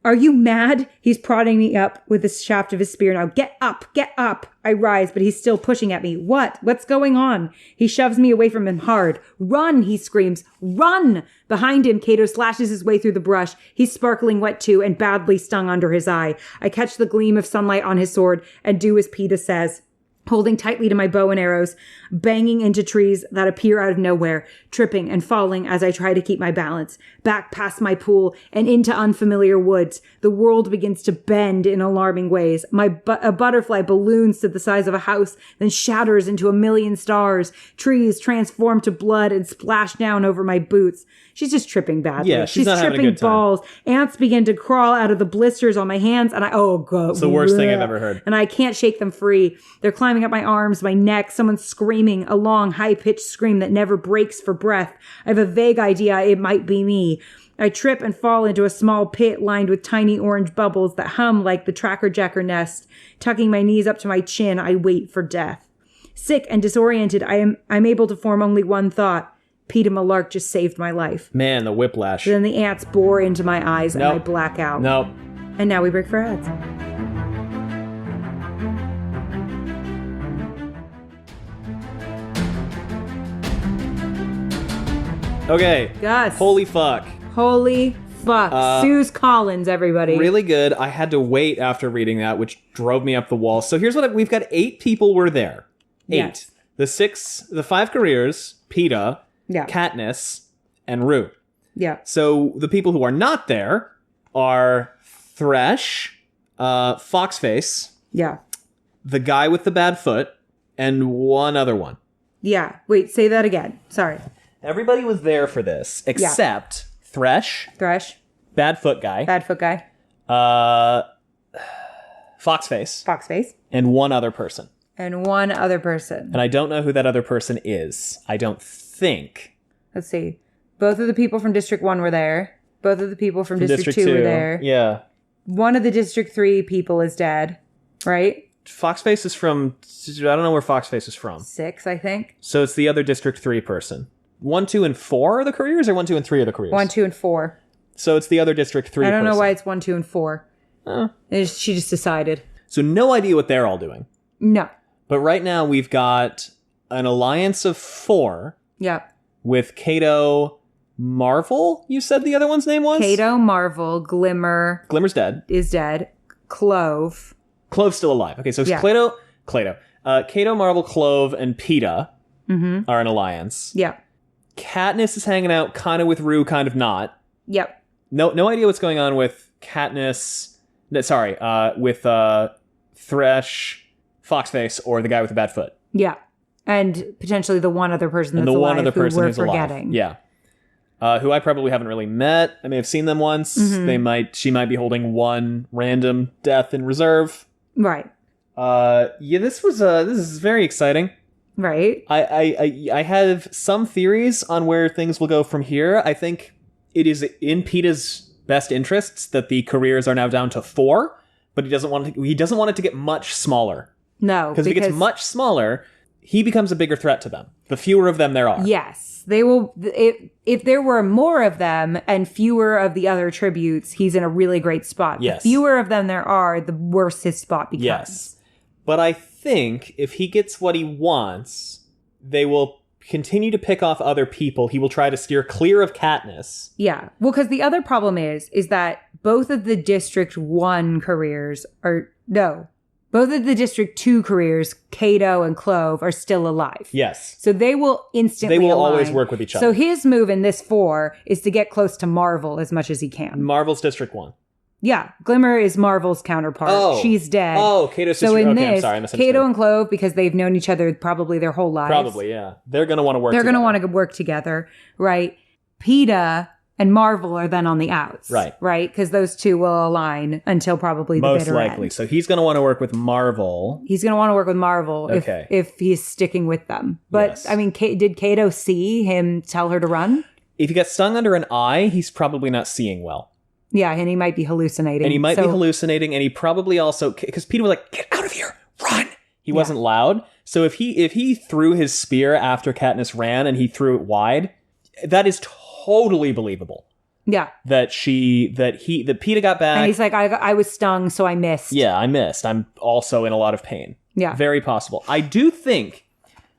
Are you mad? He's prodding me up with the shaft of his spear now. Get up, get up. I rise, but he's still pushing at me. What? What's going on? He shoves me away from him hard. Run, he screams. Run! Behind him, Cato slashes his way through the brush. He's sparkling wet too and badly stung under his eye. I catch the gleam of sunlight on his sword and do as Peeta says. holding tightly to my bow and arrows, banging into trees that appear out of nowhere, tripping and falling as I try to keep my balance. Back past my pool and into unfamiliar woods, the world begins to bend in alarming ways. A butterfly balloons to the size of a house, then shatters into a million stars. Trees transform to blood and splash down over my boots. She's just tripping badly. Yeah, she's not having a tripping good time. balls. Ants begin to crawl out of the blisters on my hands, and It's the worst thing I've ever heard. And I can't shake them free. They're climbing up my arms, my neck. Someone's screaming, a long, high-pitched scream that never breaks for breath. I have a vague idea it might be me. I trip and fall into a small pit lined with tiny orange bubbles that hum like the tracker-jacker nest. Tucking my knees up to my chin, I wait for death. Sick and disoriented, I'm able to form only one thought. Peeta Malark just saved my life. Man, the whiplash. Then the ants bore into my eyes and I black out. Nope. And now we break for ads. Okay. Gus. Holy fuck. Holy fuck. Suze Collins, everybody. Really good. I had to wait after reading that, which drove me up the wall. So here's what we've got 8 people were there. 8. Yes. The 5 careers, Peeta, Yeah. Katniss, and Rue. Yeah. So the people who are not there are Thresh, Foxface, Yeah. the guy with the bad foot, and one other one. Yeah. Wait, say that again. Sorry. Everybody was there for this, except Thresh, bad foot guy, Badfoot guy. Foxface, Foxface. and one other person. And one other person. And I don't know who that other person is. I don't think. Let's see. Both of the people from District 1 were there. Both of the people from District 2 were there. Yeah. One of the District 3 people is dead, right? Foxface is from... I don't know where Foxface is from. 6, I think. So it's the other District 3 person. 1, 2, and 4 are the careers, or 1, 2, and 3 are the careers? 1, 2, and 4. So it's the other District 3 I don't person. know why it's 1, 2, and 4. She just decided. So no idea what they're all doing. No. But right now we've got an alliance of 4 Yeah. with Cato Marvel, you said the other one's name was? Cato, Marvel, Glimmer Glimmer's dead. is dead. Clove. Clove's still alive. Okay, so it's Yeah. Cato, Marvel, Clove, and Peeta are an alliance. Yeah. Katniss is hanging out kind of with Rue, kind of not. Yep. No idea what's going on with Katniss. With Thresh, Foxface, or the guy with the bad foot. Yeah. And potentially the one other person that's And the alive one other person who we're who's forgetting. alive. Yeah. Who I probably haven't really met. I may have seen them once. She might be holding one random death in reserve. Right. This is very exciting. Right. I have some theories on where things will go from here. I think it is in Peeta's best interests that the careers are now down to 4, but he doesn't want it to get much smaller. No. Because if it gets much smaller, he becomes a bigger threat to them. The fewer of them there are. Yes. They will. If there were more of them and fewer of the other tributes, he's in a really great spot. Yes. The fewer of them there are, the worse his spot becomes. Yes. But I think if he gets what he wants, they will continue to pick off other people. He will try to steer clear of Katniss. Yeah. Well, because the other problem is that both of the District 1 careers both of the District 2 careers, Cato and Clove, are still alive. Yes. So they will instantly align. Always work with each other. So his move in this 4 is to get close to Marvel as much as he can. Marvel's District 1. Yeah. Glimmer is Marvel's counterpart. Oh. She's dead. Oh, Cato's So sister. in Okay, I'm this, sorry, I misunderstood. Cato and Clove, because they've known each other probably their whole lives. Probably, yeah. They're going to want to work They're together. going to want to work together, right? Peeta and Marvel are then on the outs. Right. Right? Because those two will align until probably the Most bitter likely. end. So he's going to want to work with Marvel. He's going to want to work with Marvel if he's sticking with them. But, Yes. I mean, did Cato see him tell her to run? If he gets stung under an eye, he's probably not seeing well. Yeah, and he might be hallucinating. And he might be hallucinating, and he probably also... Because Peeta was like, get out of here! Run! He wasn't loud. So if he threw his spear after Katniss ran and he threw it wide, that is totally believable. Yeah. That Peeta got back. And he's like, I was stung, so I missed. Yeah, I missed. I'm also in a lot of pain. Yeah. Very possible. I do think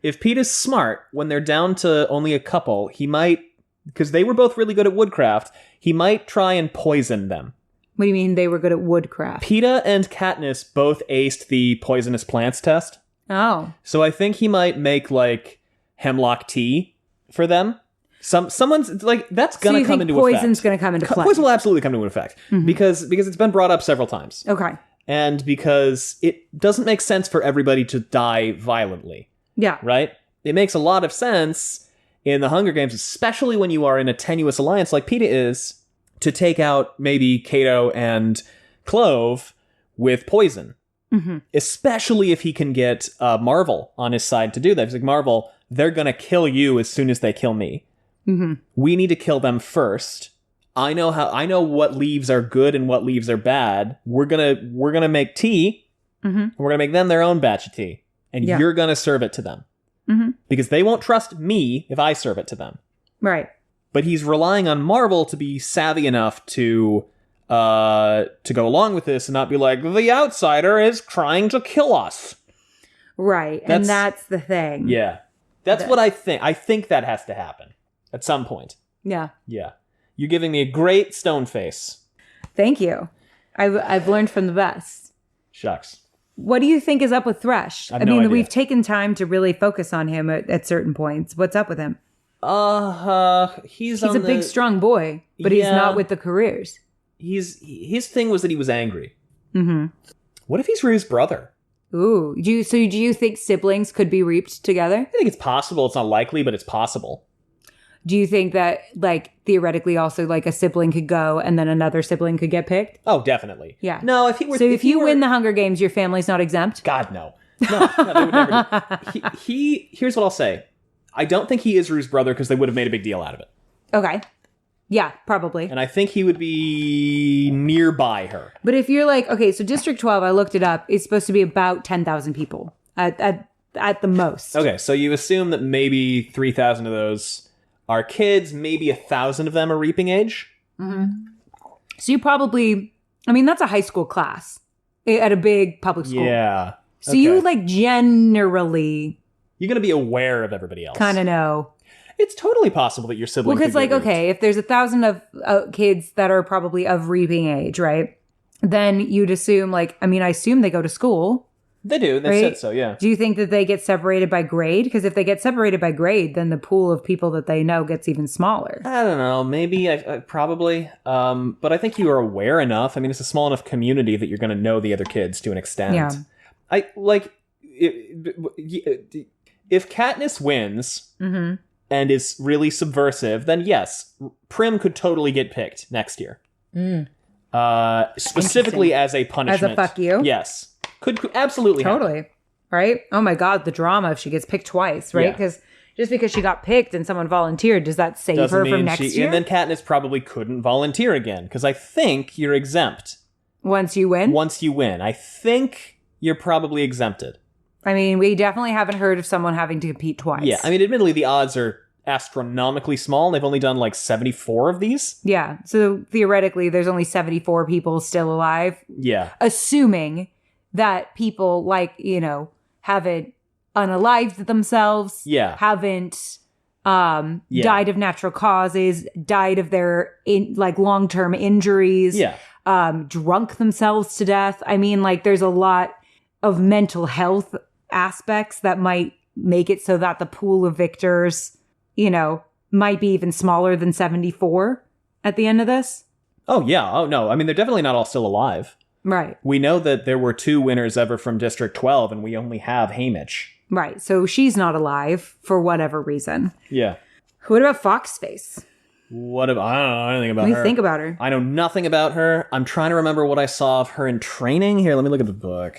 if Peeta's smart, when they're down to only a couple, he might... Because they were both really good at woodcraft, he might try and poison them. What do you mean they were good at woodcraft? Peeta and Katniss both aced the poisonous plants test. Oh. So I think he might make like hemlock tea for them. Someone's like that's gonna come into effect. Poison's gonna come into play. Poison will absolutely come into effect because it's been brought up several times. Okay. And because it doesn't make sense for everybody to die violently. Yeah. Right? It makes a lot of sense in the Hunger Games, especially when you are in a tenuous alliance like Peeta is, to take out maybe Cato and Clove with poison. Especially if he can get Marvel on his side to do that. He's like, Marvel, they're going to kill you as soon as they kill me. We need to kill them first. I know what leaves are good and what leaves are bad. We're gonna make tea. And we're gonna make them their own batch of tea. And you're gonna serve it to them. Because they won't trust me if I serve it to them. Right. But he's relying on Marvel to be savvy enough to go along with this and not be like, the outsider is trying to kill us. Right. And that's the thing. Yeah. That's what I think. I think that has to happen at some point. Yeah. Yeah. You're giving me a great stone face. Thank you. I've learned from the best. Shucks. What do you think is up with Thresh? I mean, we've taken time to really focus on him at certain points. What's up with him? He's a big, strong boy, but he's not with the careers. His thing was that he was angry. What if he's Rue's brother? Ooh. Do you think siblings could be reaped together? I think it's possible. It's not likely, but it's possible. Do you think that, like, theoretically also, like, a sibling could go and then another sibling could get picked? Oh, definitely. Yeah. No, if he were... So if you win the Hunger Games, your family's not exempt? God, no. No, they would never do. Here's what I'll say. I don't think he is Rue's brother because they would have made a big deal out of it. Okay. Yeah, probably. And I think he would be nearby her. But if you're like, okay, so District 12, I looked it up, it's supposed to be about 10,000 people at the most. Okay, so you assume that maybe 3,000 of those are kids, maybe 1,000 of them are reaping age. So you probably, that's a high school class at a big public school. Yeah. So you, like, generally... You're going to be aware of everybody else. Kind of know. It's totally possible that your sibling because, like, okay, if there's 1,000 of kids that are probably of reaping age, right? Then you'd assume, like, I assume they go to school. They do. They said so, yeah. Do you think that they get separated by grade? Because if they get separated by grade, then the pool of people that they know gets even smaller. I don't know. Maybe. Probably. But I think you are aware enough. It's a small enough community that you're going to know the other kids to an extent. Yeah. If Katniss wins and is really subversive, then yes, Prim could totally get picked next year. Specifically as a punishment. As a fuck you? Yes. Could absolutely totally happen. Right? Oh my God, the drama if she gets picked twice, right? Because just because she got picked and someone volunteered, does that save her from next year? And then Katniss probably couldn't volunteer again because I think you're exempt once you win. I think you're probably exempted. We definitely haven't heard of someone having to compete twice. Yeah, admittedly, the odds are astronomically small. They've only done like 74 of these. Yeah, so theoretically, there's only 74 people still alive. Yeah. Assuming that people, like, haven't unalived themselves. Yeah. Haven't died of natural causes, died of their long-term injuries. Yeah. Drunk themselves to death. There's a lot of mental health aspects that might make it so that the pool of victors, might be even smaller than 74 at the end of this. Oh, yeah. Oh, no. They're definitely not all still alive. Right. We know that there were 2 winners ever from District 12, and we only have Haymitch. Right. So she's not alive for whatever reason. Yeah. What about Foxface? I don't know anything about her. What do you think about her? I know nothing about her. I'm trying to remember what I saw of her in training. Here, let me look at the book.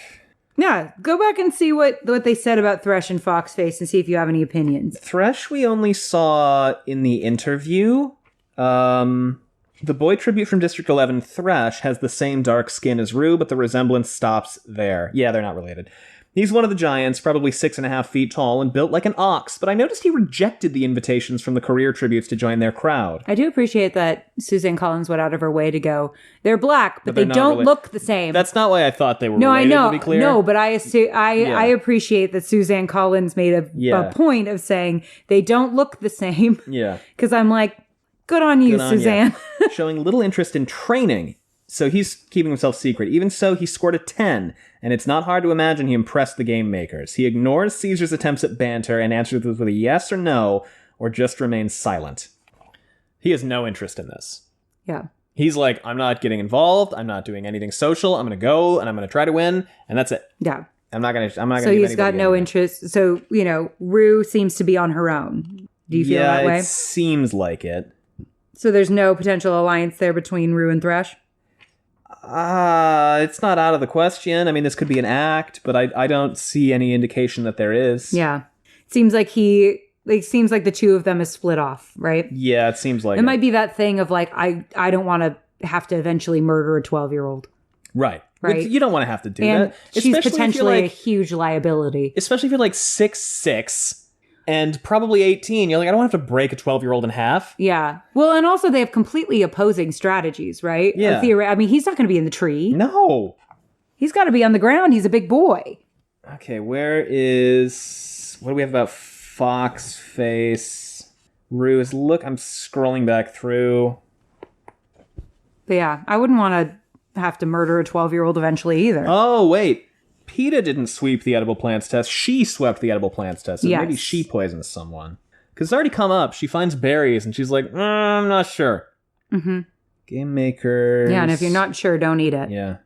Yeah, go back and see what they said about Thresh and Foxface and see if you have any opinions. Thresh we only saw in the interview. The boy tribute from District 11, Thresh, has the same dark skin as Rue, but the resemblance stops there. Yeah, they're not related. He's one of the giants, probably 6.5 feet tall, and built like an ox, but I noticed he rejected the invitations from the career tributes to join their crowd. I do appreciate that Suzanne Collins went out of her way to go, they're black, but they don't look the same. That's not why I thought they were related, I know. To be clear. No, but I appreciate that Suzanne Collins made a point of saying they don't look the same. Yeah. Because I'm like, good on you, Suzanne. Showing little interest in training. So he's keeping himself secret. Even so, he scored a 10, and it's not hard to imagine he impressed the game makers. He ignores Caesar's attempts at banter and answers with a yes or no, or just remains silent. He has no interest in this. Yeah. He's like, I'm not getting involved. I'm not doing anything social. I'm going to go and I'm going to try to win. And that's it. Yeah. I'm not going to. So he's got no interest. So, Rue seems to be on her own. Do you feel that way? It seems like it. So there's no potential alliance there between Rue and Thresh? It's not out of the question. I mean, this could be an act, but I don't see any indication that there is. Yeah. It seems like the two of them is split off, right? Yeah, it seems like it might be that thing of like, I don't want to have to eventually murder a 12-year-old. Right. Right. But you don't want to have to do and that. She's potentially a huge liability. Especially if you're like 6'6" and probably 18. You're like, I don't have to break a 12-year-old in half. Yeah. Well, and also they have completely opposing strategies, right? Yeah. I mean, he's not going to be in the tree. No. He's got to be on the ground. He's a big boy. Okay, what do we have about Foxface? Rue is, look, I'm scrolling back through. But yeah, I wouldn't want to have to murder a 12-year-old eventually either. Oh, wait. Peeta didn't sweep the edible plants test. She swept the edible plants test. So yes. Maybe she poisons someone. Because it's already come up. She finds berries and she's like, I'm not sure. Mm-hmm. Game makers. Yeah, and if you're not sure, don't eat it. Yeah.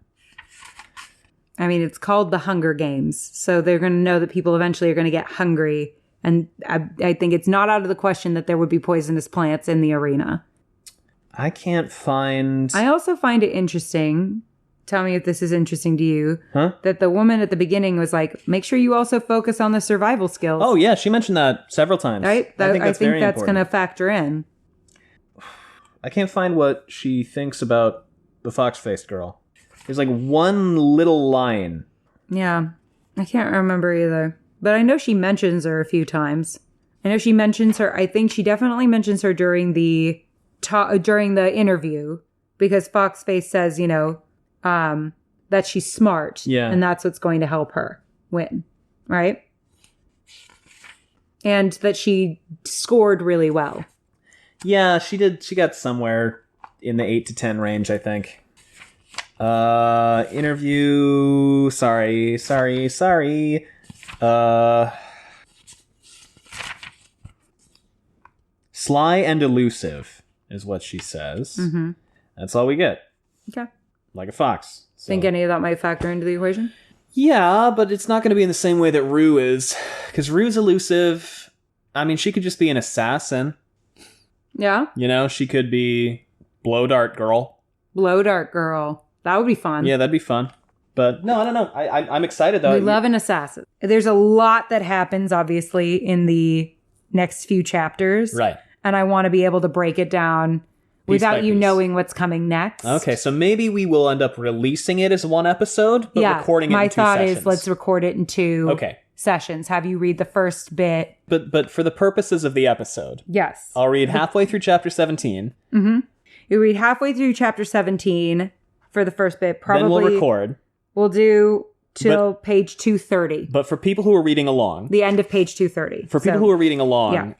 I mean, it's called the Hunger Games. So they're going to know that people eventually are going to get hungry. And I think it's not out of the question that there would be poisonous plants in the arena. I can't find... I also find it interesting, tell me if this is interesting to you, that the woman at the beginning was like, make sure you also focus on the survival skills. Oh, yeah, she mentioned that several times. Right? I think that's going to factor in. I can't find what she thinks about the fox-faced girl. There's like one little line. Yeah, I can't remember either. But I know she mentions her a few times. I know she mentions her. I think she definitely mentions her during the interview, because Foxface says, that she's smart. Yeah. And that's what's going to help her win. Right? And that she scored really well. Yeah, she did. She got somewhere in the 8 to 10 range, I think. Interview. Sorry. Sly and elusive is what she says. Mm-hmm. That's all we get. Okay. Like a fox. So. Think any of that might factor into the equation? Yeah, but it's not going to be in the same way that Rue is. Because Rue's elusive. I mean, she could just be an assassin. Yeah. She could be Blow Dart Girl. Blow Dart Girl. That would be fun. Yeah, that'd be fun. But no, I don't know. I'm excited, though. We love an assassin. There's a lot that happens, obviously, in the next few chapters. Right. And I want to be able to break it down without you knowing what's coming next. Okay, so maybe we will end up releasing it as one episode, but recording it in 2 sessions. My thought is let's record it in 2 sessions. Have you read the first bit. But for the purposes of the episode. Yes. I'll read halfway through chapter 17. Mm-hmm. You read halfway through chapter 17 for the first bit. Probably. Then we'll record. We'll do till page 230. But for people who are reading along. The end of page 230. For people who are reading along,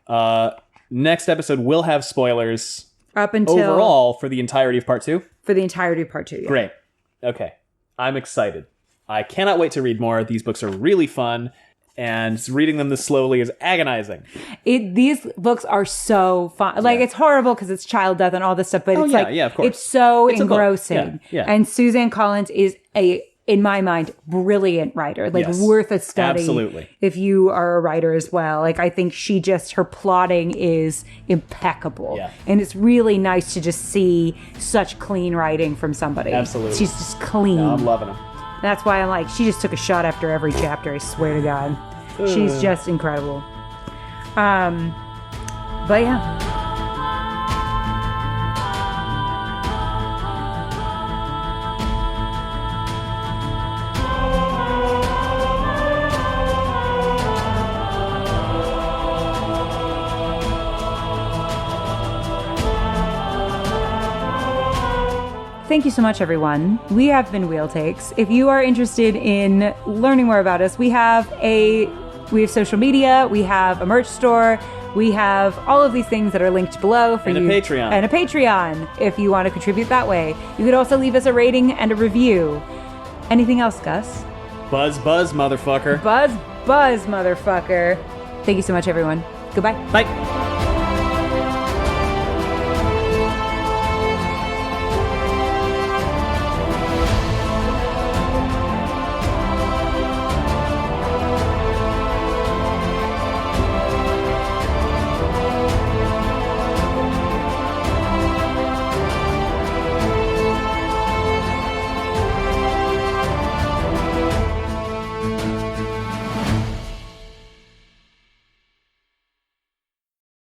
next episode will have spoilers. Up until... Overall, for the entirety of part 2? For the entirety of part 2, yeah. Great. Okay. I'm excited. I cannot wait to read more. These books are really fun, and reading them this slowly is agonizing. These books are so fun. Like, it's horrible because it's child death and all this stuff, but of course. It's so engrossing. Yeah. And Suzanne Collins is in my mind, brilliant writer. Like, worth a study. Absolutely. If you are a writer as well. Like, I think her plotting is impeccable. Yeah. And it's really nice to just see such clean writing from somebody. Absolutely. She's just clean. No, I'm loving them. That's why I'm like, she just took a shot after every chapter, I swear to God. She's just incredible. But yeah. Thank you so much, everyone. We have been Wheel Takes. If you are interested in learning more about us, we have social media, we have a merch store, We have all of these things that are linked below for And a you. Patreon. And a Patreon, if you want to contribute that way. You could also leave us a rating and a review. Anything else, Gus? Buzz, motherfucker. Buzz, motherfucker. Thank you so much, everyone. Goodbye. Bye.